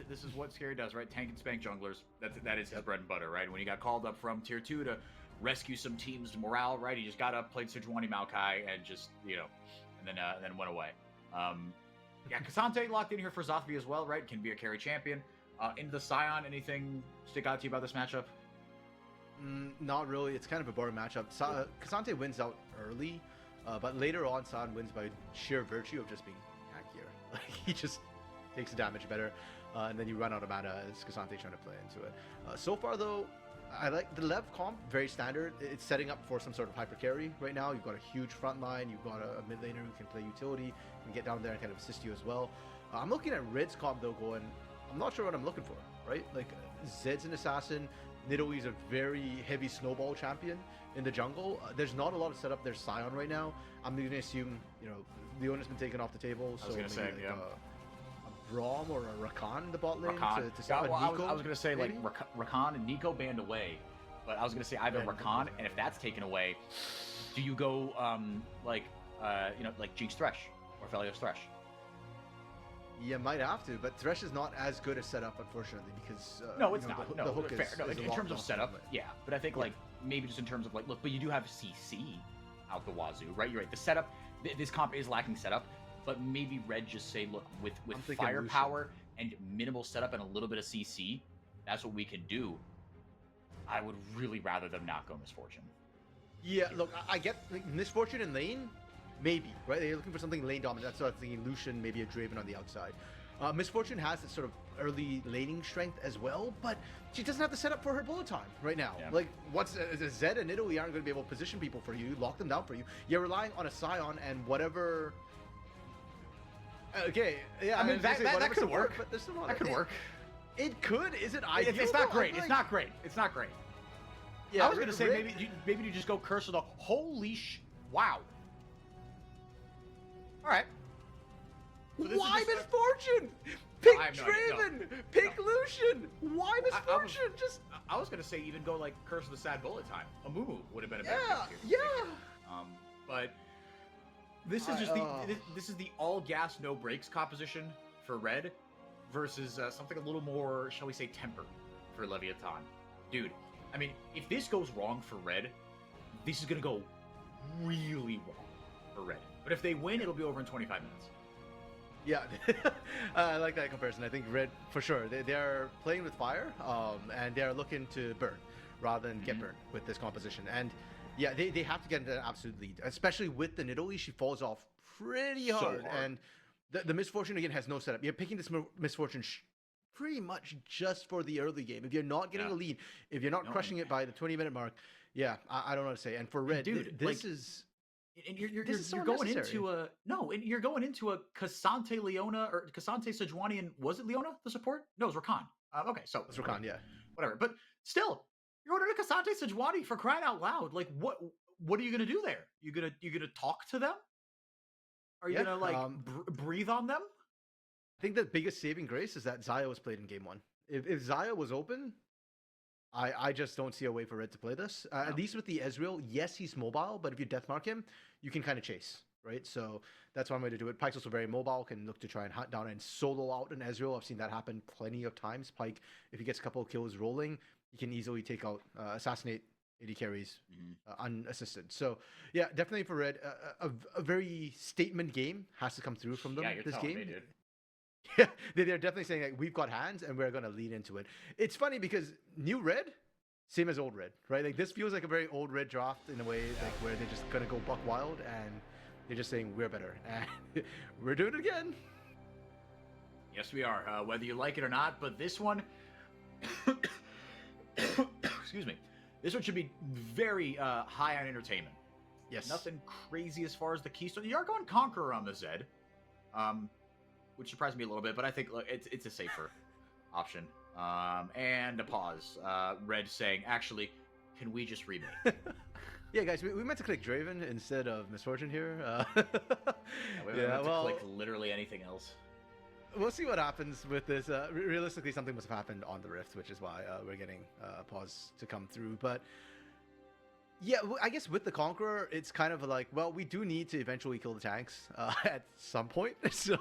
This is what Scary does, right? Tank and spank junglers. That is his bread and butter, right? When he got called up from tier 2 to rescue some teams' morale, right? He just got up, played Sejuani Maokai, and just, and then went away. Yeah, Cassante locked in here for Zothby as well, right? Can be a carry champion. Into the Scion, anything stick out to you about this matchup? Not really. It's kind of a boring matchup. Cassante wins out early, but later on, Scion wins by sheer virtue of just being tankier. Like, he just takes the damage better, and then you run out of mana as Cassante trying to play into it. So far, though, I like the Lev comp, very standard. It's setting up for some sort of hyper carry right now. You've got a huge front line. You've got a mid laner who can play utility, can get down there and kind of assist you as well. I'm looking at Red's comp, though, going, I'm not sure what I'm looking for, right? Like, Zed's an assassin. Nidalee's a very heavy snowball champion in the jungle. There's not a lot of setup. There's Scion right now. I'm going to assume, Leona's been taken off the table. I was going to say, like a Braum or a Rakan in the bot lane to yeah, well, Nico, I was going to say, maybe? like, Rakan and Nico banned away. But I was going to say either Rakan, and if that's taken away, do you go, like Jinx Thresh or Felios Thresh? You might have to, but Thresh is not as good a setup, unfortunately, because no, it's not. The hook fair. is In terms of setup, yeah. But I think like maybe just in terms of like, look, but you do have CC out the wazoo, right? You're right. The setup, this comp is lacking setup, but maybe Red just say, look, with firepower and minimal setup and a little bit of CC, that's what we can do. I would really rather them not go Misfortune. Yeah, look, I get like, Misfortune in lane. Maybe, right? They're looking for something lane dominant. That's what I was thinking. Lucian, maybe a Draven on the outside. Misfortune has this sort of early laning strength as well, but she doesn't have the setup for her bullet time right now. Yeah. Like, what's Zed and Nidalee aren't going to be able to position people for you, lock them down for you. You're relying on a Scion and whatever. Okay, yeah, I mean that could work. But there's that could work. It could. Is it ideal? It's not great. It's not great. It's not great. Yeah, I was going to say maybe you just go curse of the holy wow. All right. So why Misfortune? Pick Draven. Pick Lucian. Why Misfortune? I was gonna say even go like Curse of the Sad Bullet Time. Amumu would have been a better pick here. But this is just this is the all gas no brakes composition for Red versus something a little more, shall we say, tempered for Leviathan. Dude, I mean, if this goes wrong for Red, this is gonna go really wrong for Red. But if they win, it'll be over in 25 minutes. Yeah, I like that comparison. I think Red, for sure, they're playing with fire, and they're looking to burn rather than get burned with this composition. And yeah, they have to get into an absolute lead, especially with the Nidalee. She falls off pretty hard. And the Misfortune, again, has no setup. You're picking this Misfortune pretty much just for the early game. If you're not getting a lead, if you're not crushing it by the 20-minute mark, I don't know what to say. And for Red, dude, this is... And you're going into a you're going into a Cassante Leona or Cassante Sejuani, and was it Leona the support? No, it was Rakan. Okay, so it's Rakan, yeah, whatever. But still, you're going to Cassante Sejuani, for crying out loud. Like, what are you gonna do there? You gonna talk to them? Are you gonna like breathe on them? I think the biggest saving grace is that Xayah was played in game 1. If Xayah was open, I just don't see a way for Red to play this. At least with the Ezreal, yes, he's mobile, but if you deathmark him, you can kind of chase, right? So that's one way to do it. Pyke's also very mobile, can look to try and hunt down and solo out an Ezreal. I've seen that happen plenty of times. Pyke, if he gets a couple of kills rolling, he can easily take out, assassinate AD carries unassisted. So yeah, definitely for Red, a very statement game has to come through from them this game. Me, dude. Yeah, they're definitely saying like we've got hands and we're gonna lean into it. It's funny because new Red, same as old Red, right? Like this feels like a very old Red draft in a way, like where they're just gonna go buck wild and they're just saying we're better and we're doing it again. Yes, we are. Whether you like it or not, but this one, excuse me, this one should be very high on entertainment. Yes, nothing crazy as far as the keystone. You are going Conqueror on the Zed. Which surprised me a little bit, but I think it's a safer option. And a pause. Red saying, actually, can we just remake? Yeah, guys, we meant to click Draven instead of Misfortune here. We meant to click literally anything else. We'll see what happens with this. Realistically, something must have happened on the Rift, which is why we're getting a pause to come through. But yeah, I guess with the Conqueror, it's kind of like, well, we do need to eventually kill the tanks at some point. So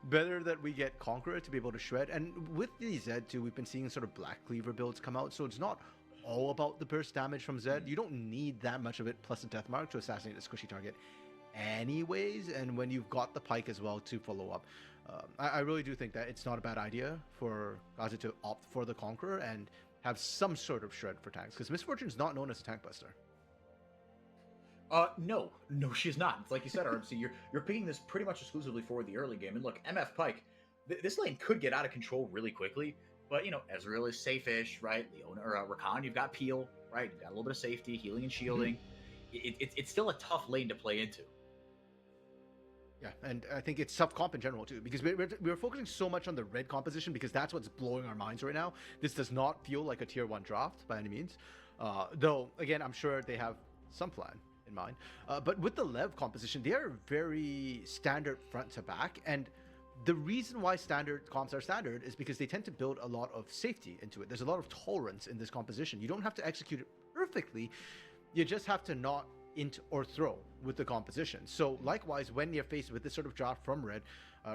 better that we get Conqueror to be able to shred. And with the Zed too, we've been seeing sort of Black Cleaver builds come out. So it's not all about the burst damage from Zed. You don't need that much of it plus a Death Mark to assassinate a squishy target anyways. And when you've got the Pyke as well to follow up, I really do think that it's not a bad idea for Gaza to opt for the Conqueror and have some sort of shred for tanks, because Misfortune's not known as a tank buster. No, she's not. It's like you said, RMC, you're picking this pretty much exclusively for the early game. And look, MF Pyke, this lane could get out of control really quickly, but, you know, Ezreal is safe-ish, right? Leona, or Rakan, you've got Peel, right? You've got a little bit of safety, healing and shielding. It's still a tough lane to play into. Yeah, and I think it's tough comp in general, too, because we're focusing so much on the red composition because that's what's blowing our minds right now. This does not feel like a tier 1 draft by any means. Though, again, I'm sure they have some plan in mind. But with the Lev composition, they are very standard front to back. And the reason why standard comps are standard is because they tend to build a lot of safety into it. There's a lot of tolerance in this composition. You don't have to execute it perfectly. You just have to not int or throw with the composition. So likewise, when you're faced with this sort of draft from Red,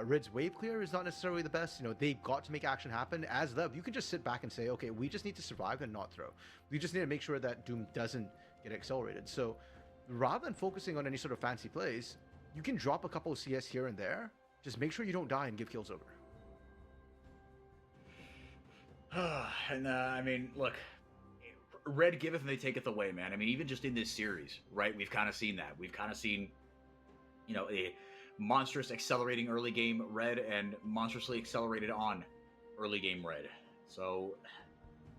Red's wave clear is not necessarily the best. You know, they've got to make action happen. As Lev, you can just sit back and say, okay, we just need to survive and not throw. We just need to make sure that Doom doesn't get accelerated. So rather than focusing on any sort of fancy plays, you can drop a couple of CS here and there. Just make sure you don't die and give kills over. And I mean, look, Red giveth and they taketh away, man. I mean, even just in this series, right? We've kind of seen that. We've kind of seen, you know, a monstrous accelerating early game Red and monstrously accelerated on early game Red. So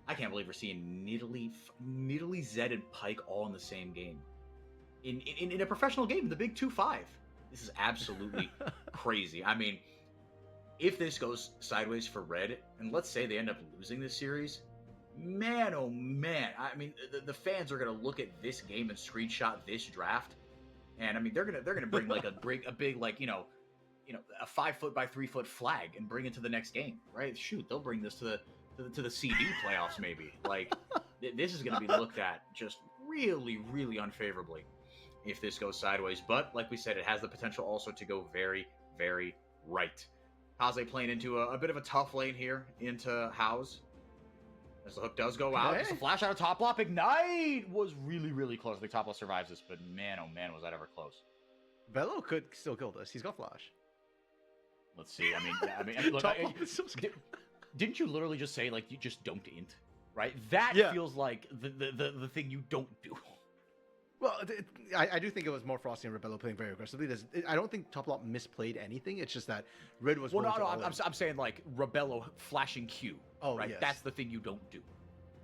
I can't believe we're seeing Nidalee, Zed, and Pyke all in the same game. In a professional game, the big 2-5. This is absolutely crazy. I mean, if this goes sideways for Red, and let's say they end up losing this series, man, oh man. I mean, the fans are going to look at this game and screenshot this draft. And I mean, they're gonna bring like a big like, you know, a 5-foot by 3-foot flag and bring it to the next game, right? Shoot, they'll bring this to the CD playoffs maybe. Like, this is going to be looked at just really, really unfavorably if this goes sideways. But like we said, it has the potential also to go very, very right. Kaze playing into a bit of a tough lane here into House. As the hook does go out, just a flash out of top lap. Ignite was really, really close. I think top lap survives this, but man, oh man, was that ever close. Velo could still kill this. He's got flash. Let's see. I mean, look, didn't you literally just say like you just don't int, right? That feels like the thing you don't do. Well, I do think it was more Frosty and Rebello playing very aggressively. I don't think Top Lot misplayed anything. It's just that Red was. Well, no, I'm saying like Rebello flashing Q. Oh, right. Yes. That's the thing you don't do.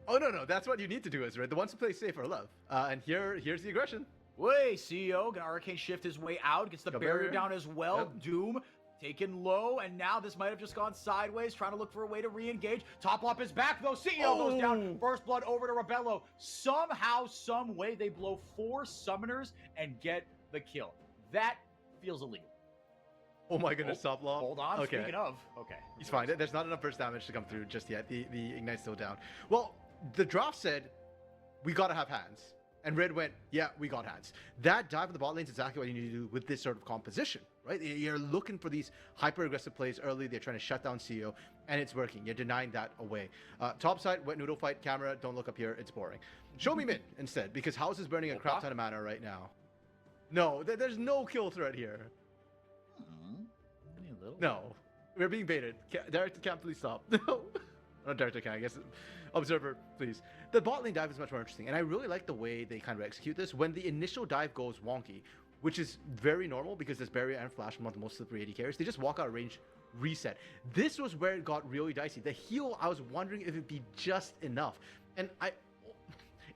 Oh no, that's what you need to do as Red. The ones who play safe are love. And here's the aggression. Wait, CEO gonna Arcane Shift his way out, gets the barrier down as well. Yep. Doom taken low, and now this might have just gone sideways, trying to look for a way to re-engage. Top Lop is back, though. CEO goes down. First blood over to Rebello. Somehow, some way, they blow 4 summoners and get the kill. That feels illegal. Oh my goodness, Top Lop. Hold on. Okay. Speaking of, okay. He's fine. There's not enough burst damage to come through just yet. The Ignite's still down. Well, the draft said, we gotta have hands. And Red went, yeah, we got hands. That dive in the bot lane is exactly what you need to do with this sort of composition, right? You're looking for these hyper-aggressive plays early. They're trying to shut down CEO, and it's working. You're denying that away. Top side, wet noodle fight, camera, don't look up here. It's boring. Show me mid instead, because House is burning a crap ton of mana right now. No, there's no kill threat here. No. We're being baited. Director can't please stop. No. Not Director can, I guess. Observer, please. The bot lane dive is much more interesting, and I really like the way they kind of execute this. When the initial dive goes wonky, which is very normal because there's barrier and flash, one of the most slippery AD carries, they just walk out of range, reset. This was where it got really dicey. The heal, I was wondering if it'd be just enough. And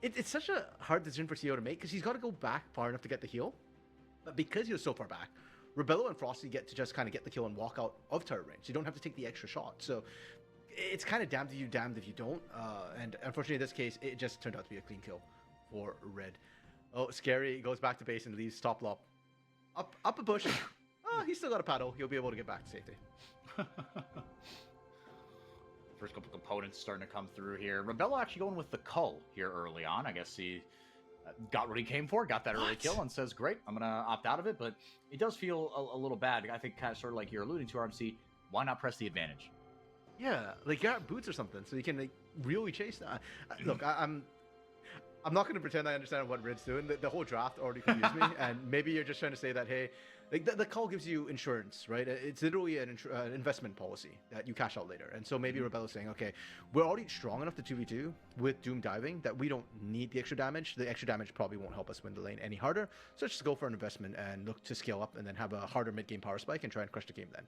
it's such a hard decision for CEO to make because he's got to go back far enough to get the heal. But because he was so far back, Rebello and Frosty get to just kind of get the kill and walk out of turret range. You don't have to take the extra shot. So it's kind of damned if you don't. And unfortunately, in this case, it just turned out to be a clean kill for Red. Oh, Scary goes back to base and leaves Top Lop up a bush. He's still got a paddle. He'll be able to get back to safety. First couple components starting to come through here. Rebello actually going with the Cull here early on. I guess he got what he came for, got that early kill, and says, great, I'm going to opt out of it. But it does feel a little bad. I think kind of sort of like you're alluding to, RMC, why not press the advantage? Yeah, like get boots or something so you can like really chase that. Look, I'm not going to pretend I understand what Red's doing. The whole draft already confused me, and maybe you're just trying to say that, hey, like the call gives you insurance, right? It's literally an investment policy that you cash out later. And so maybe Rebello's saying, okay, we're already strong enough to 2v2 with Doom diving that we don't need the extra damage. The extra damage probably won't help us win the lane any harder. So let's just go for an investment and look to scale up and then have a harder mid-game power spike and try and crush the game then.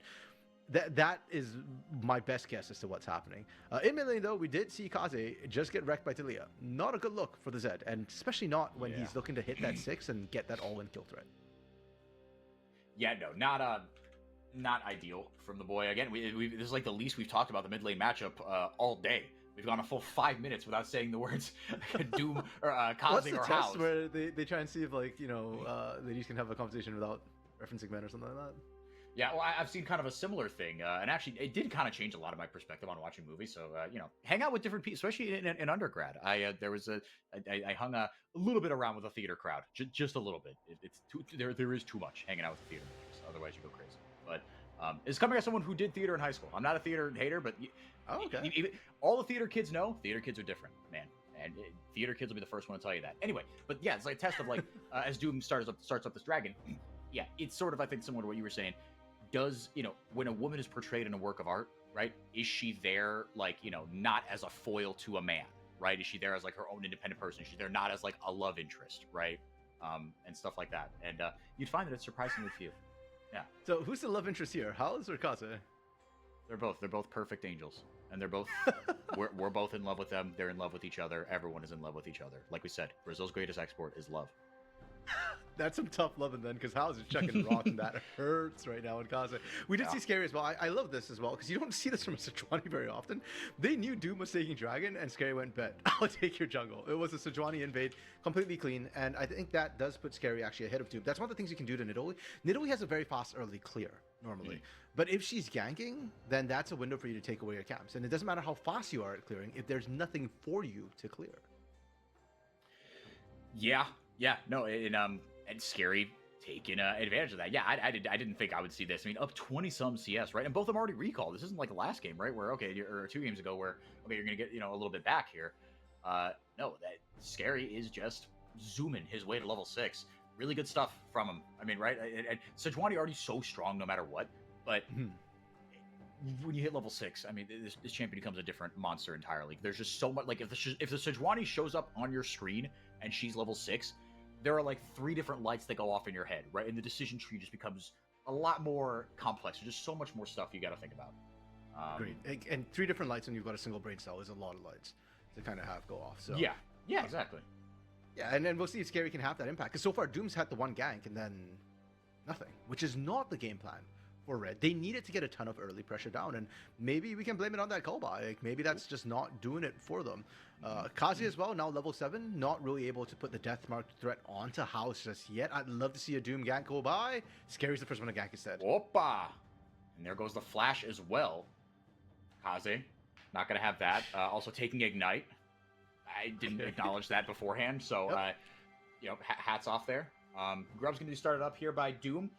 That is my best guess as to what's happening. In mid lane, though, we did see Kaze just get wrecked by Talia. Not a good look for the Zed, and especially not when he's looking to hit that 6 and get that all-in kill threat. Yeah, no, not ideal from the boy. Again, this is like the least we've talked about the mid lane matchup all day. We've gone a full 5 minutes without saying the words Doom or Kaze What's the or test House. where they try and see if, like, ladies can have a conversation without referencing men or something like that? Yeah, well, I've seen kind of a similar thing, and actually, it did kind of change a lot of my perspective on watching movies. So, hang out with different people, especially in undergrad. I hung a little bit around with a theater crowd, just a little bit. There is too much hanging out with the theater movies, otherwise you go crazy. But it's coming as someone who did theater in high school. I'm not a theater hater, but all the theater kids know theater kids are different, man. And theater kids will be the first one to tell you that. Anyway, but yeah, it's like a test of like as Doom starts up this dragon. Yeah, it's sort of, I think, similar to what you were saying. Does, when a woman is portrayed in a work of art, right, is she there, like, not as a foil to a man, right? Is she there as, like, her own independent person? Is she there not as, like, a love interest, right? And stuff like that. And you'd find that it's surprisingly few. Yeah. So who's the love interest here, House or Kaze? They're both perfect angels. And they're both, we're both in love with them. They're in love with each other. Everyone is in love with each other. Like we said, Brazil's greatest export is love. That's some tough loving then, because House is chucking rock and that hurts right now in Kaze. We did see Scary as well. I love this as well, because you don't see this from a Sejuani very often. They knew Doom was taking Dragon, and Scary went, bet, I'll take your jungle. It was a Sejuani invade, completely clean, and I think that does put Scary actually ahead of Doom. That's one of the things you can do to Nidalee. Nidalee has a very fast early clear, normally. But if she's ganking, then that's a window for you to take away your camps. And it doesn't matter how fast you are at clearing if there's nothing for you to clear. Yeah, no, and Scary taking advantage of that. Yeah, I didn't think I would see this. I mean, up 20-some CS, right? And both of them already recalled. This isn't like the last game, right? Where, or 2 games ago where, you're going to get, a little bit back here. No, that Scary is just zooming his way to level 6. Really good stuff from him. I mean, right? And Sejuani already so strong no matter what. But when you hit level 6, I mean, this champion becomes a different monster entirely. There's just so much, like, if the Sejuani shows up on your screen and she's level 6, there are like 3 different lights that go off in your head, right? And the decision tree just becomes a lot more complex. There's just so much more stuff you got to think about. Agreed. And 3 different lights when you've got a single brain cell is a lot of lights to kind of have go off. So yeah, exactly. Yeah, and then we'll see if Scary can have that impact. Because so far, Doom's had the 1 gank and then nothing, which is not the game plan for Red. They needed to get a ton of early pressure down, and maybe we can blame it on that Kolbai. Like, maybe that's just not doing it for them. Kazi as well, now level 7, not really able to put the death mark threat onto House just yet. I'd love to see a Doom gank go by. Scary's the first one to gank instead. Opa! And there goes the flash as well. Kaze, not going to have that. Also taking Ignite. I didn't acknowledge that beforehand, so, you know, hats off there. Grub's going to be started up here by Doom.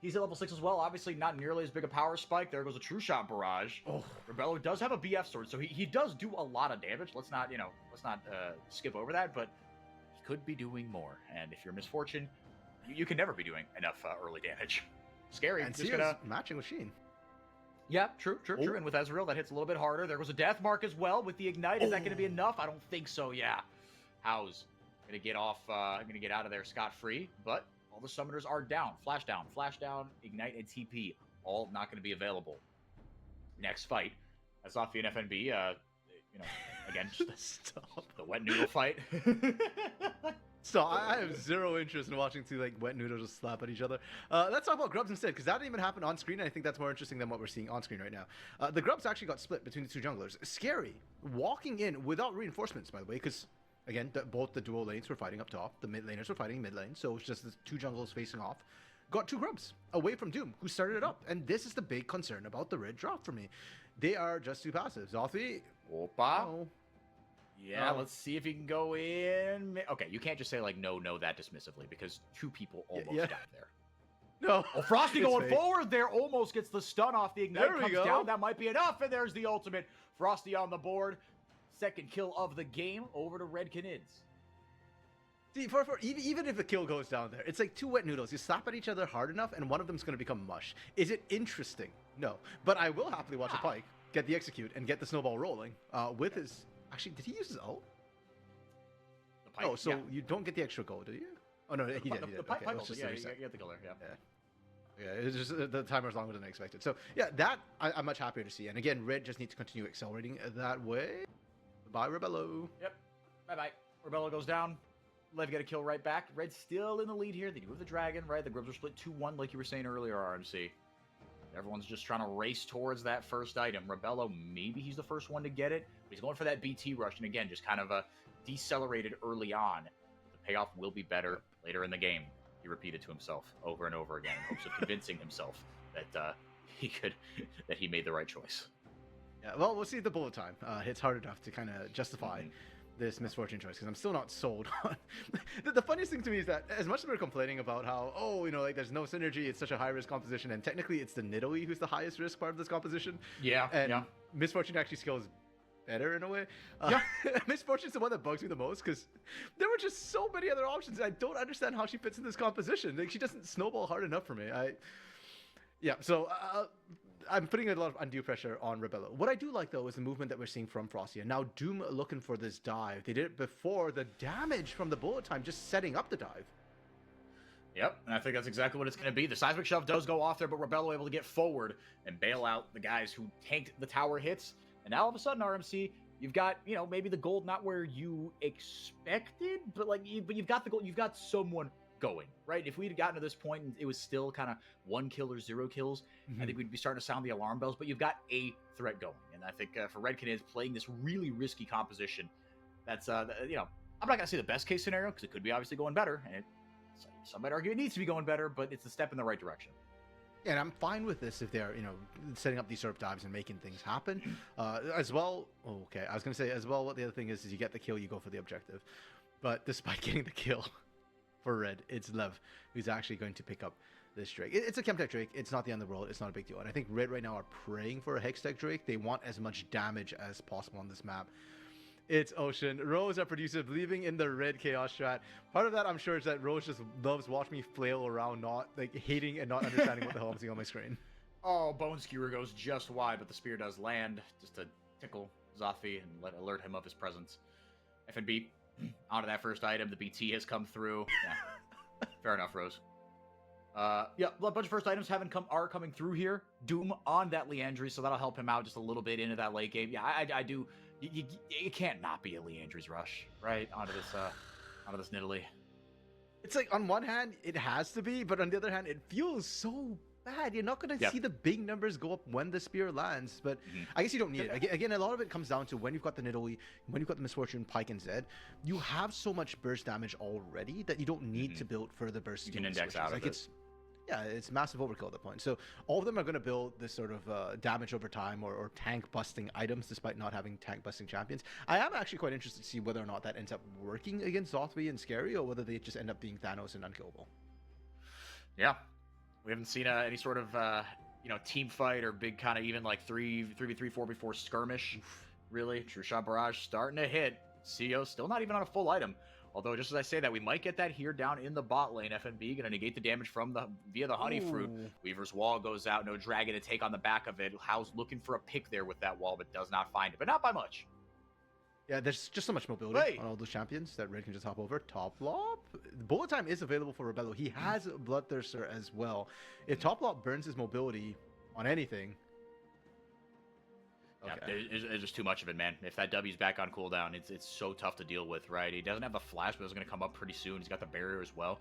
He's at level 6 as well. Obviously, not nearly as big a power spike. There goes a True Shot Barrage. Oh. Rebello does have a BF sword, so he does do a lot of damage. Let's not skip over that, but he could be doing more. And if you're Misfortune, you can never be doing enough early damage. Scary. And Sia's matching with Sheen. Yeah, true. And with Ezreal, that hits a little bit harder. There goes a Death Mark as well with the Ignite. Is that going to be enough? I don't think so, yeah. How's going to get off, going to get out of there scot-free, but all the summoners are down. Flash down, Ignite, and TP, all not going to be available. Next fight, Azafi and FNB, you know, again, the wet noodle fight. So I have zero interest in watching 2 like wet noodles just slap at each other. Let's talk about Grubs instead, because that didn't even happen on screen. And I think that's more interesting than what we're seeing on screen right now. The Grubs actually got split between the 2 junglers. Scary walking in without reinforcements, by the way, because again, both the dual lanes were fighting up top. The mid laners were fighting mid lane, so it's just the 2 jungles facing off. Got 2 Grubs away from Doom, who started it up. And this is the big concern about the red drop for me. They are just too passive. Zothi. Opa. Oh. Yeah, let's see if he can go in. Okay, you can't just say, like, no, that dismissively, because 2 people almost died there. No. Oh, Frosty going forward there almost gets the stun off. The Ignite comes down. That might be enough, and there's the ultimate. Frosty on the board. 2nd kill of the game over to Red Canids. See, even if a kill goes down there, it's like 2 wet noodles. You slap at each other hard enough, and one of them's going to become mush. Is it interesting? No. But I will happily watch a Pyke get the execute and get the snowball rolling with his... Actually, did he use his ult? The Pyke, so you don't get the extra gold, do you? Oh, no, he did. The Pyke ult, you get the color, Yeah, it's just the timer's longer than I expected. So, yeah, that I'm much happier to see. And again, Red just needs to continue accelerating that way. Bye, Rebello. Yep. Bye-bye. Rebello goes down. Lev get a kill right back. Red's still in the lead here. They do have the dragon, right? The Grubs are split 2-1, like you were saying earlier, RMC. Everyone's just trying to race towards that first item. Rebello, maybe he's the first one to get it. But he's going for that BT rush. And again, just kind of decelerated early on. The payoff will be better later in the game. He repeated to himself over and over again in hopes of convincing himself that he made the right choice. Yeah, well, we'll see if the bullet time hits hard enough to kind of justify this Misfortune choice, because I'm still not sold on... The funniest thing to me is that as much as we're complaining about how, like there's no synergy, it's such a high-risk composition, and technically it's the Nidalee who's the highest risk part of this composition. And Misfortune actually scales better in a way. Misfortune's the one that bugs me the most, because there were just so many other options. I don't understand how she fits in this composition. Like, she doesn't snowball hard enough for me. I'm putting a lot of undue pressure on Rebello. What I do like, though, is the movement that we're seeing from Frosty. And now Doom looking for this dive. They did it before. The damage from the bullet time just setting up the dive. Yep, and I think that's exactly what it's going to be. The seismic shove does go off there, but Rebello able to get forward and bail out the guys who tanked the tower hits. And now all of a sudden, RMC, you've got, maybe the gold not where you expected, but you've got the gold. You've got someone going, right? If we'd gotten to this point and it was still kind of 1 kill or 0 kills, I think we'd be starting to sound the alarm bells, but you've got a threat going. And I think for Red Canids playing this really risky composition, that's, I'm not going to say the best case scenario, because it could be obviously going better, and some might argue it needs to be going better, but it's a step in the right direction. Yeah, and I'm fine with this if they're, setting up these sort of dives and making things happen. As well, I was going to say, as well, what the other thing is you get the kill, you go for the objective. But despite getting the kill for Red, it's Lev who's actually going to pick up this Drake. It's a Chemtech Drake. It's not the end of the world. It's not a big deal. And I think Red right now are praying for a Hextech Drake. They want as much damage as possible on this map. It's Ocean. Rose, our producer, believing in the Red Chaos strat. Part of that, I'm sure, is that Rose just loves watching me flail around, not hating and not understanding what the hell I'm seeing on my screen. Oh, Bone Skewer goes just wide, but the spear does land just to tickle Zafi and alert him of his presence. FNB onto that first item. The BT has come through. Yeah. Fair enough, Rose. Yeah, a bunch of first items are coming through here. Doom on that Leandry, so that'll help him out just a little bit into that late game. Yeah, I do. You can't not be a Leandry's rush, right? Onto this Nidalee. It's like, on one hand, it has to be, but on the other hand, it feels so bad. You're not going to see the big numbers go up when the spear lands, but I guess you don't need it. Again, a lot of it comes down to when you've got the Nidalee, when you've got the Misfortune, Pike, and Zed, you have so much burst damage already that you don't need to build further burst. You can index out of it. It's massive overkill at that point. So all of them are going to build this sort of damage over time or tank busting items despite not having tank busting champions. I am actually quite interested to see whether or not that ends up working against Zothwy and Scary, or whether they just end up being Thanos and unkillable. Yeah. We haven't seen any sort of team fight or big kind of even like 3v3, 4v4 skirmish. Really. True Shot Barrage starting to hit. CEO still not even on a full item. Although, just as I say that, we might get that here down in the bot lane. FNB going to negate the damage via the Honey Fruit. Weaver's Wall goes out. No Dragon to take on the back of it. How's looking for a pick there with that wall, but does not find it. But not by much. Yeah, there's just so much mobility on all those champions that Red can just hop over. Top Lop. Bullet Time is available for Rebello. He has Bloodthirster as well. If Top Lop burns his mobility on anything... Okay. Yeah, there's just too much of it, man. If that W's back on cooldown, it's so tough to deal with, right? He doesn't have a flash, but it's going to come up pretty soon. He's got the barrier as well.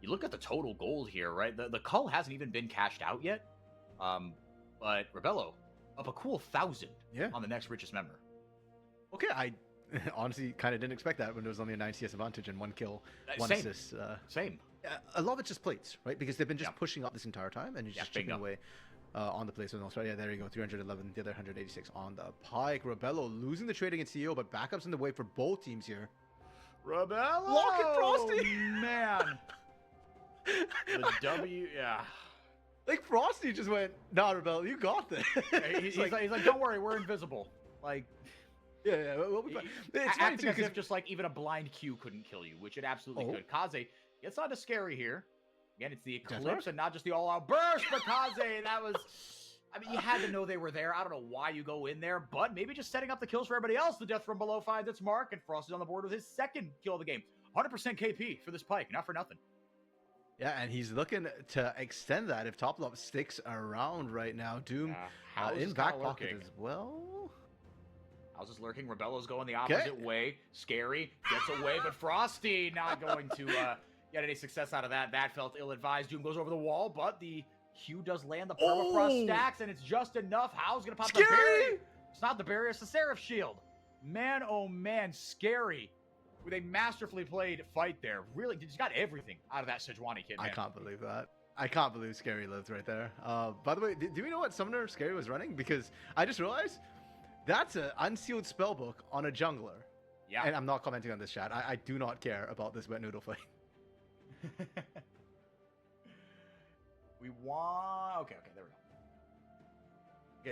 You look at the total gold here, right? The cull hasn't even been cashed out yet. But Rebello up a cool 1,000 on the next richest member. Okay, I honestly kind of didn't expect that when there was only a 9 CS advantage and 1 kill, 1 assist. Same. A lot of it's just plates, right? Because they've been just pushing up this entire time and just chipping away. On the place with Australia. There you go, 311, the other 186 on the Pike. Rebello losing the trade against CEO, but backups in the way for both teams here. Rebello! Lock it, Frosty! Man! The W, yeah. Like, Frosty just went, nah, Rebello, you got this. He's like, don't worry, we're invisible. Like... Yeah, we'll be fine. It's funny too, because just like even a blind Q couldn't kill you, which it absolutely could. Kaze gets onto Scary here. Again, it's the Eclipse and not just the all-out burst, but Kaze, that was... I mean, you had to know they were there. I don't know why you go in there, but maybe just setting up the kills for everybody else. The death from below finds its mark, and Frost is on the board with his second kill of the game. 100% KP for this Pike, not for nothing. Yeah, and he's looking to extend that if Top Lop sticks around right now. Doom in back pocket as well. How's this lurking? Rebello's going the opposite way. Scary gets away, but Frosty not going to... get any success out of that. That felt ill-advised. Doom goes over the wall, but the Q does land the permafrost stacks, and it's just enough. How's going to pop the barrier? It's not the barrier, it's the Seraph Shield. Man, oh man, Scary. With a masterfully played fight there. Really, he's got everything out of that Sejuani kid, man. I can't believe that. I can't believe Scary lived right there. By the way, do we know what summoner Scary was running? Because I just realized that's an unsealed spellbook on a jungler. Yeah. And I'm not commenting on this chat. I do not care about this wet noodle fight. We want... Okay, there we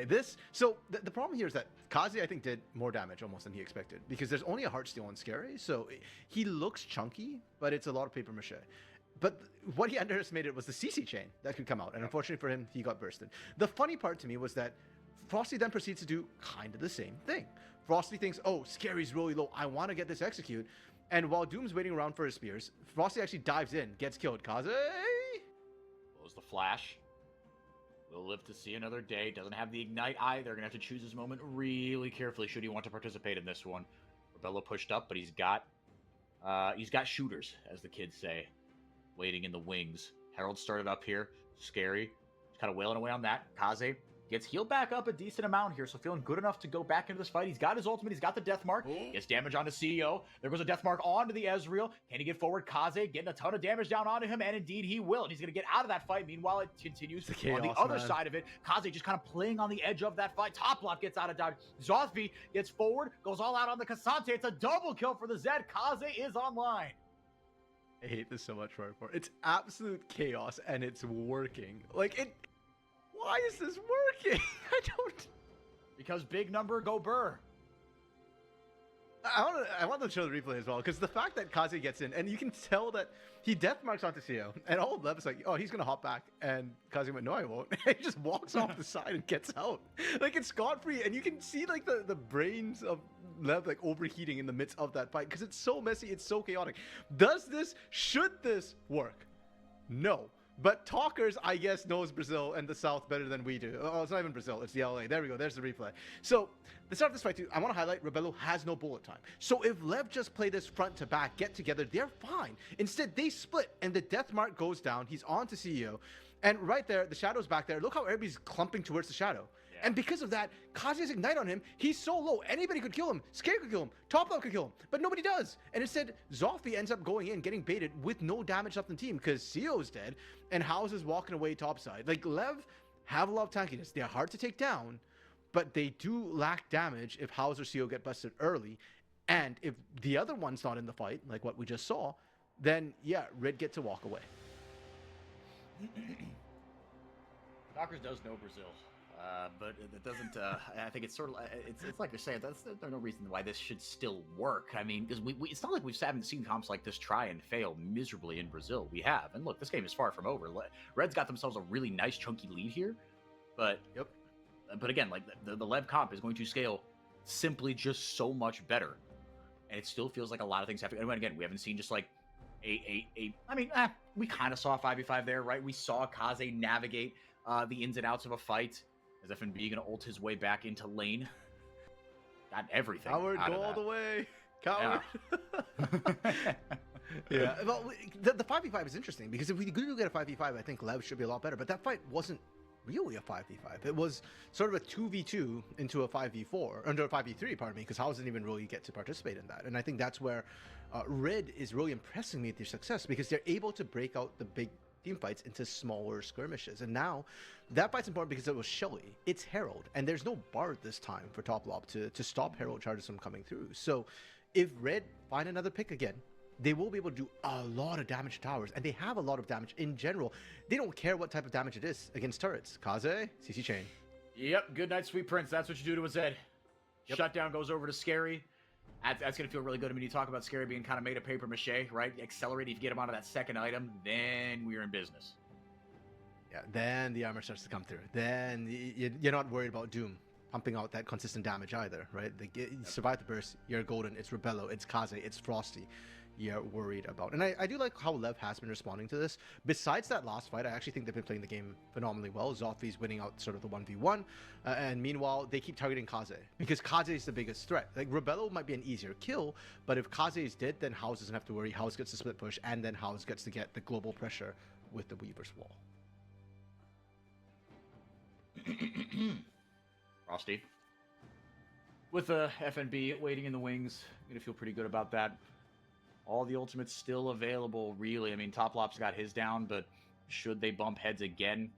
go. Okay, so the problem here is that Kaze, I think, did more damage almost than he expected, because there's only a Heartsteel on Scary, so he looks chunky, but it's a lot of paper mache. But what he underestimated was the CC chain that could come out, and unfortunately for him, he got bursted. The funny part to me was that Frosty then proceeds to do kind of the same thing. Frosty thinks, oh, Scary's really low, I want to get this execute. And while Doom's waiting around for his spears, Frosty actually dives in, gets killed. Kaze! Blows the flash. Will live to see another day. Doesn't have the ignite either. Gonna have to choose his moment really carefully should he want to participate in this one. Rebello pushed up, but he's got shooters, as the kids say, waiting in the wings. Herald started up here. Scary. Just kind of wailing away on that. Kaze gets healed back up a decent amount here, so feeling good enough to go back into this fight. He's got his ultimate. He's got the death mark. Gets damage onto CEO. There goes a death mark onto the Ezreal. Can he get forward? Kaze getting a ton of damage down onto him, and indeed he will. And he's going to get out of that fight. Meanwhile, it continues on the other side of it. Kaze just kind of playing on the edge of that fight. Top Lop gets out of dodge. Zothwy gets forward, goes all out on the Cassante. It's a double kill for the Zed. Kaze is online. I hate this so much for it. It's absolute chaos, and it's working. Why is this working? I don't... Because big number go burr. I want to show the replay as well, because the fact that Kaze gets in, and you can tell that he death marks onto CEO, and all of Lev's like, oh, he's gonna hop back, and Kaze went, no, I won't. And he just walks off the side and gets out, like it's scot-free, and you can see like the brains of Lev like overheating in the midst of that fight, because it's so messy, it's so chaotic. Should this work? No. But Talkers, I guess, knows Brazil and the South better than we do. Oh, it's not even Brazil, it's the LA. There we go, there's the replay. So, the start of this fight too, I want to highlight Rebello has no bullet time. So if Lev just play this front to back, get together, they're fine. Instead, they split, and the death mark goes down. He's on to CEO. And right there, the shadow's back there. Look how everybody's clumping towards the shadow. And because of that, Kazuya's Ignite on him. He's so low. Anybody could kill him. Scare could kill him. Top Love could kill him. But nobody does. And instead, Zoffy ends up going in, getting baited with no damage left in the team because CEO's dead and House is walking away topside. Like, Lev have a lot of tankiness. They're hard to take down, but they do lack damage if House or CEO get busted early. And if the other one's not in the fight, like what we just saw, then, yeah, Red gets to walk away. Dockers does know Brazil. But it doesn't. I think it's sort of. It's like you're saying. There's no reason why this should still work. I mean, because it's not like we haven't seen comps like this try and fail miserably in Brazil. We have, and look, this game is far from over. Reds got themselves a really nice chunky lead here, but yep. But again, like the Lev comp is going to scale simply just so much better, and it still feels like a lot of things have to. And again, we haven't seen just like I mean, we kind of saw 5v5 there, right? We saw Kaze navigate the ins and outs of a fight. Is FNB gonna ult his way back into lane? Got everything. Coward, go all the way. Coward. Yeah. Well, the 5v5 is interesting because if we do get a 5v5, I think Lev should be a lot better. But that fight wasn't really a 5v5. It was sort of a 2v2 into a 5v4, under a 5v3, pardon me, because House didn't even really get to participate in that. And I think that's where Red is really impressing me with their success because they're able to break out the big team fights into smaller skirmishes. And now that fight's important because it was Shelly. It's Herald, and there's no Bard this time for Top Lob to stop Herald charges from coming through. So if Red find another pick again, they will be able to do a lot of damage to towers, and they have a lot of damage in general. They don't care what type of damage it is against turrets. Kaze, CC Chain. Yep, good night, Sweet Prince. That's what you do to a Zed. Yep. Shutdown goes over to Scary. That's going to feel really good. I mean, you talk about Scary being kind of made of paper mache, right? Accelerate, if you get him onto that second item, then we're in business. Yeah, then the armor starts to come through. Then you're not worried about Doom pumping out that consistent damage either, right? You survive the burst, you're golden, it's Rebello, it's Kaze, it's Frosty. You're worried about. And I do like how Lev has been responding to this. Besides that last fight, I actually think they've been playing the game phenomenally well. Zoffy's winning out sort of the 1v1. And meanwhile, they keep targeting Kaze because Kaze is the biggest threat. Like, Rebello might be an easier kill, but if Kaze is dead, then House doesn't have to worry. House gets the split push, and then House gets to get the global pressure with the Weaver's Wall. Frosty. With the FNB waiting in the wings, I'm going to feel pretty good about that. All the ultimates still available, really. I mean, Top Lop's got his down, but should they bump heads again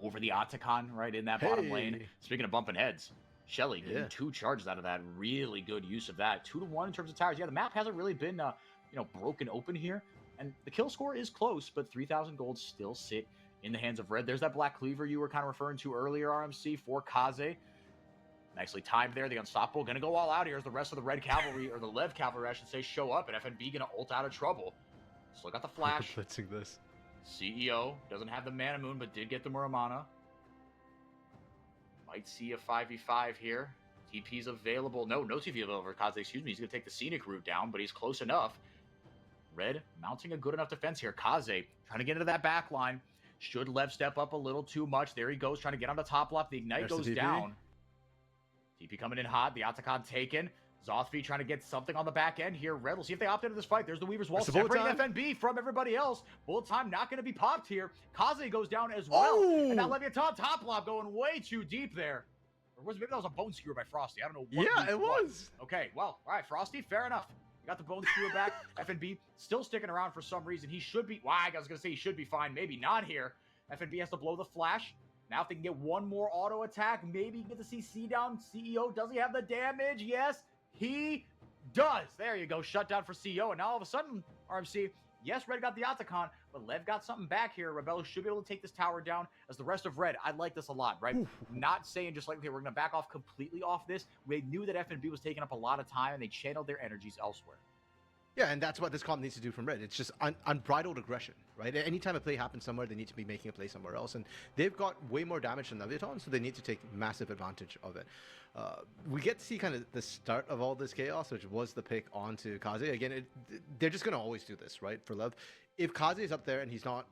over the Otacon, right, in that bottom lane? Speaking of bumping heads, Shelly getting 2 charges out of that. Really good use of that. 2-1 in terms of towers. Yeah, the map hasn't really been, broken open here. And the kill score is close, but 3,000 gold still sit in the hands of Red. There's that Black Cleaver you were kind of referring to earlier, RMC, for Kaze. Nicely timed there. The Unstoppable going to go all out here as the rest of the Red Cavalry, or the Lev Cavalry, I should say, show up. And FNB going to ult out of trouble. Still got the flash. Blitzing this. CEO doesn't have the Mana Moon, but did get the Muramana. Might see a 5v5 here. TP's available. No TP available for Kaze, excuse me. He's going to take the scenic route down, but he's close enough. Red mounting a good enough defense here. Kaze trying to get into that back line. Should Lev step up a little too much? There he goes, trying to get on the top left. The Ignite goes down. TP coming in hot. The Otacon taken. Zothfi trying to get something on the back end here. Red, we'll see if they opt into this fight. There's the Weaver's Wall separating FNB from everybody else. Bullet time not going to be popped here. Kaze goes down as well. Oh! And now Leviathan top lob going way too deep there. Or maybe that was a bone skewer by Frosty. I don't know what. Yeah, it was. Okay, well, all right, Frosty, fair enough. You got the bone skewer back. FNB still sticking around for some reason. He should be, I was going to say he should be fine. Maybe not here. FNB has to blow the flash. Now if they can get one more auto attack, maybe get the CC down. CEO, does he have the damage? Yes, he does. There you go. Shutdown for CEO. And now all of a sudden, RMC, Yes, Red got the Otacon, but Lev got something back here. Rebello should be able to take this tower down as the rest of Red. I like this a lot, right? Not saying just like, okay, we're going to back off completely off this. We knew that FNB was taking up a lot of time, and they channeled their energies elsewhere. Yeah, and that's what this comp needs to do from Red. It's just unbridled aggression, right? Anytime a play happens somewhere, they need to be making a play somewhere else. And they've got way more damage than Leviathan, so they need to take massive advantage of it. We get to see kind of the start of all this chaos, which was the pick onto Kaze. Again, they're just going to always do this, right, for Lev. If Kaze is up there and he's not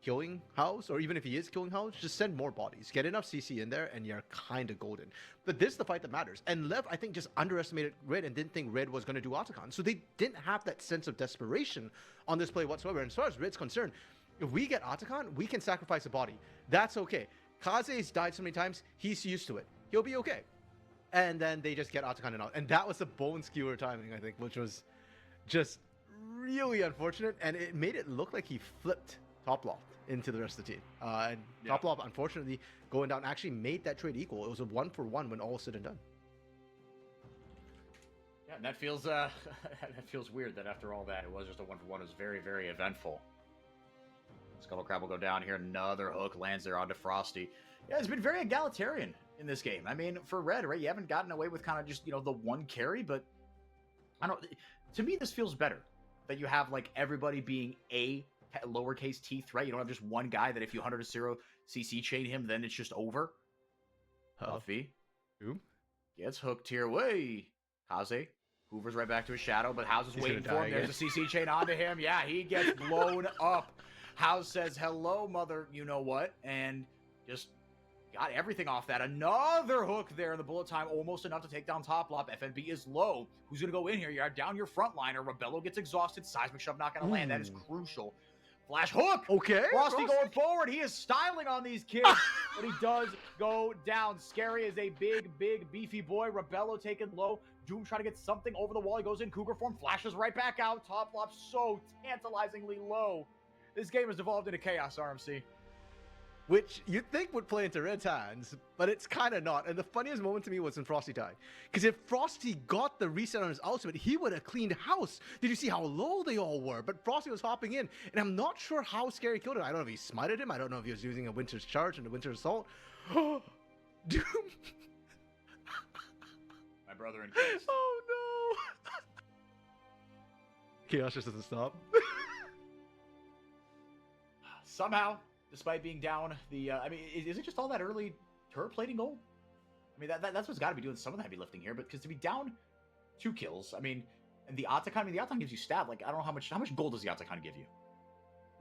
killing House, or even if he is killing House, just send more bodies. Get enough CC in there, and you're kind of golden. But this is the fight that matters. And Lev, I think, just underestimated Red and didn't think Red was going to do Otacon. So they didn't have that sense of desperation on this play whatsoever. And as far as Red's concerned, if we get Otacon, we can sacrifice a body. That's okay. Kaze's died so many times, he's used to it. He'll be okay. And then they just get Otacon and out. And that was the bone skewer timing, I think, which was just really unfortunate. And it made it look like he flipped top loft into the rest of the team. And top loft, unfortunately, going down actually made that trade equal. It was a 1-for-1 when all was said and done. Yeah, and that feels that feels weird that after all that, it was just a 1-for-1. It was very, very eventful. Scuttle Crab will go down here. Another hook lands there onto Frosty. Yeah, it's been very egalitarian in this game. I mean, for Red, right, you haven't gotten away with kind of just, the one carry, but I don't. To me, this feels better that you have like everybody being a lowercase t threat. You don't have just one guy that if you 100-0 CC chain him, then it's just over. Huffy gets hooked here. Way Kaze hoovers right back to his shadow, but House is waiting for him. There's a CC chain onto him. Yeah, he gets blown up. House says hello, mother, you know what, and just got everything off that. Another hook there in the bullet time, almost enough to take down top lop. FNB is low. Who's going to go in here? You're down your front liner. Rebello gets exhausted. Seismic Shove not going to land. That is crucial. Flash hook! Okay. Frosty going forward. He is styling on these kids, but he does go down. Scary is a big, beefy boy. Rebello taken low. Doom trying to get something over the wall. He goes in cougar form, flashes right back out. Top lop so tantalizingly low. This game has evolved into chaos, RMC. Which you'd think would play into Red's hands, but it's kind of not. And the funniest moment to me was when Frosty died. Because if Frosty got the reset on his ultimate, he would have cleaned house. Did you see how low they all were? But Frosty was hopping in, and I'm not sure how Scary killed him. I don't know if he smited him. I don't know if he was using a Winter's Charge and a Winter's Assault. Doom. My brother in Christ. Oh, no. Chaos just doesn't stop. Somehow, despite being down, is it just all that early turret plating gold? I mean, that's what's got to be doing some of the heavy lifting here, but because to be down 2 kills, I mean, and the Otacon, the Otacon gives you stab. Like, I don't know how much gold does the Otacon give you?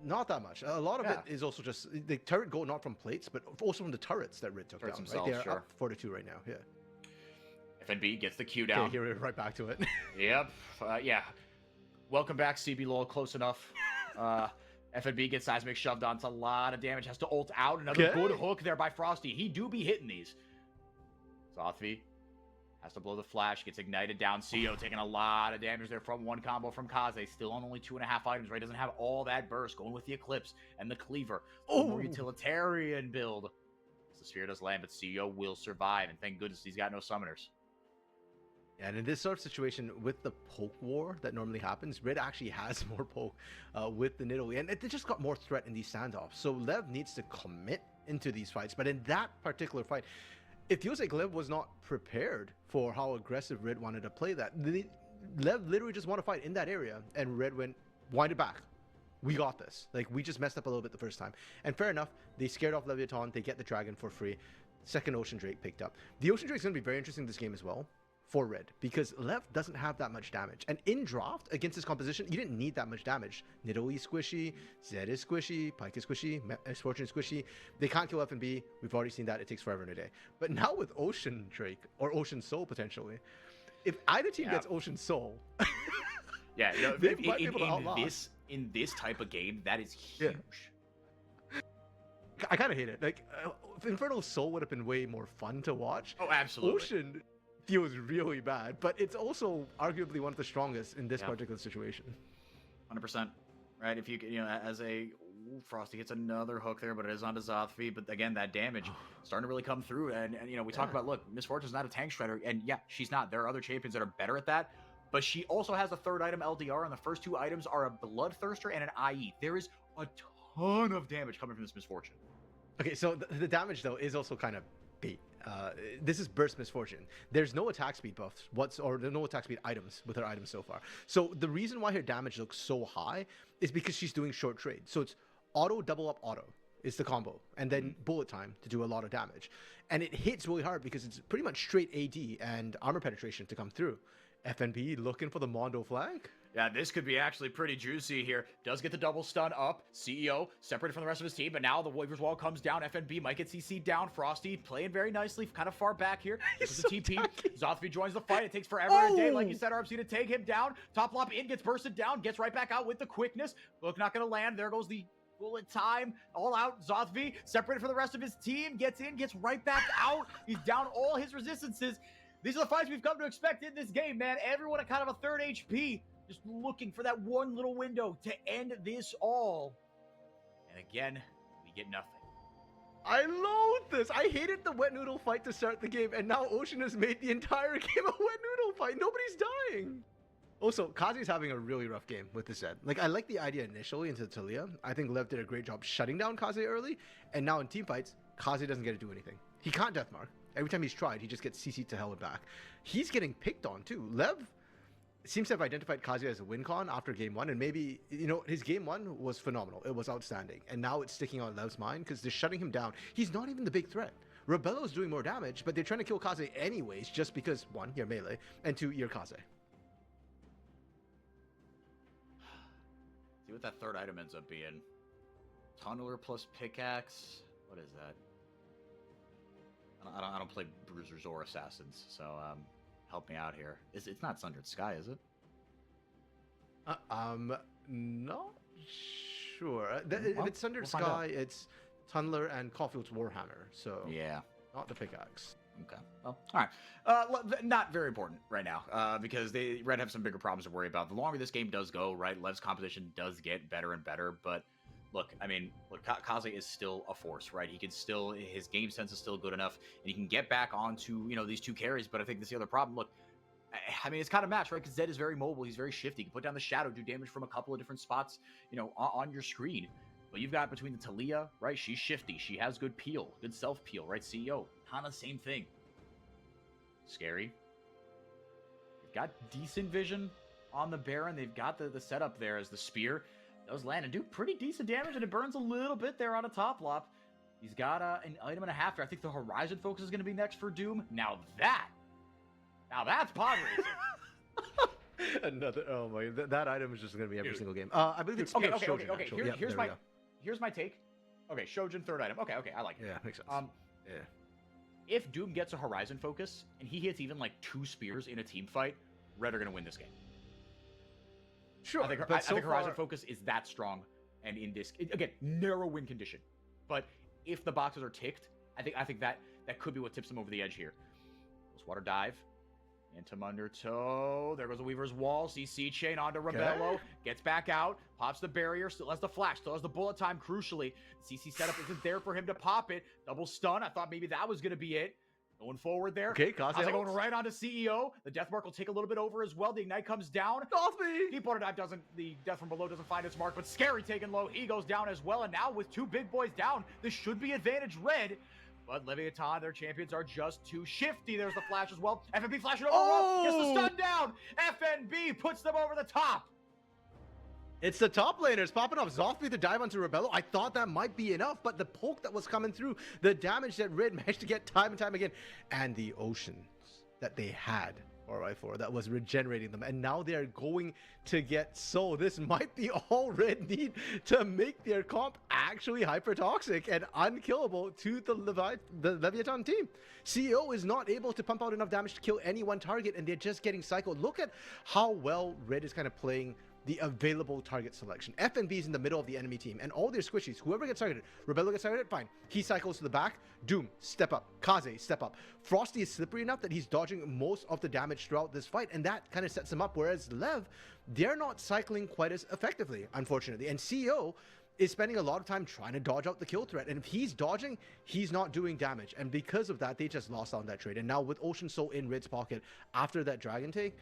Not that much. A lot of it is also just the turret gold, not from plates, but also from the turrets that Red took turrets down. Themselves, right? They're up 4-2 right now. Yeah. FNB gets the Q down. Okay, here we're right back to it. Yep. Yeah. Welcome back, CB Lol. Close enough. FNB gets Seismic shoved onto a lot of damage. Has to ult out. Another good hook there by Frosty. He do be hitting these. Zothvi has to blow the flash. Gets ignited down. CO taking a lot of damage there from one combo from Kaze. Still on only 2.5 items, right? Doesn't have all that burst. Going with the Eclipse and the Cleaver. More utilitarian build. As the Sphere does land, but CO will survive. And thank goodness he's got no summoners. And in this sort of situation, with the poke war that normally happens, Red actually has more poke with the Nidalee. And it just got more threat in these standoffs. So Lev needs to commit into these fights. But in that particular fight, it feels like Lev was not prepared for how aggressive Red wanted to play that. Lev literally just wanted to fight in that area, and Red went, wind it back. We got this. Like, we just messed up a little bit the first time. And fair enough, they scared off Leviathan. They get the Dragon for free. Second Ocean Drake picked up. The Ocean Drake is going to be very interesting in this game as well. For Red, because Lev doesn't have that much damage, and in draft against this composition you didn't need that much damage. Nidalee is squishy, Zed is squishy, Pike is squishy, Misfortune is squishy. They can't kill FNB. We've already seen that. It takes forever and a day. But now with Ocean Drake or Ocean Soul potentially, if either team gets Ocean Soul, they might be able to outlast. In this type of game, that is huge. I kind of hate it. Like Infernal Soul would have been way more fun to watch. Oh, absolutely. Ocean feels really bad, but it's also arguably one of the strongest in this particular situation. 100%. Right? If you as a Frosty hits another hook there, but it is onto Zothvi. But again, that damage starting to really come through. And we talk about, look, Misfortune's not a tank shredder, and yeah, she's not. There are other champions that are better at that. but she also has a third item, LDR, and the first two items are a Bloodthirster and an IE. There is a ton of damage coming from this Misfortune. Okay, so the damage, though, is also kind of bait. This is Burst Misfortune. There's no attack speed buffs, or no attack speed items with her items so far. So the reason why her damage looks so high is because she's doing short trade. So it's auto, double up, auto is the combo, and then bullet time to do a lot of damage. And it hits really hard because it's pretty much straight AD and armor penetration to come through. FNB looking for the Mondo flank. Yeah, this could be actually pretty juicy here. Does get the double stun up. CEO separated from the rest of his team, but now the Weaver's Wall comes down. FNB might get CC down. Frosty playing very nicely, kind of far back here. This is a TP. Zothby joins the fight. It takes forever and a day, like you said, RMC, to take him down. Top lop in, gets bursted down, gets right back out with the quickness. Look, not going to land. There goes the bullet time. All out. Zothby separated from the rest of his team. Gets in, gets right back out. He's down all his resistances. These are the fights we've come to expect in this game, man. Everyone at kind of a third HP. Just looking for that one little window to end this all. And again, we get nothing. I loathe this. I hated the wet noodle fight to start the game, and now Ocean has made the entire game a wet noodle fight. Nobody's dying. Also, Kazi's having a really rough game with the Zed. Like, I like the idea initially into Talia. I think Lev did a great job shutting down Kazi early, and now in team fights, Kazi doesn't get to do anything. He can't deathmark. Every time he's tried, he just gets CC'd to hell and back. He's getting picked on, too. Lev seems to have identified Kazuya as a win con after game one, and maybe, you know, his game one was phenomenal. It was outstanding, and now it's sticking on Lev's mind because they're shutting him down. He's not even the big threat. Rebello's doing more damage, but they're trying to kill Kaze anyways, just because, one, you're melee, and two, you're Kaze. See what that third item ends up being. Tunneler plus pickaxe. What is that? I don't play Bruisers or Assassins, so help me out here. It's not Sundered Sky, is it? Not sure. If it's Sundered Sky, it's Tunneler and Caulfield's Warhammer. So yeah, not the pickaxe. Okay. Well, all right. Not very important right now because Red have some bigger problems to worry about. The longer this game does go, right, Lev's composition does get better and better, but look, I mean, Kaze is still a force, right? He can still, his game sense is still good enough, and he can get back onto, you know, these two carries, but I think this is the other problem. Look, I mean, it's kind of matched, right? Because Zed is very mobile, he's very shifty. He can put down the shadow, do damage from a couple of different spots, you know, on your screen. But you've got between the Talia, right? She's shifty, she has good peel, good self-peel, right? CEO, kind of same thing. Scary. They've got decent vision on the Baron. They've got the setup there as the spear. Those land and do pretty decent damage, and it burns a little bit there on a top lop. He's got an item and a half there. I think the Horizon Focus is going to be next for Doom. Now that's pod racing. Another, oh my, that item is just going to be every single game. I believe it's okay. Shojin, Here's my take. Okay, Shojin, third item. Okay, I like it. Yeah, makes sense. Yeah. If Doom gets a Horizon Focus and he hits even like 2 spears in a team fight, Red are going to win this game. Sure, I think Horizon Focus is that strong, and in this, again, narrow win condition. But if the boxes are ticked, I think that could be what tips them over the edge here. Water dive, Phantom Undertow. There goes the Weaver's Wall. CC chain onto Rebello. Gets back out, pops the barrier, still has the flash, still has the bullet time. Crucially, CC setup isn't there for him to pop it. Double stun. I thought maybe that was going to be it. Going forward there. Okay, Kaze going right onto CEO. The death mark will take a little bit over as well. The ignite comes down. Zothby! Deep water dive doesn't. The death from below doesn't find its mark, but Scary taken low. He goes down as well. And now with 2 big boys down, this should be advantage Red. But Leviathan, their champions, are just too shifty. There's the flash as well. FNB flashing over. Gets the stun down. FNB puts them over the top. It's the top laners popping off. Zothby to dive onto Rebello. I thought that might be enough, but the poke that was coming through, the damage that Red managed to get time and time again, and the oceans that they had, 4x4, that was regenerating them. And now they're going to get Soul. This might be all Red need to make their comp actually hyper-toxic and unkillable to the Leviathan team. CEO is not able to pump out enough damage to kill any one target, and they're just getting cycled. Look at how well Red is kind of playing the available target selection. FNB is in the middle of the enemy team, and all their squishies, whoever gets targeted, Rebello gets targeted, fine. He cycles to the back. Doom, step up. Kaze, step up. Frosty is slippery enough that he's dodging most of the damage throughout this fight, and that kind of sets him up, whereas Lev, they're not cycling quite as effectively, unfortunately. And CEO is spending a lot of time trying to dodge out the kill threat, and if he's dodging, he's not doing damage, and because of that, they just lost on that trade. And now with Ocean Soul in Red's pocket after that dragon take,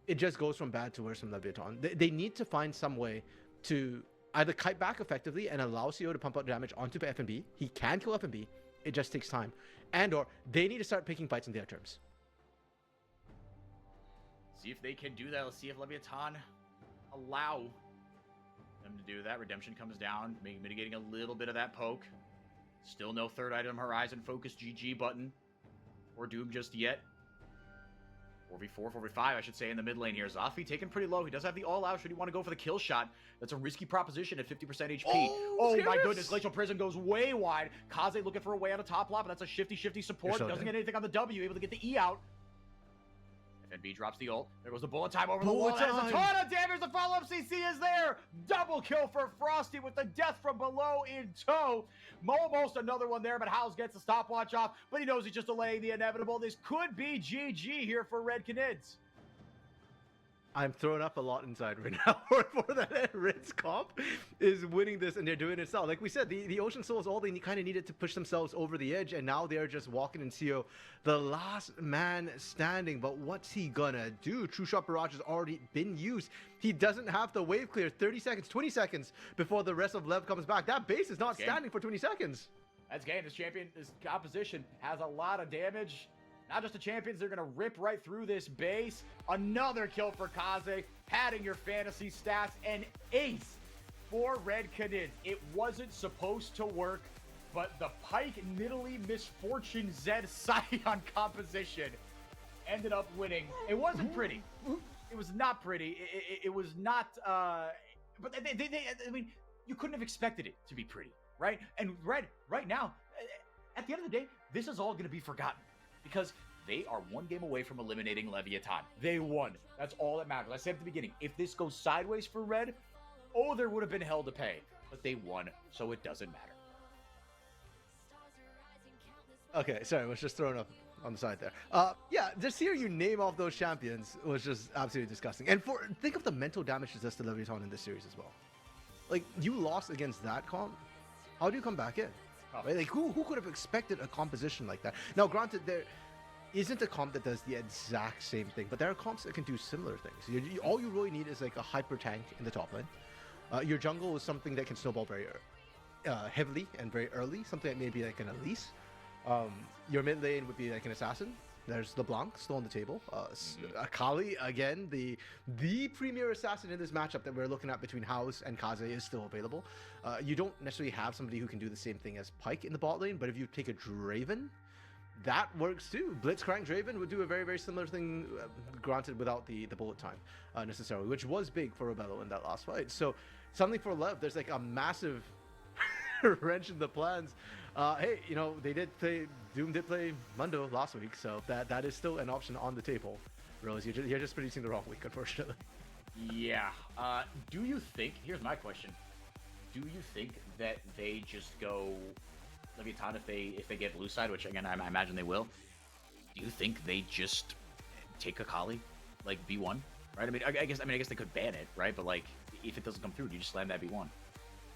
it just goes from bad to worse from Leviathan. They need to find some way to either kite back effectively and allow CO to pump out damage onto FNB. He can kill FNB. It just takes time. And or they need to start picking fights on their terms. See if they can do that. Let's see if Leviathan allow them to do that. Redemption comes down, mitigating a little bit of that poke. Still no third item horizon focus GG button or Doom just yet. 4v4, 4v5, I should say, in the mid lane here. Zoffy taken pretty low. He does have the all-out. Should he want to go for the kill shot? That's a risky proposition at 50% HP. Oh my goodness. Glacial Prison goes way wide. Kaze looking for a way out of top lap, but that's a shifty support. Doesn't get anything on the W. Able to get the E out. FNB drops the ult. There goes the bullet time over the wall. There's a ton of damage. The follow-up CC is there. Double kill for Frosty with the death from below in tow. Almost another one there, but Howes gets the stopwatch off, but he knows he's just delaying the inevitable. This could be GG here for Red Canids. I'm throwing up a lot inside right now for that Red's comp is winning this, and they're doing it so. Like we said, the Ocean Soul is all they kind of needed to push themselves over the edge, and now they're just walking in CO, the last man standing. But what's he gonna do? True Shot Barrage has already been used. He doesn't have the wave clear 30 seconds, 20 seconds before the rest of Lev comes back. That base is not standing for 20 seconds. That's game. This opposition has a lot of damage. Not just the champions, they're going to rip right through this base. Another kill for Kaze, padding your fantasy stats. An ace for Red Canids. It wasn't supposed to work, but the Pike Nidalee Misfortune Zed Scion composition ended up winning. It wasn't pretty. It was not pretty. It was not, but I mean, you couldn't have expected it to be pretty, right? And Red, right now, at the end of the day, this is all going to be forgotten. Because they are one game away from eliminating Leviathan. They won. That's all that matters. I said at the beginning, if this goes sideways for Red, oh, there would have been hell to pay. But they won, so it doesn't matter. Okay, sorry, I was just throwing up on the side there. Yeah, just hearing you name off those champions was just absolutely disgusting. And think of the mental damage that's to Leviathan in this series as well. Like, you lost against that comp. How do you come back in? Right? Like, who could have expected a composition like that? Now, granted, there isn't a comp that does the exact same thing, but there are comps that can do similar things. All you really need is like a hyper tank in the top lane. Your jungle is something that can snowball very heavily and very early, something that may be like an Elise. Your mid lane would be like an assassin. There's LeBlanc still on the table. Akali, again, the premier assassin in this matchup that we're looking at between House and Kaze is still available. You don't necessarily have somebody who can do the same thing as Pyke in the bot lane, but if you take a Draven, that works too. Blitzcrank Draven would do a very, very similar thing, granted without the bullet time necessarily, which was big for Rebello in that last fight. So something for Lev, there's like a massive wrench in the plans. Hey, you know, Doom did play Mundo last week, so that is still an option on the table. Rose, you're just producing the wrong week, unfortunately. Yeah. Do you think, here's my question, do you think that they just go Leviathan if they get blue side, which again I imagine they will, do you think they just take Akali, like B1, right? I guess they could ban it, right? But like, if it doesn't come through, do you just slam that B1?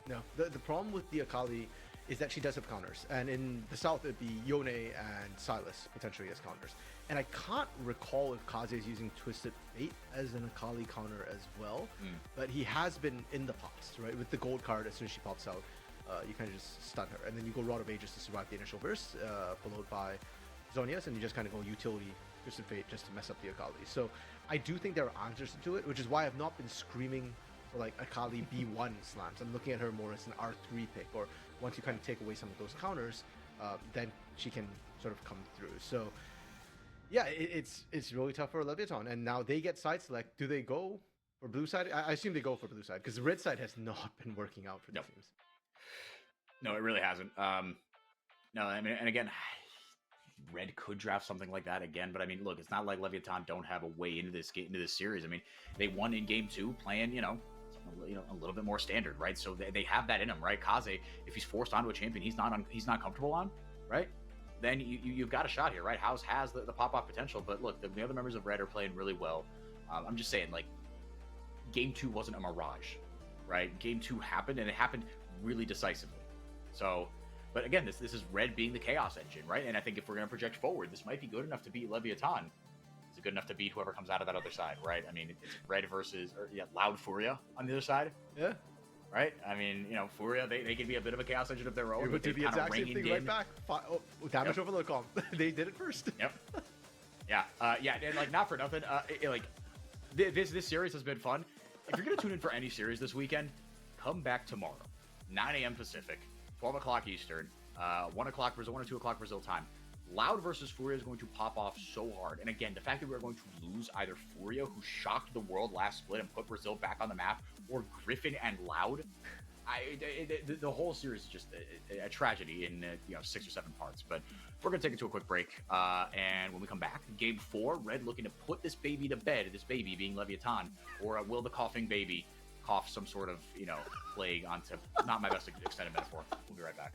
No, the problem with the Akali is that she does have counters, and in the South it'd be Yone and Silas potentially as counters. And I can't recall if Kaze is using Twisted Fate as an Akali counter as well, but he has been in the past, right? With the gold card, as soon as she pops out, you kind of just stun her, and then you go Rod of Ages to survive the initial burst, followed by Zonias, and you just kind of go utility Twisted Fate just to mess up the Akali. So I do think there are answers to it, which is why I've not been screaming for like Akali B1 slams. I'm looking at her more as an R3 pick, or once you kind of take away some of those counters, then she can sort of come through. So yeah, it's really tough for Leviathan, and now they get side select. Do they go for blue side? I assume they go for blue side, because the red side has not been working out for these teams. No, it really hasn't. No, I mean, and again, Red could draft something like that again, but I mean, look, it's not like Leviathan don't have a way into this series. I mean, they won in game 2 playing, a little bit more standard, right? So they have that in him, right? Kaze, if he's forced onto a champion he's not comfortable on, right? Then you've got a shot here, right? House has the pop-off potential, but look, the other members of Red are playing really well. I'm just saying, like, game 2 wasn't a mirage, right? Game 2 happened, and it happened really decisively. So, but again, this is Red being the chaos engine, right? And I think if we're going to project forward, this might be good enough to beat Leviathan. Is good enough to beat whoever comes out of that other side, right? I mean, it's Red versus Loud Furia on the other side. Yeah. Right? I mean, Furia, they can be a bit of a chaos engine of their own. You're going to do the exact same thing right back. Damage overload comp. They did it first. Yep. Yeah. And like, not for nothing. This series has been fun. If you're going to tune in for any series this weekend, come back tomorrow. 9 a.m. Pacific, 12 o'clock Eastern, 1 o'clock Brazil, 1 or 2 o'clock Brazil time. Loud versus Furia is going to pop off so hard. And again, the fact that we're going to lose either Furia, who shocked the world last split and put Brazil back on the map, or Griffin and Loud, the whole series is just a tragedy in 6 or 7 parts. But we're going to take it to a quick break. And when we come back, Game 4, Red looking to put this baby to bed, this baby being Leviathan, or will the coughing baby cough some sort of, plague onto, not my best extended metaphor. We'll be right back.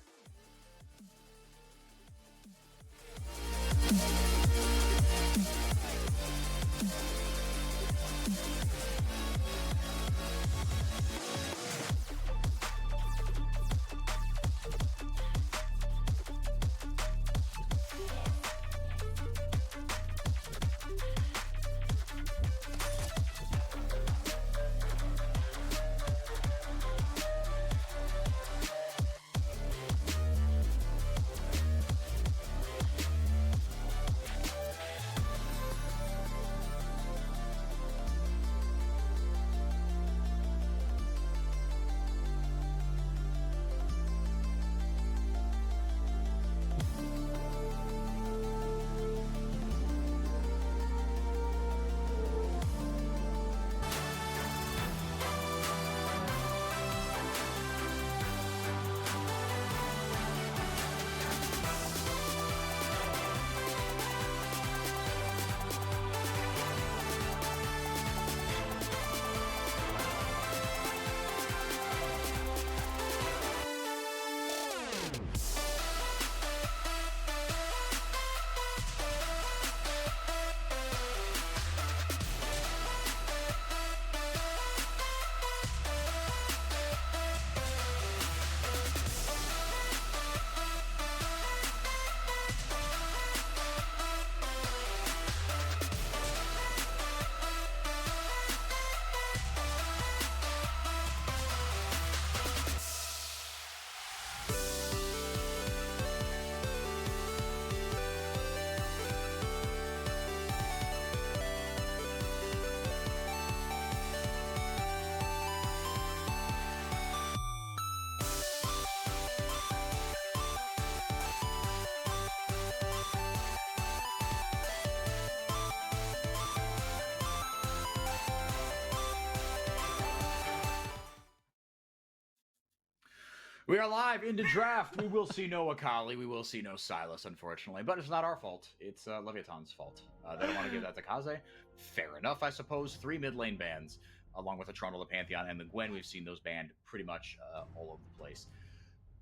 We are live into draft. We will see no Akali. We will see no Sylas, unfortunately. But it's not our fault. It's Leviathan's fault. They don't want to give that to Kaze. Fair enough, I suppose. 3 mid lane bans, along with the Trundle, the Pantheon, and the Gwen. We've seen those banned pretty much all over the place.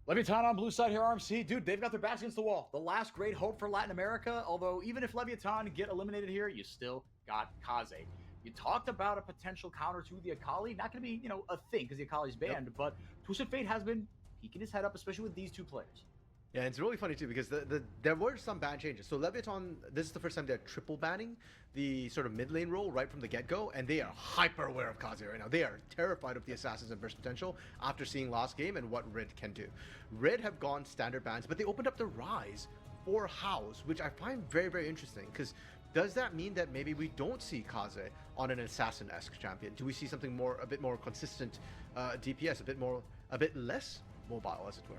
Leviathan on blue side here, RMC. Dude, they've got their backs against the wall. The last great hope for Latin America. Although, even if Leviathan get eliminated here, you still got Kaze. You talked about a potential counter to the Akali. Not going to be, a thing because the Akali's banned. Yep. But Twisted Fate has been peeking his head up, especially with these 2 players. Yeah, it's really funny too because there were some ban changes. So Leviathan, this is the first time they're triple banning the sort of mid lane role right from the get-go, and they are hyper aware of Kaze right now. They are terrified of the assassins and burst potential after seeing last game and what Red can do. Red have gone standard bans, but they opened up the Rise for House, which I find very, very interesting because does that mean that maybe we don't see Kaze on an assassin-esque champion? Do we see something a bit more consistent DPS, a bit less mobile, as it were?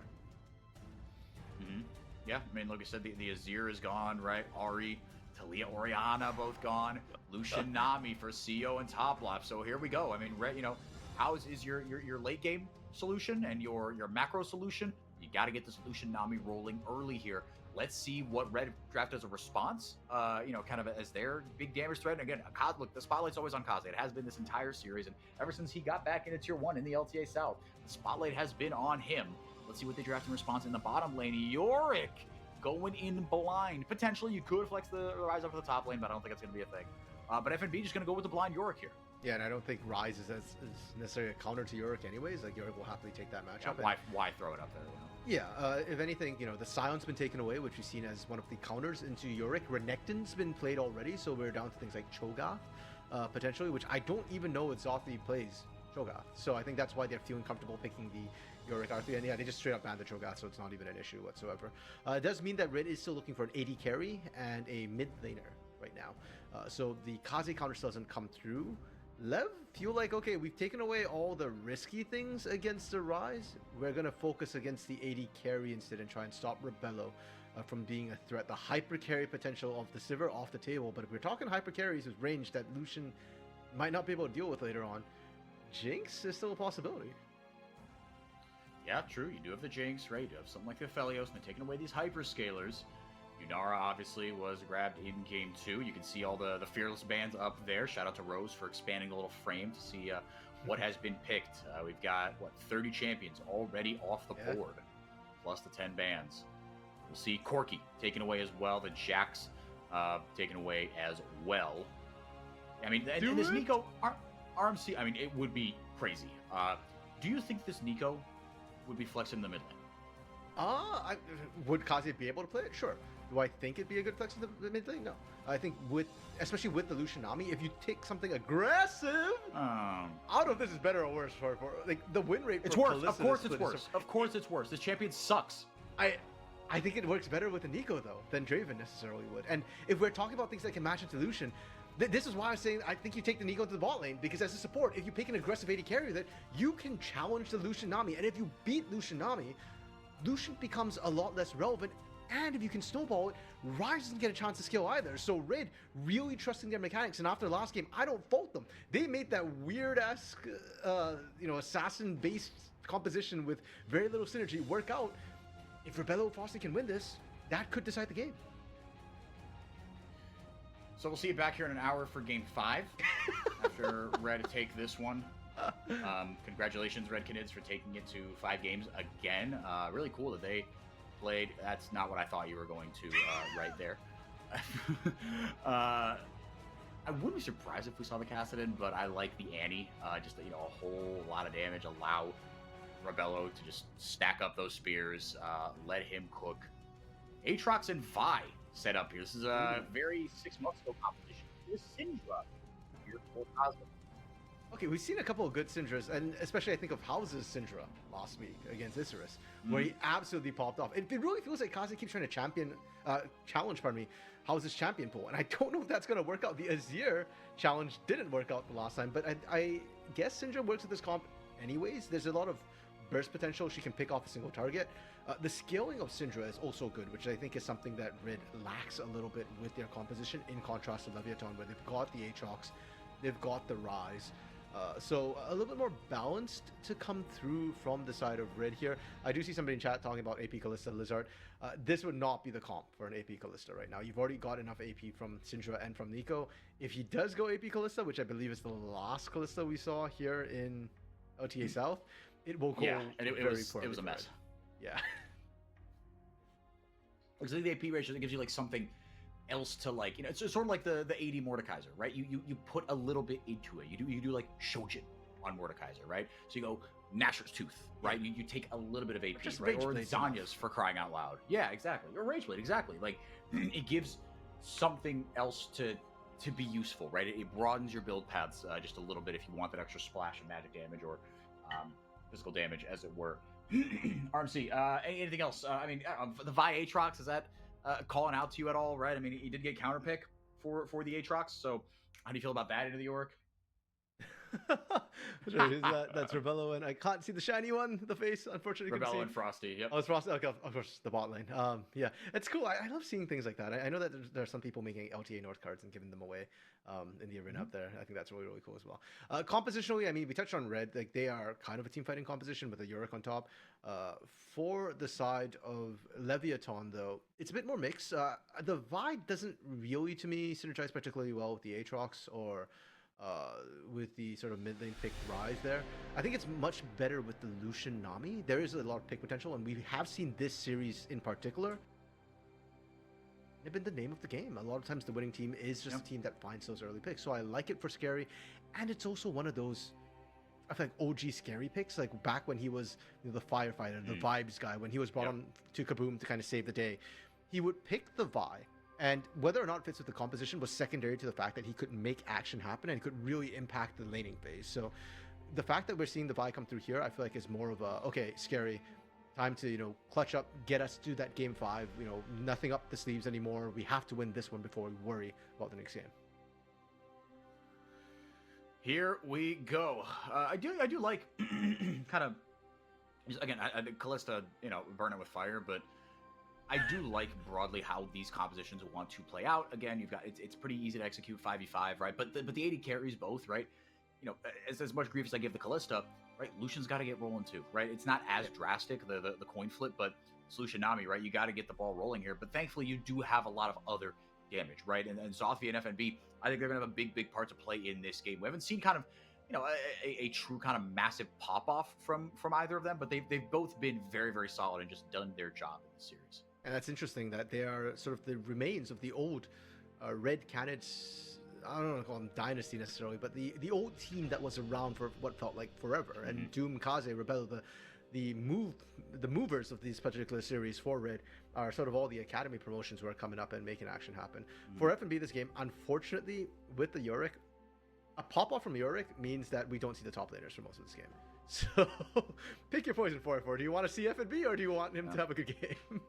Mm-hmm. Yeah, I mean, like I said, the Azir is gone, right? Ahri, Talia, Orianna both gone. Lucian Nami for CO and top lap. So here we go. I mean, how is your late game solution and your macro solution? You got to get this Lucian Nami rolling early here. Let's see what Red draft as a response, kind of as their big damage threat. And again, look, the spotlight's always on Kaze. It has been this entire series. And ever since he got back into Tier 1 in the LTA South, the spotlight has been on him. Let's see what they draft in response in the bottom lane. Yorick going in blind. Potentially, you could flex the Rise up to the top lane, but I don't think it's going to be a thing. But FNB just going to go with the blind Yorick here. Yeah, and I don't think Rise is necessarily a counter to Yorick anyways. Like, Yorick will happily take that matchup. Yeah, why throw it up there? You know? Yeah, if anything, the Scion's been taken away, which we've seen as one of the counters into Yorick. Renekton's been played already, so we're down to things like Cho'Gath, potentially, which I don't even know if Zothie plays Cho'Gath. So I think that's why they're feeling comfortable picking the Yorick R3. And yeah, they just straight up banned the Cho'Gath, so it's not even an issue whatsoever. It does mean that Red is still looking for an AD carry and a mid laner right now. So the Kaze counter still doesn't come through. Lev feel like, okay, we've taken away all the risky things against the Rise. We're going to focus against the AD carry instead and try and stop Rebello from being a threat. The hyper carry potential of the Sivir off the table. But if we're talking hyper carries with range that Lucian might not be able to deal with later on, Jinx is still a possibility. Yeah, true. You do have the Jinx, right? You do have something like the Aphelios, and they're taking away these hyperscalers. Yunara obviously was grabbed in Game 2. You can see all the Fearless bands up there. Shout out to Rose for expanding the little frame to see what has been picked. We've got, 30 champions already off the board, plus the 10 bands. We'll see Corki taken away as well. The Jax taken away as well. I mean, and this Nico, RMC, I mean, it would be crazy. Do you think this Nico would be flexing the mid lane? Would Kaze be able to play it? Sure. Do I think it'd be a good flex in the mid lane? No. I think especially with the Lucianami, if you take something aggressive, I don't know if this is better or worse for like the win rate. It's worse. Of course it's worse. Of course it's worse. This champion sucks. I think it works better with the Nico though than Draven necessarily would. And if we're talking about things that can match into Lucian, this is why I'm saying I think you take the Nico to the bot lane, because as a support, if you pick an aggressive AD carry, that you can challenge the Lucianami, and if you beat Lucianami, Lucian becomes a lot less relevant, and if you can snowball it, Rise doesn't get a chance to scale either. So Red really trusting their mechanics, and after the last game, I don't fault them. They made that weird-ass, assassin-based composition with very little synergy work out. If Rebello Frosty can win this, that could decide the game. So we'll see you back here in an hour for Game 5 after Red take this one. Congratulations, Red Canids, for taking it to 5 games again. Really cool that they played. That's not what I thought you were going to right there. I wouldn't be surprised if we saw the Kassadin, but I like the Annie. Just a whole lot of damage. Allow Rebello to just stack up those spears. Let him cook. Aatrox and Vi set up here. This is a very 6 months ago competition. This Syndra here for Cosmic. Okay, we've seen a couple of good Syndras, and especially I think of House's Syndra last week against Isurus, where he absolutely popped off. It really feels like Kaze keeps trying to challenge House's champion pool, and I don't know if that's going to work out. The Azir challenge didn't work out the last time, but I guess Syndra works with this comp anyways. There's a lot of burst potential. She can pick off a single target. The scaling of Syndra is also good, which I think is something that Red lacks a little bit with their composition, in contrast to Leviathan, where they've got the Aatrox, they've got the Rise. So a little bit more balanced to come through from the side of Red here. I do see somebody in chat talking about AP Kalista Lizard. This would not be the comp for an AP Kalista right now. You've already got enough AP from Syndra and from Nico. If he does go AP Kalista, which I believe is the last Kalista we saw here in LTA South, it will go and it was a mess. Yeah. Because the AP ratio that gives you something else to it's sort of like the AD Mordekaiser, right? You put a little bit into it. You do like Shojin on Mordekaiser, right? So you go Nashor's Tooth, right? You take a little bit of AP, right? Or Zanya's for crying out loud. Yeah, exactly. Or Rageblade, exactly. Like it gives something else to be useful, right? It broadens your build paths just a little bit if you want that extra splash of magic damage or physical damage, as it were. RMC, anything else? The Vi Aatrox, is that calling out to you at all, right? I mean, he did get counterpick for the Aatrox, so how do you feel about that into the Yorick? That's Rebello, and I can't see the shiny one, the face, unfortunately. Rebello and Frosty, yep. Oh, it's Frosty, okay, of course, the bot lane. Yeah, it's cool. I love seeing things like that. I know that there are some people making LTA North cards and giving them away in the arena up there. I think that's really, really cool as well. Compositionally, I mean, we touched on Red. Like, they are kind of a team fighting composition with a Yorick on top. For the side of Leviathan, though, it's a bit more mixed. The Vi doesn't really, to me, synergize particularly well with the Aatrox or with the sort of mid lane pick Rise there. I think it's much better with the Lucian Nami. There is a lot of pick potential, and we have seen this series in particular been the name of the game. A lot of times the winning team is just a team that finds those early picks. So I like it for Scary, and it's also one of those, I feel like OG Scary picks, like back when he was the firefighter, the vibes guy, when he was brought on to Kaboom to kind of save the day. He would pick the Vi, and whether or not it fits with the composition was secondary to the fact that he could make action happen and could really impact the laning phase. So the fact that we're seeing the Vi come through here, I feel like is more of a, okay, Scary, time to, clutch up, get us to that game 5, nothing up the sleeves anymore. We have to win this one before we worry about the next game. Here we go. I do like kind of, again, I Callista, burn it with fire, but I do like broadly how these compositions want to play out. Again, you've got it's pretty easy to execute 5v5, right? But the AD carries both, right? As much grief as I give the Callista, right? Lucian's got to get rolling too, right? It's not as drastic, the coin flip, but it's Lucian Nami, right? You got to get the ball rolling here. But thankfully, you do have a lot of other damage, right? And Zothvi and FNB, I think they're going to have a big part to play in this game. We haven't seen kind of, a true kind of massive pop-off from either of them, but they've both been very, very solid and just done their job in this series. And that's interesting that they are sort of the remains of the old Red Canids, I don't want to call them dynasty necessarily, but the old team that was around for what felt like forever. Mm-hmm. And Doom, Kaze, Rebello, the movers of these particular series for Red are sort of all the academy promotions who are coming up and making action happen. Mm-hmm. For FNB this game, unfortunately, with the Yorick, a pop-off from Yorick means that we don't see the top laners for most of this game. So pick your poison, 4-4. Do you want to see FNB or do you want him to have a good game?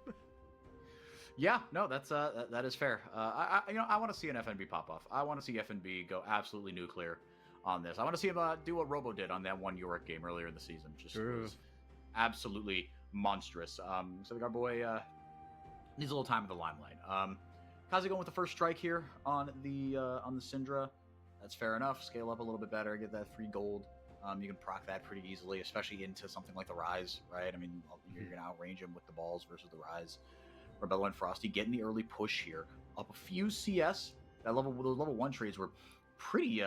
Yeah, no, that is fair. I want to see an FNB pop off. I want to see FNB go absolutely nuclear on this. I want to see him do what Robo did on that one Yorick game earlier in the season. Just was absolutely monstrous. So our boy needs a little time in the limelight. Kazi going with the first strike here on the Syndra. That's fair enough. Scale up a little bit better. Get that 3 gold. You can proc that pretty easily, especially into something like the Rise, right? I mean, you're going to outrange him with the balls versus the Rise. Rebello and Frosty getting the early push here, up a few CS. Those level 1 trades were pretty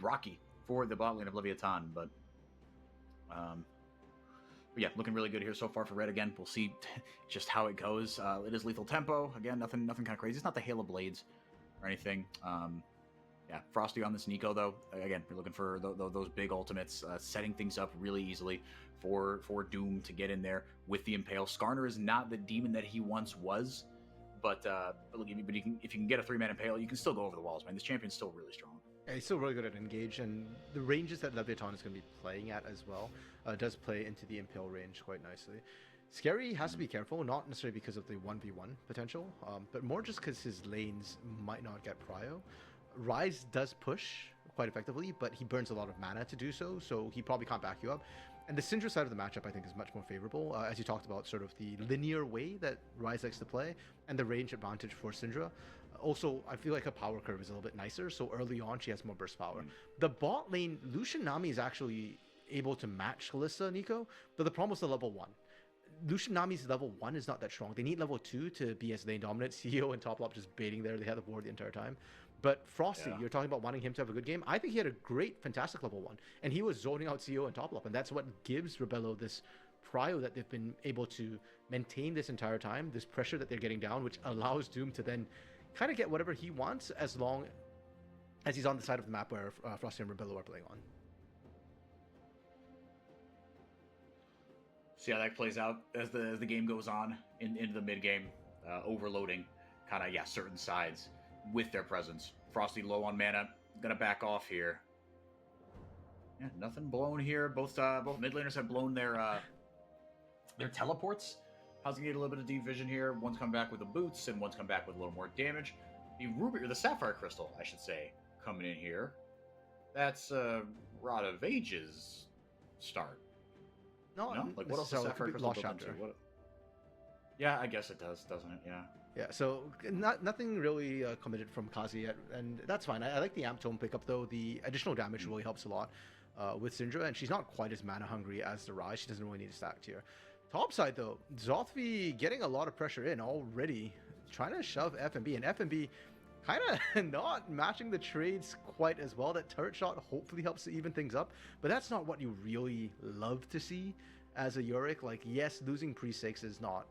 rocky for the bot lane of Leviathan, but yeah, looking really good here so far for Red. Again, we'll see just how it goes. It is lethal tempo. Again, nothing kind of crazy. It's not the Hail of Blades or anything. Yeah, Frosty on this Nico though. Again, we're looking for those big ultimates, setting things up really easily for Doom to get in there with the Impale. Skarner is not the demon that he once was, but look, if you can get a 3-man Impale, you can still go over the walls, man. This champion's still really strong. Yeah, he's still really good at engage, and the ranges that Leviathan is going to be playing at as well does play into the Impale range quite nicely. Scary has to be careful, not necessarily because of the 1v1 potential, but more just because his lanes might not get prio. Rise does push quite effectively, but he burns a lot of mana to do so, so he probably can't back you up. And the Syndra side of the matchup, I think, is much more favorable, as you talked about, sort of the linear way that Rise likes to play, and the range advantage for Syndra. Also, I feel like her power curve is a little bit nicer, so early on she has more burst power. The bot lane, Lucian Nami is actually able to match Kalista, Nico, but the problem was the level 1. Lucian Nami's level 1 is not that strong. They need level 2 to be as lane dominant. CEO and Top Lop just baiting there. They had the board the entire time. But Frosty, you're talking about wanting him to have a good game. I think he had a great, fantastic level 1. And he was zoning out CEO and Top Lop. And that's what gives Rebello this prio that they've been able to maintain this entire time. This pressure that they're getting down, which allows Doom to then kind of get whatever he wants as long as he's on the side of the map where Frosty and Rebello are playing on. See how that plays out as the game goes on into the mid game, overloading kind of certain sides with their presence. Frosty low on mana, gonna back off here. Yeah, nothing blown here. Both mid laners have blown their teleports. How's he get a little bit of deep vision here? One's come back with the boots, and one's come back with a little more damage. The ruby or the sapphire crystal, I should say, coming in here. That's Rod of Ages start. No, like what else does sapphire crystal build into? Yeah, I guess it does, doesn't it? Yeah. Yeah, so nothing really committed from Kazi yet, and that's fine. I like the Amp Tome pickup, though. The additional damage really helps a lot with Syndra, and she's not quite as mana hungry as the Rise. She doesn't really need a stack tier. Top side, though, Zothvi getting a lot of pressure in already, trying to shove FNB, and FNB kind of not matching the trades quite as well. That turret shot hopefully helps to even things up, but that's not what you really love to see as a Yorick. Like, yes, losing pre-6 is not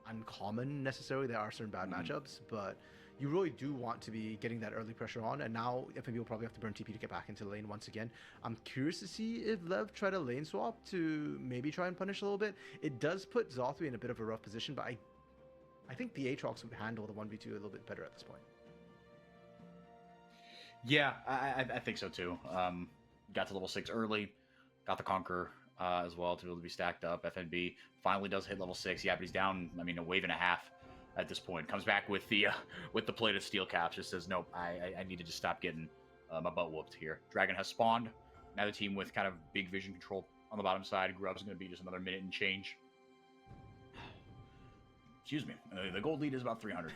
uncommon necessarily. There are certain bad matchups, but you really do want to be getting that early pressure on. And now FNB will probably have to burn TP to get back into the lane once again. I'm curious to see if Lev try to lane swap to maybe try and punish a little bit. It does put Zothri in a bit of a rough position, but I think the Aatrox would handle the 1v2 a little bit better at this point. Yeah, I think so too. Got to level 6 early, got the Conqueror as well to be able to be stacked up. FNB finally does hit level 6. Yeah, but he's down, I mean, a wave and a half at this point. Comes back with the plated steel caps. Just says, nope, I need to just stop getting my butt whooped here. Dragon has spawned. Now the team with kind of big vision control on the bottom side. Grub's going to be just another minute and change. Excuse me. The gold lead is about 300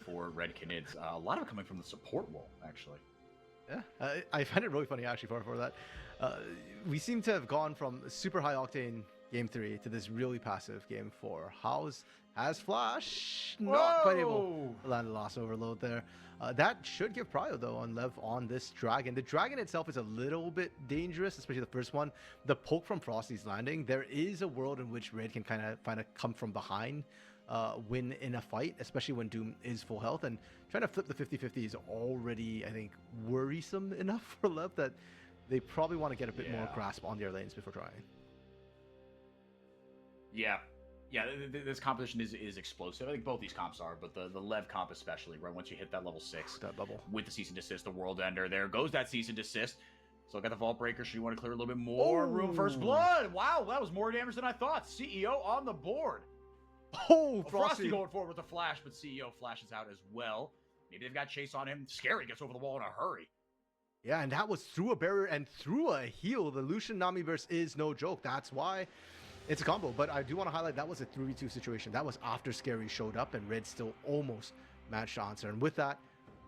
for Red Canids. A lot of it coming from the support wall, actually. Yeah, I find it really funny actually for that. We seem to have gone from super high octane game 3 to this really passive game 4. House has flash, not quite able to land the last overload there. That should give prio though on Lev on this dragon. The dragon itself is a little bit dangerous, especially the first one. The poke from Frosty's landing. There is a world in which Red can kind of come from behind, win in a fight, especially when Doom is full health, and trying to flip the 50-50 is already, I think, worrisome enough for Lev that they probably want to get a bit more grasp on their lanes before trying. Yeah, this competition is explosive. I think both these comps are, but the Lev comp especially, right? Once you hit that level 6, that bubble with the cease and desist, the world ender, there goes that cease and desist. So got the Vault Breaker. Should you want to clear a little bit more room? First blood. Wow, that was more damage than I thought. CEO on the board. Oh, Frosty going forward with the flash, but CEO flashes out as well. Maybe they've got chase on him. Scary gets over the wall in a hurry. Yeah, and that was through a barrier and through a heal. The Lucian Nami burst is no joke. That's why it's a combo. But I do want to highlight that was a 3v2 situation. That was after Scary showed up and Red still almost managed to answer. And with that,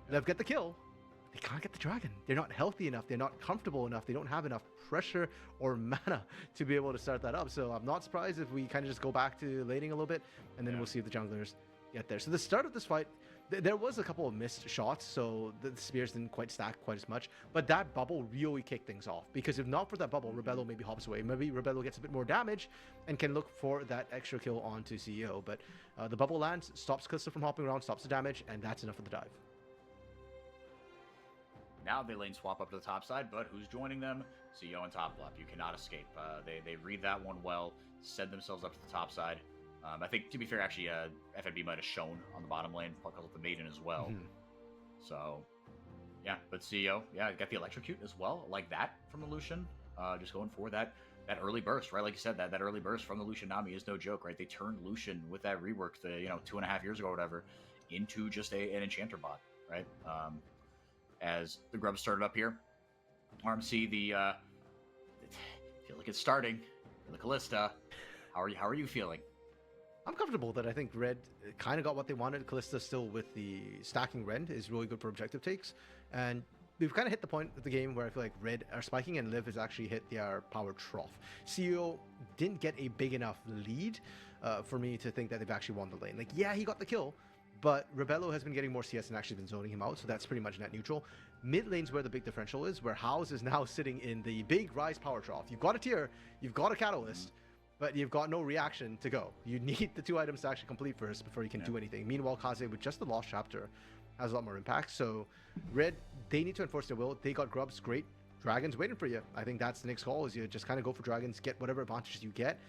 Lev get the kill. They can't get the dragon. They're not healthy enough. They're not comfortable enough. They don't have enough pressure or mana to be able to start that up. So I'm not surprised if we kind of just go back to laning a little bit, and then we'll see if the junglers get there. So the start of this fight, there was a couple of missed shots, so the spears didn't quite stack quite as much, but that bubble really kicked things off, because if not for that bubble, Rebello maybe hops away. Maybe Rebello gets a bit more damage and can look for that extra kill onto CEO, but the bubble lands, stops Kalista from hopping around, stops the damage, and that's enough for the dive. Now they lane swap up to the top side, but who's joining them? CEO and top left. You cannot escape. They read that one well, send themselves up to the top side. I think, to be fair, actually, FNB might have shown on the bottom lane, because of the Maiden as well. So, yeah, but CEO, got the Electrocute as well, like that from the Lucian. Just going for that early burst, right? Like you said, that early burst from the Lucian Nami is no joke, right? They turned Lucian with that rework, 2.5 years ago or whatever, into just an enchanter bot, right? As the grub started up here, RMC, feel like it's starting. The Kalista, how are you feeling? I'm comfortable that I think Red kind of got what they wanted. Kalista still with the stacking Rend is really good for objective takes, and we've kind of hit the point of the game where I feel like Red are spiking and Liv has actually hit their power trough. CEO didn't get a big enough lead for me to think that they've actually won the lane. Like, yeah, he got the kill, but Rebello has been getting more CS and actually been zoning him out, so that's pretty much net neutral. Mid lane's where the big differential is, where House is now sitting in the big Rise power trough. You've got a tier, you've got a catalyst, but you've got no reaction to go. You need the 2 items to actually complete first before you can do anything. Meanwhile, Kaze with just the Lost Chapter has a lot more impact. So Red, they need to enforce their will. They got grubs, great. Dragons waiting for you. I think that's the next call, is you just kind of go for dragons, get whatever advantages you get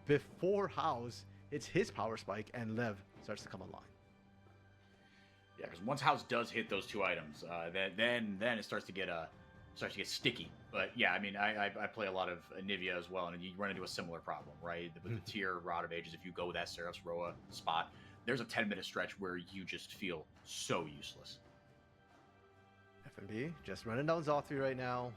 before House hits his power spike and Lev starts to come online. Yeah, because once House does hit those 2 items, then it starts to get sticky. But yeah, I mean, I play a lot of Anivia as well, and you run into a similar problem, right? With the tier Rod of Ages, if you go that Seraph's Roa spot, there's a 10-minute stretch where you just feel so useless. FNB just running down Zothri right now,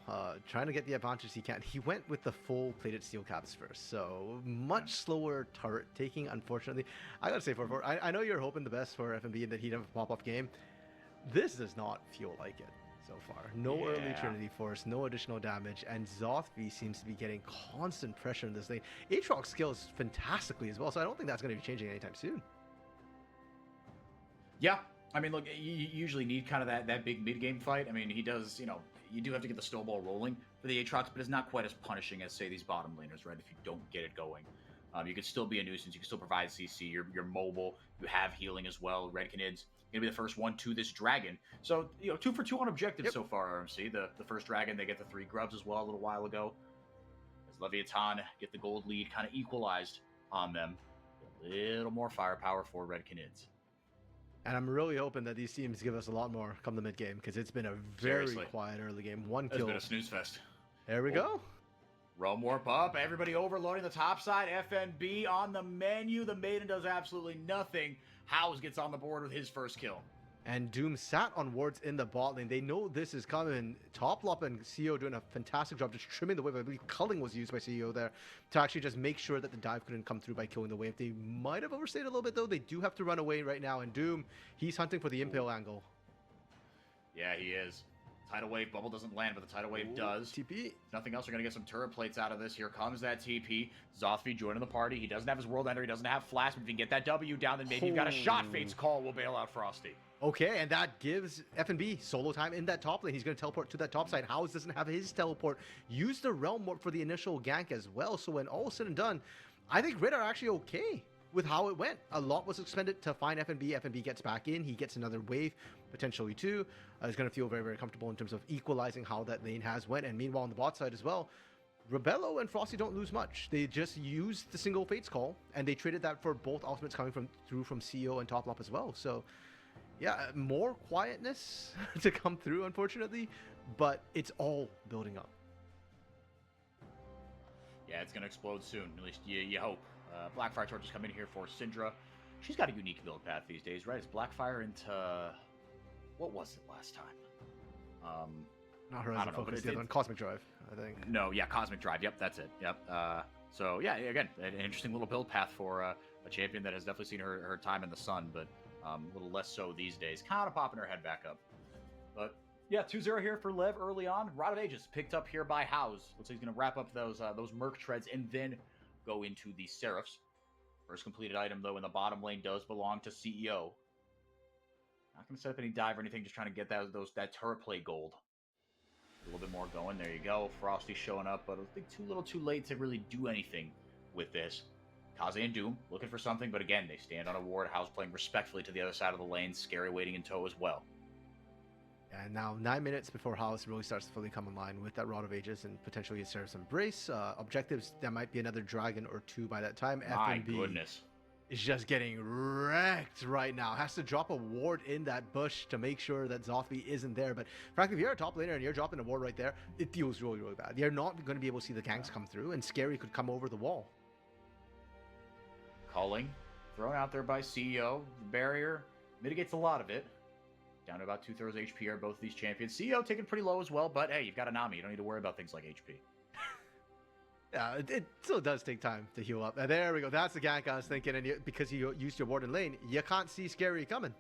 trying to get the advantage he can. He went with the full plated steel caps first, so much slower turret taking, unfortunately. I gotta say, I know you're hoping the best for FNB and that he'd have a pop-up game. This does not feel like it so far. No early Trinity Force, no additional damage, and Zothri seems to be getting constant pressure in this lane. Aatrox scales fantastically as well, so I don't think that's going to be changing anytime soon. Yeah, I mean, look, you usually need kind of that big mid-game fight. I mean, he does, you do have to get the snowball rolling for the Aatrox, but it's not quite as punishing as, say, these bottom laners, right, if you don't get it going You can still be a nuisance. You can still provide CC. You're mobile. You have healing as well. Red Canids going to be the first one to this dragon. So, 2 for 2 on objectives so far, RMC. The first dragon, they get the 3 grubs as well a little while ago. As Leviathan get the gold lead kind of equalized on them. A little more firepower for Red Canids. And I'm really hoping that these teams give us a lot more come the mid game, because it's been a very quiet early game. One kill. It's been a snooze fest. There we go. Realm warp up. Everybody overloading the top side. FNB on the menu. The Maiden does absolutely nothing. Howes gets on the board with his first kill. And Doom sat on wards in the bot lane. They know this is coming. Toplop and CEO doing a fantastic job just trimming the wave. I believe culling was used by CEO there to actually just make sure that the dive couldn't come through by killing the wave. They might have overstayed a little bit, though. They do have to run away right now. And Doom, he's hunting for the impale angle. Yeah, he is. Tidal wave bubble doesn't land, but the tidal wave does. TP. Nothing else. We're going to get some turret plates out of this. Here comes that TP. Zothvi joining the party. He doesn't have his world ender. He doesn't have flash. But if you can get that W down, then maybe you've got a shot. Fate's call will bail out Frosty. Okay, and that gives FNB solo time in that top lane. He's going to teleport to that top side. Howes doesn't have his teleport. Use the Realm Warp for the initial gank as well. So when all is said and done, I think Red are actually okay with how it went. A lot was expended to find FNB. FNB gets back in. He gets another wave, potentially 2. He's going to feel very, very comfortable in terms of equalizing how that lane has went. And meanwhile, on the bot side as well, Rebello and Frosty don't lose much. They just used the single Fates call, and they traded that for both ultimates coming through from CEO and Toplop as well. So yeah, more quietness to come through, unfortunately, but it's all building up. Yeah, it's going to explode soon. At least you hope. Blackfire Torch is coming here for Syndra. She's got a unique build path these days, right? It's Blackfire into... What was it last time? Not Horizon Focus, the other one, Cosmic Drive, I think. No, yeah, Cosmic Drive. Yep, that's it. Yep. So, yeah, again, an interesting little build path for a champion that has definitely seen her time in the sun, but a little less so these days. Kind of popping her head back up. But, yeah, 2-0 here for Lev early on. Rod of Ages picked up here by Howes. Looks like he's going to wrap up those Merc treads and then go into the Seraphs. First completed item, though, in the bottom lane does belong to CEO. Not going to set up any dive or anything, just trying to get that turret play gold. A little bit more going. There you go. Frosty showing up, but I think too late to really do anything with this. Kaze and Doom looking for something, but again, they stand on a ward. House playing respectfully to the other side of the lane. Scary waiting in tow as well. And now 9 minutes before House really starts to fully come online with that Rod of Ages and potentially a Seraph's Embrace. Objectives, there might be another dragon or 2 by that time. My FNB goodness. is just getting wrecked right now. Has to drop a ward in that bush to make sure that Zothvi isn't there. But frankly, if you're a top laner and you're dropping a ward right there, it feels really, really bad. You're not going to be able to see the ganks come through, and Scary could come over the wall. Culling, thrown out there by CEO. The barrier mitigates a lot of it. Down to about 2/3 HP are both of these champions. CEO taken pretty low as well, but hey, you've got a Nami. You don't need to worry about things like HP. Yeah, it still does take time to heal up. There we go. That's the gank I was thinking, and because you used your ward in lane, you can't see Scary coming.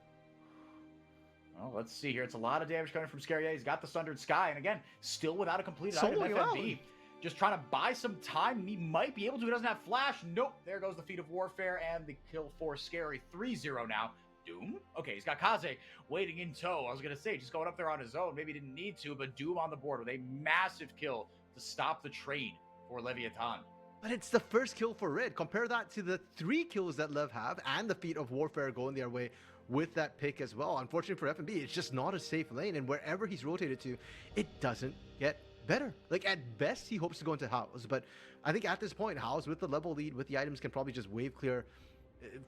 Well, let's see here. It's a lot of damage coming from Scary. He's got the Sundered Sky, and again, still without a completed item. FNB just trying to buy some time. He might be able to. He doesn't have flash. Nope. There goes the Feat of Warfare and the kill for Scary. 3-0 now. Doom? Okay, he's got Kaze waiting in tow. I was going to say, just going up there on his own. Maybe he didn't need to, but Doom on the board with a massive kill to stop the trade for Leviathan. But it's the first kill for Red. Compare that to the 3 kills that Lev have and the Feat of Warfare going their way with that pick as well. Unfortunately for FNB, it's just not a safe lane, and wherever he's rotated to, it doesn't get better. Like, at best, he hopes to go into House, but I think at this point, House, with the level lead, with the items, can probably just wave clear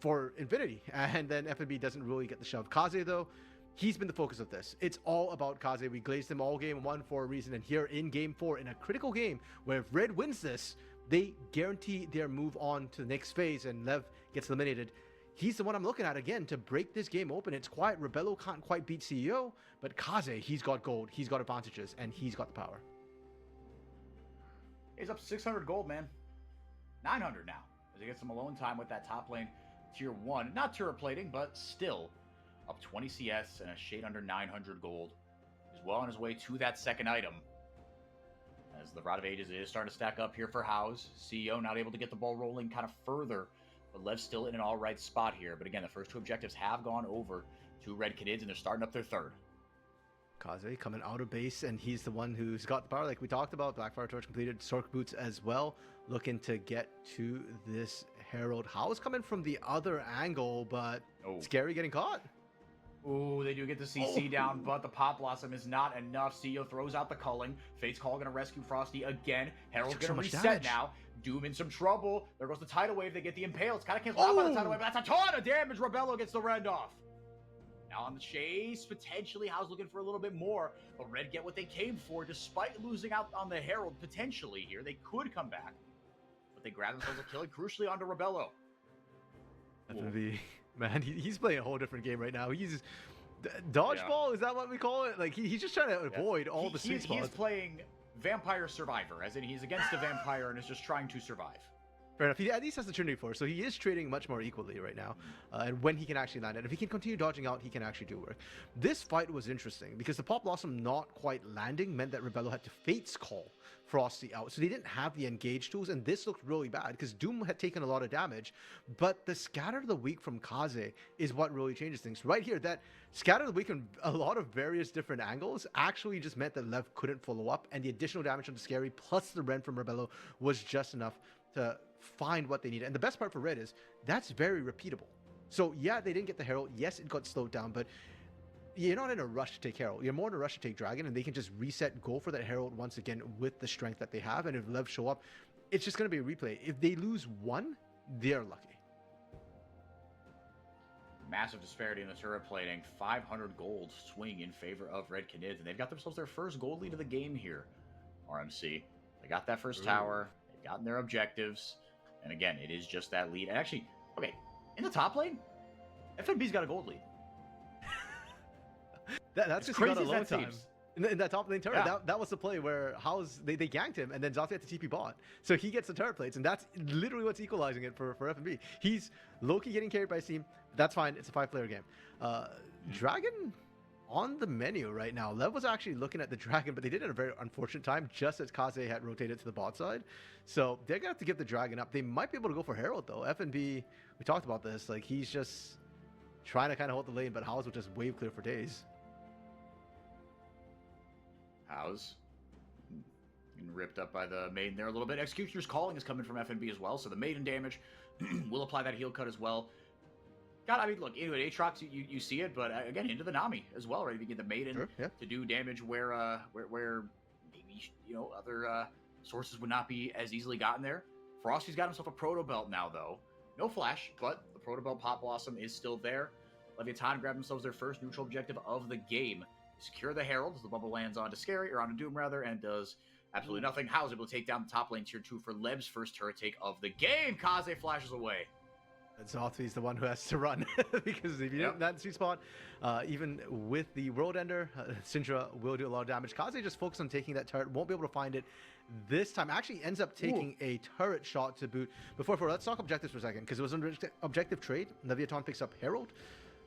for Infinity, and then FNB doesn't really get the shove. Kaze, though, he's been the focus of this. It's all about Kaze. We glazed him all game 1 for a reason, and here in game 4, in a critical game, where if Red wins this, they guarantee their move on to the next phase, and Lev gets eliminated. He's the one I'm looking at again to break this game open. It's quiet. Rebello can't quite beat CEO, but Kaze, he's got gold, he's got advantages, and he's got the power. He's up to 600 gold, man. 900 now, as he gets some alone time with that top lane tier 1. Not turret plating, but still up 20 CS and a shade under 900 gold. He's well on his way to that second item, as the Rod of Ages is starting to stack up here for House. CEO not able to get the ball rolling kind of further, but Lev's still in an all right spot here. But again, the first 2 objectives have gone over to Red Canids, and they're starting up their third. Kaze coming out of base, and he's the one who's got the power, like we talked about. Blackfire Torch completed, Sork Boots as well, looking to get to this Herald. House coming from the other angle, but Scary getting caught. Ooh, they do get the CC down, but the Pop Blossom is not enough. CEO throws out the culling. Fate's Call gonna rescue Frosty again. Herald's gonna reset now. Doom in some trouble. There goes the Tidal Wave. They get the Impale. It's kind of canceled out by the Tidal Wave, but that's a ton of damage. Rebello gets the Rend off. Now on the chase, potentially House looking for a little bit more, but Red get what they came for despite losing out on the Herald potentially here. They could come back, but they grab themselves a kill, crucially onto Rebello. FNB, man, he's playing a whole different game right now. He's dodgeball, is that what we call it? Like he's just trying to avoid all the sweet spots. He's playing Vampire Survivor, as in he's against a vampire and is just trying to survive. Fair enough. He at least has the Trinity Force, so he is trading much more equally right now. And when he can actually land it, if he can continue dodging out, he can actually do work. This fight was interesting because the Pop Blossom not quite landing meant that Rebello had to Fate's Call Frosty out, so they didn't have the engage tools, and this looked really bad because Doom had taken a lot of damage, but the Scatter of the Weak from Kaze is what really changes things. Right here, that Scatter of the Weak in a lot of various different angles actually just meant that Lev couldn't follow up, and the additional damage on the Scary plus the Rend from Rebello was just enough to find what they needed. And the best part for Red is that's very repeatable. So yeah, they didn't get the Herald. Yes, it got slowed down, but you're not in a rush to take Herald. You're more in a rush to take Dragon, and they can just reset, go for that Herald once again with the strength that they have. And if Lev show up, it's just going to be a replay. If they lose one, they're lucky. Massive disparity in the turret plating. 500 gold swing in favor of Red Canids, and they've got themselves their first gold lead of the game here. RMC. They got that first tower. They've gotten their objectives. And again, it is just that lead. And actually, okay, in the top lane, FNB's got a gold lead. That's just crazy. A long time. In that top lane turret, that was the play where House they ganked him, and then Zothie had to TP bot. So he gets the turret plates, and that's literally what's equalizing it for FNB. He's low-key getting carried by his team. That's fine. It's a 5-player game. Dragon on the menu right now. Lev was actually looking at the Dragon, but they did it at a very unfortunate time, just as Kaze had rotated to the bot side. So they're going to have to give the Dragon up. They might be able to go for Herald, though. FNB, we talked about this. Like, he's just trying to kind of hold the lane, but House will just wave clear for days. House getting ripped up by the Maiden there a little bit. Executioner's Calling is coming from FNB as well, so the Maiden damage will apply that heal cut as well. God, I mean, look, anyway, Aatrox, you see it, but again, into the Nami as well, right? If you get the Maiden to do damage where maybe, you know, other sources would not be as easily gotten there. Frosty's got himself a Proto Belt now, though. No Flash, but the Proto Belt Pop Blossom is still there. Leviathan grab themselves their first neutral objective of the game. Secure the Herald as the bubble lands onto Scary, or onto Doom rather, and does absolutely nothing. House able to take down the top lane tier 2 for Leb's first turret take of the game. Kaze flashes away. And Zothie's the one who has to run because if you didn't that sweet spot, even with the World Ender, Syndra will do a lot of damage. Kaze just focused on taking that turret, won't be able to find it this time. Actually ends up taking a turret shot to boot. Before, let's talk objectives for a second, because it was an objective trade. Leviathan picks up Herald,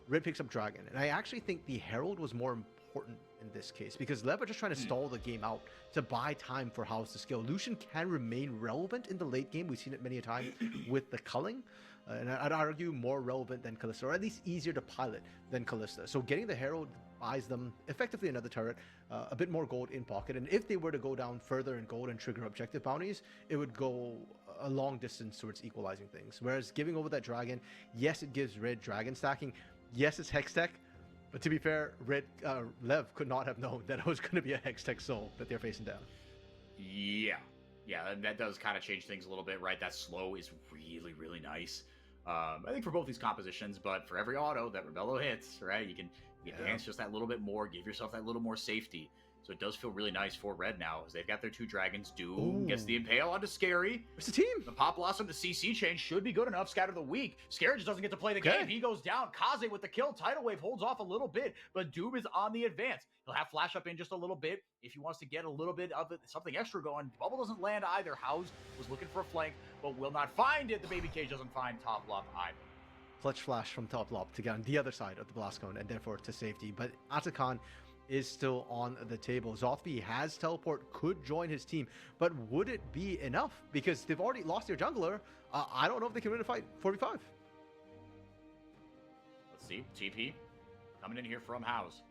Red picks up Dragon. And I actually think the Herald was more important in this case, because Lev are just trying to stall the game out to buy time for House to scale. Lucian can remain relevant in the late game. We've seen it many a time with the culling. And I'd argue more relevant than Callista, or at least easier to pilot than Callista. So getting the Herald buys them effectively another turret, a bit more gold in pocket. And if they were to go down further in gold and trigger objective bounties, it would go a long distance towards equalizing things. Whereas giving over that Dragon, yes, it gives Red Dragon stacking. Yes, it's Hex Tech. But to be fair, Lev could not have known that it was going to be a Hex Tech soul that they're facing down. Yeah, that does kind of change things a little bit, right? That slow is really, really nice. I think for both these compositions, but for every auto that Rebello hits, right, you can dance just that little bit more, give yourself that little more safety. So it does feel really nice for Red now, as they've got their 2 dragons. Doom gets the Impale onto Scary. Where's the team? The Pop Blossom, the CC chain should be good enough. Scatter the Weak. Scary just doesn't get to play the game. He goes down. Kaze with the kill. Tidal Wave holds off a little bit, but Doom is on the advance. He'll have Flash up in just a little bit if he wants to get a little bit of something extra going. Bubble doesn't land either. House was looking for a flank, but will not find it. The Baby Cage doesn't find Top Lock either. Clutch Flash from Top Lock to get on the other side of the Blast Cone, and therefore to safety. But Atakan is still on the table. Zothie has teleport, could join his team, but would it be enough? Because they've already lost their jungler. I don't know if they can win a fight 4v5. Let's see. TP coming in here from House.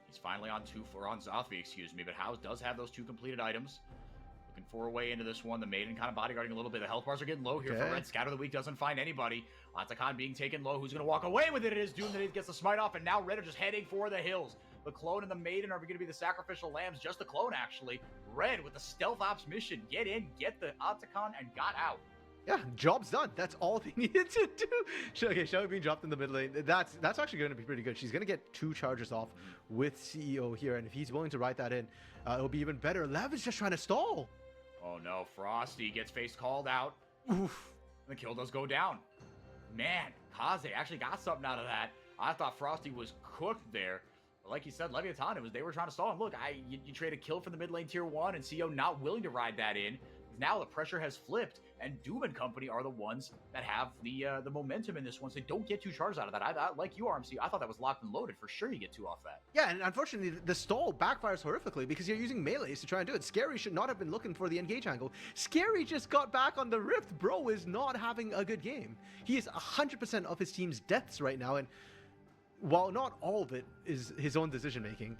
He's finally on Zothie, excuse me, but House does have those 2 completed items. Looking for a way into this one. The Maiden kind of bodyguarding a little bit. The health bars are getting low here for Red. Scatter the Weak doesn't find anybody. Atakan being taken low. Who's going to walk away with it? It is Doom that gets the smite off, and now Red are just heading for the hills. The Clone and the Maiden are going to be the sacrificial lambs. Just the Clone, actually. Red with the stealth ops mission. Get in, get the Atakan, and got out. Yeah, job's done. That's all they needed to do. Okay, Shelly being dropped in the mid lane. That's actually going to be pretty good. She's going to get 2 charges off with CEO here, and if he's willing to write that in, it'll be even better. Lev is just trying to stall. Oh no, Frosty gets face called out. Oof. The kill does go down. Man, Kaze actually got something out of that. I thought Frosty was cooked there. But like you said, Leviathan, they were trying to stall him. Look, you trade a kill for the mid lane tier 1, and CEO not willing to ride that in. Now the pressure has flipped, and Doom and company are the ones that have the momentum in this one, so they don't get 2 charges out of that. I like you, RMC, I thought that was locked and loaded. For sure you get 2 off that. Yeah, and unfortunately, the stall backfires horrifically because you're using melees to try and do it. Scary should not have been looking for the engage angle. Scary just got back on the Rift. Bro is not having a good game. He is 100% of his team's deaths right now, and while not all of it is his own decision-making,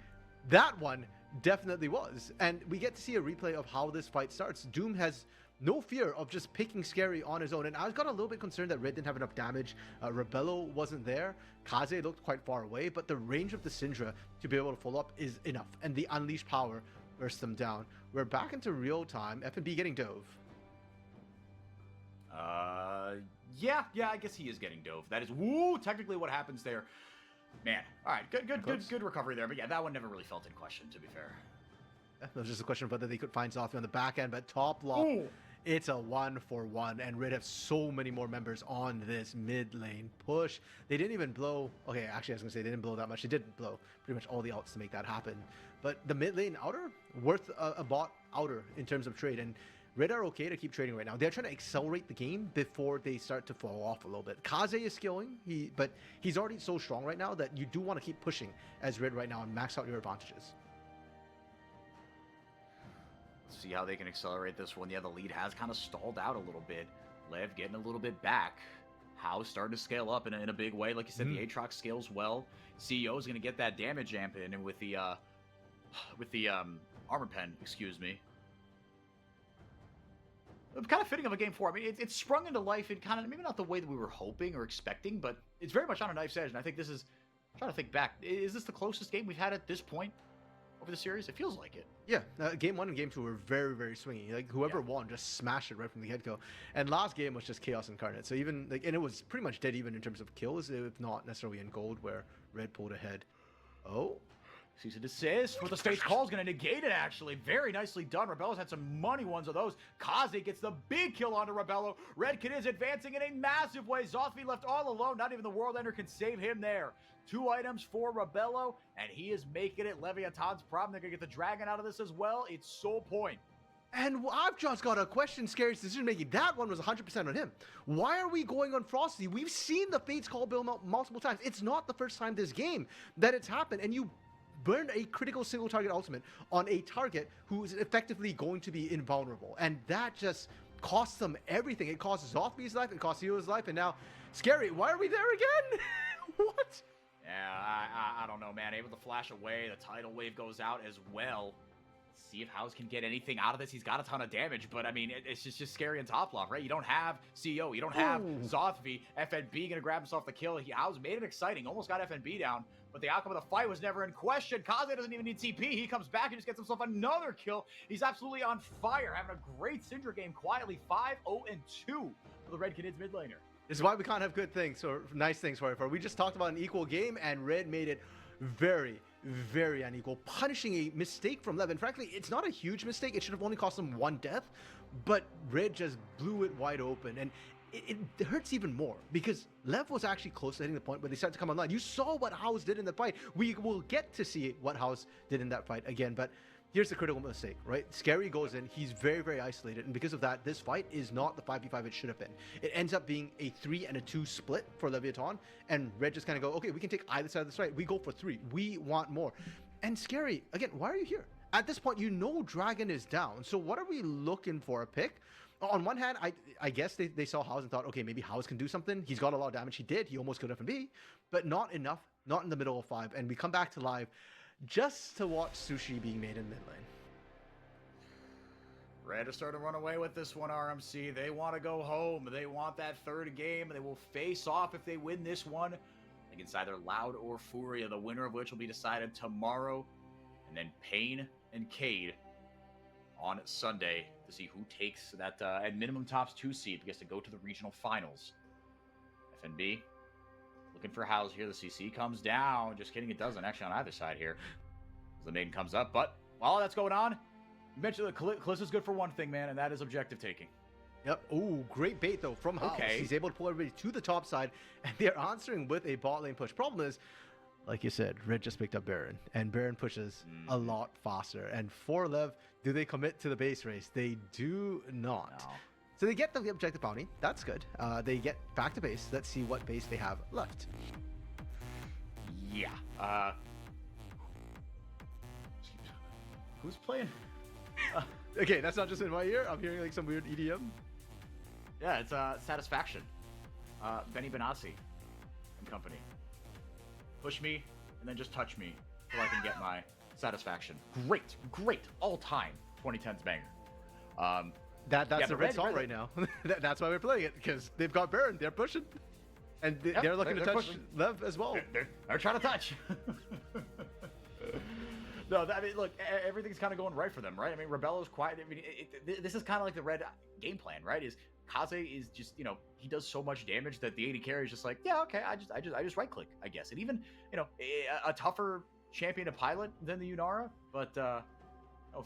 that one definitely was. And we get to see a replay of how this fight starts. Doom has no fear of just picking Scary on his own, and I got a little bit concerned that Red didn't have enough damage. Rebello wasn't there. Kaze looked quite far away, but the range of the Syndra to be able to follow up is enough, and the unleashed power bursts them down. We're back into real time. FNB getting dove. Yeah, I guess he is getting dove. That is technically what happens there. Man, all right, good recovery there. But yeah, that one never really felt in question, to be fair. That was just a question of whether they could find Zothie on the back end, but top lock, it's a 1-for-1, and Red have so many more members on this mid lane push. They didn't even blow. Okay, actually, I was gonna say they didn't blow that much. They didn't blow pretty much all the outs to make that happen. But the mid lane outer worth a bot outer in terms of trade, and Red are okay to keep trading right now. They're trying to accelerate the game before they start to fall off a little bit. Kaze is skilling, but he's already so strong right now that you do want to keep pushing as Red right now and max out your advantages. See how they can accelerate this one. Yeah, the lead has kind of stalled out a little bit. Lev getting a little bit back. House starting to scale up in a big way. Like you said, the Aatrox scales well. CEO is going to get that damage amp in, and with the armor pen, excuse me. Kind of fitting of a game 4. I mean, it's sprung into life in kind of maybe not the way that we were hoping or expecting, but it's very much on a knife's edge. And I think this is, I'm trying to think back, is this the closest game we've had at this point over the series? It feels like it. Yeah, game 1 and game 2 were very, very swingy. Like whoever won just smashed it right from the get-go. And last game was just chaos incarnate. So even like, and it was pretty much dead even in terms of kills, if not necessarily in gold, where Red pulled ahead. Oh. Cease and desist with the space call is going to negate it, actually. Very nicely done. Rebello's had some money ones of those. Kaze gets the big kill onto Rebello. Red Kid is advancing in a massive way. Zothvi left all alone. Not even the World Ender can save him there. 2 items for Rebello, and he is making it Leviathan's problem. They're going to get the dragon out of this as well. It's Soul Point. And I've just got a question, Scary's decision making. That one was 100% on him. Why are we going on Frosty? We've seen the Fates call Bill multiple times. It's not the first time this game that it's happened, and you burned a critical single target ultimate on a target who is effectively going to be invulnerable, and that just costs them everything. It costs Zothby's life, it costs Hero's life, and now Scary, why are we there again? What? Yeah, I don't know, man. Able to flash away. The tidal wave goes out as well. See if House can get anything out of this. He's got a ton of damage, but I mean, it's just Scary and top lock, right? You don't have CEO, you don't have Zothvi. FNB gonna grab himself the kill. House made it exciting, almost got FNB down, but the outcome of the fight was never in question. Kaze doesn't even need TP. He comes back and just gets himself another kill. He's absolutely on fire, having a great Syndra game quietly. 5-0-2 for the Red Canids mid laner. This is why we can't have good things or nice things for it. We just talked about an equal game, and Red made it very, very unequal, punishing a mistake from Lev. And frankly, it's not a huge mistake. It should have only cost them 1 death, but Red just blew it wide open. And it hurts even more because Lev was actually close to hitting the point where they started to come online. You saw what House did in the fight. We will get to see what House did in that fight again, but here's the critical mistake, right? Scary goes in, he's very, very isolated, and because of that, this fight is not the 5v5 it should have been. It ends up being a 3 and a 2 split for Leviathan, and Red just kind of go, okay, we can take either side of this fight. We go for 3. We want more. And Scary, again, why are you here? At this point, you know Dragon is down, so what are we looking for? A pick? On one hand, I guess they saw House and thought, okay, maybe House can do something. He's got a lot of damage. He did. He almost killed FNB, but not enough, not in the middle of 5, and we come back to live just to watch sushi being made in mid lane. Red is starting to run away with this one, RMC. They want to go home. They want that third game. They will face off if they win this one against either Loud or Furia, the winner of which will be decided tomorrow. And then Pain and Cade on Sunday to see who takes that, at minimum, tops 2 seed, gets to go to the regional finals. FNB looking for House here. The CC comes down. Just kidding, it doesn't actually on either side here. As the maiden comes up, but while that's going on, you mentioned that Kalissa's good for one thing, man, and that is objective taking. Yep. Ooh, great bait though from House. Okay. He's able to pull everybody to the top side, and they're answering with a bot lane push. Problem is, like you said, Red just picked up Baron, and Baron pushes a lot faster. And for Lev, do they commit to the base race? They do not. No. So they get the objective bounty. That's good. They get back to base. Let's see what base they have left. Yeah. Who's playing? Okay, that's not just in my ear. I'm hearing like some weird EDM. Yeah, it's Satisfaction. Benny Benassi and company. Push me and then just touch me so I can get my satisfaction. Great, all-time 2010s banger. That's the red song right now. That's why we're playing it, because they've got Baron. They're pushing, and they're looking to touch pushing. Lev as well. They're trying to touch. No, I mean, look, everything's kind of going right for them, right? I mean, Rebello's quiet. I mean, this is kind of like the Red game plan, right? Is Kaze is just, he does so much damage that the AD carry is just like, yeah, okay, I just right click, I guess. And even, a tougher champion to pilot than the Yunara, but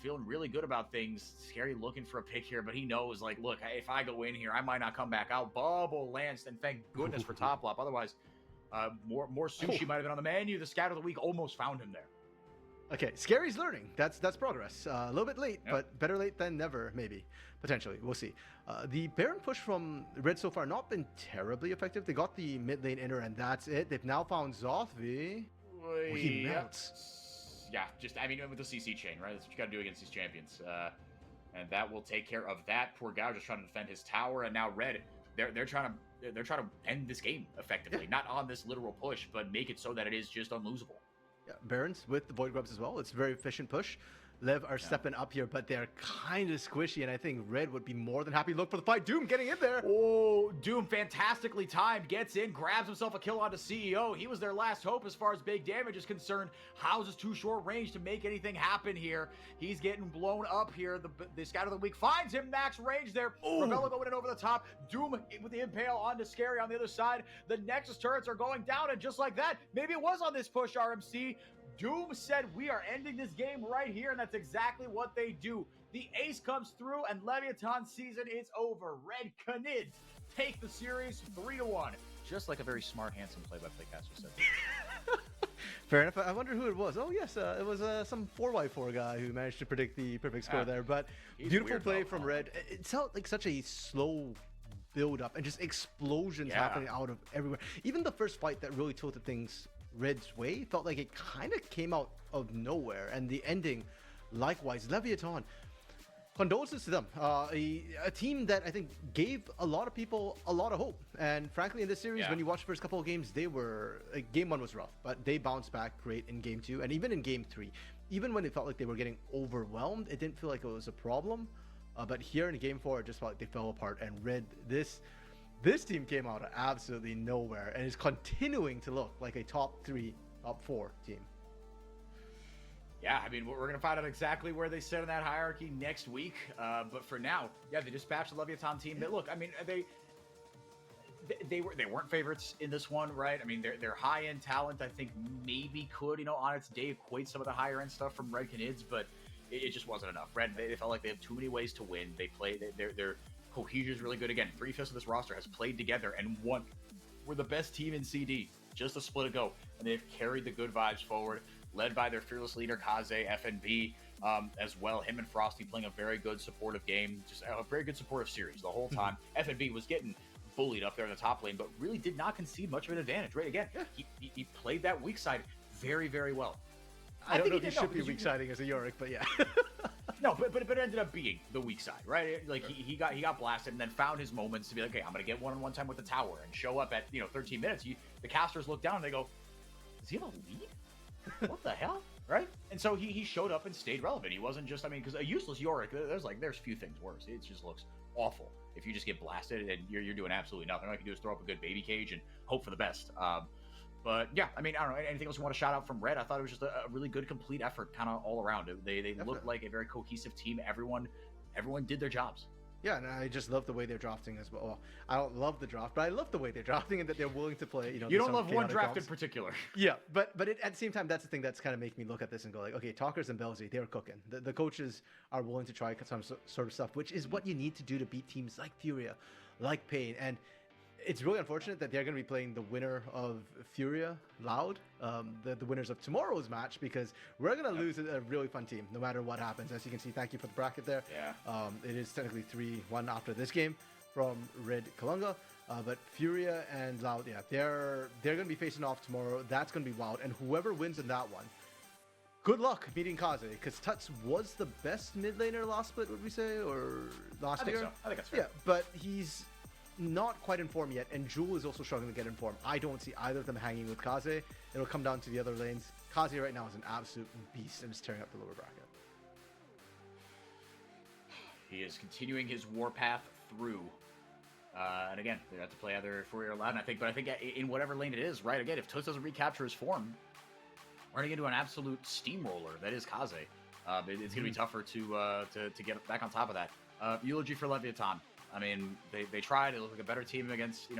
feeling really good about things. Scary looking for a pick here, but he knows, like, look, if I go in here, I might not come back out. Bubble Lance, and thank goodness for top lap. Otherwise, more sushi might have been on the menu. The scout of the week almost found him there. Okay, Scary's learning. That's progress. A little bit late, Yep. but better late than never, maybe. Potentially. We'll see. The Baron push from Red so far not been terribly effective. They got the mid lane inner, and that's it. They've now found Zothvi. Oh, he melts. Yeah, just, I mean, with the CC chain, right? That's what you got to do against these champions. And that will take care of that. Poor guy just trying to defend his tower, and now Red, they're trying to end this game effectively. Not on this literal push, but make it so that it is just unlosable. Yeah, Barons with the Void Grubs as well. It's a very efficient push. Lev are stepping up here, but they're kind of squishy, and I think Red would be more than happy to look for the fight. Doom getting in there. Oh, Doom fantastically timed, gets in, grabs himself a kill onto CEO. He was their last hope as far as big damage is concerned. House is too short range to make anything happen here. He's getting blown up here. The scout of the week finds him max range there. Rebello going in over the top. Doom with the impale onto Scary on the other side. The Nexus turrets are going down, and just like that, maybe it was on this push, RMC. Doom said, we are ending this game right here, and that's exactly what they do. The ace comes through, and Leviathan season is over. Red Canids take the series 3-1. Just like a very smart, handsome play-by-play caster said. Fair enough. I wonder who it was. Oh, yes, it was some 4x4 guy who managed to predict the perfect score there. But beautiful play from Red. It felt like such a slow build-up and just explosions happening out of everywhere. Even the first fight that really tilted things Red's way felt like it kind of came out of nowhere, and the ending likewise. Leviathan, condolences to them. A team that I think gave a lot of people a lot of hope, and frankly in this series, when you watch the first couple of games, they were game 1 was rough, but they bounced back great in game 2, and even in game 3, even when it felt like they were getting overwhelmed, it didn't feel like it was a problem. But here in game 4, it just felt like they fell apart, and Red, this team came out of absolutely nowhere and is continuing to look like a top 3, top 4 team. Yeah, I mean, we're going to find out exactly where they sit in that hierarchy next week. But for now, they dispatched the Leviathan team. But look, I mean, they weren't favorites in this one, right? I mean, their high-end talent, I think, maybe could, on its day, equate some of the higher-end stuff from Red Canids, but it just wasn't enough. Red, they felt like they have too many ways to win. Their cohesion is really good. Again, 3/5 of this roster has played together and won. We're the best team in CD. Just a split a go. And they've carried the good vibes forward, led by their fearless leader, Kaze, FNB, as well. Him and Frosty playing a very good supportive game. Just a very good supportive series the whole time. FNB was getting bullied up there in the top lane, but really did not concede much of an advantage, right? Again, he played that weak side very, very well. I don't know if he should be weak siding as a Yorick, but yeah. No, but it ended up being the weak side, right? Like he got blasted and then found his moments to be like, okay, I'm gonna get one-on-one time with the tower and show up at 13 minutes. The casters look down and they go, does he have a lead? What the hell? right? And so he showed up and stayed relevant. He wasn't just, I mean, because a useless Yorick, there's few things worse. It just looks awful if you just get blasted and you're doing absolutely nothing. All you can do is throw up a good baby cage and hope for the best. But yeah, I mean, I don't know. Anything else you want to shout out from Red? I thought it was just a really good, complete effort, kind of all around. They looked like a very cohesive team. Everyone did their jobs. Yeah, and I just love the way they're drafting as well. I don't love the draft, but I love the way they're drafting and that they're willing to play. You don't love one draft in particular. Yeah, but at the same time, that's the thing that's kind of making me look at this and go like, okay, Talkers and Belzy, they're cooking. The coaches are willing to try some sort of stuff, which is what you need to do to beat teams like Furia, like Pain, and it's really unfortunate that they're going to be playing the winner of Furia, Loud, the winners of tomorrow's match, because we're going to lose a really fun team no matter what happens. As you can see, thank you for the bracket there. Yeah. It is technically 3-1 after this game from Red Kalunga. But Furia and Loud, yeah, they're going to be facing off tomorrow. That's going to be wild. And whoever wins in that one, good luck meeting Kaze, because Tuts was the best mid laner last split, would we say, or last year? I think that's fair. Yeah, but he's not quite in form yet, and Jewel is also struggling to get in form. I don't see either of them hanging with Kaze. It'll come down to the other lanes. Kaze right now is an absolute beast and is tearing up the lower bracket. He is continuing his warpath through. And again, they have to play either Furia or Loud, I think in whatever lane it is, right? Again, if Tuts doesn't recapture his form, we're going to get into an absolute steamroller. That is Kaze. It's going to be tougher to get back on top of that. Eulogy for Leviathan. I mean, they tried. It looked like a better team against,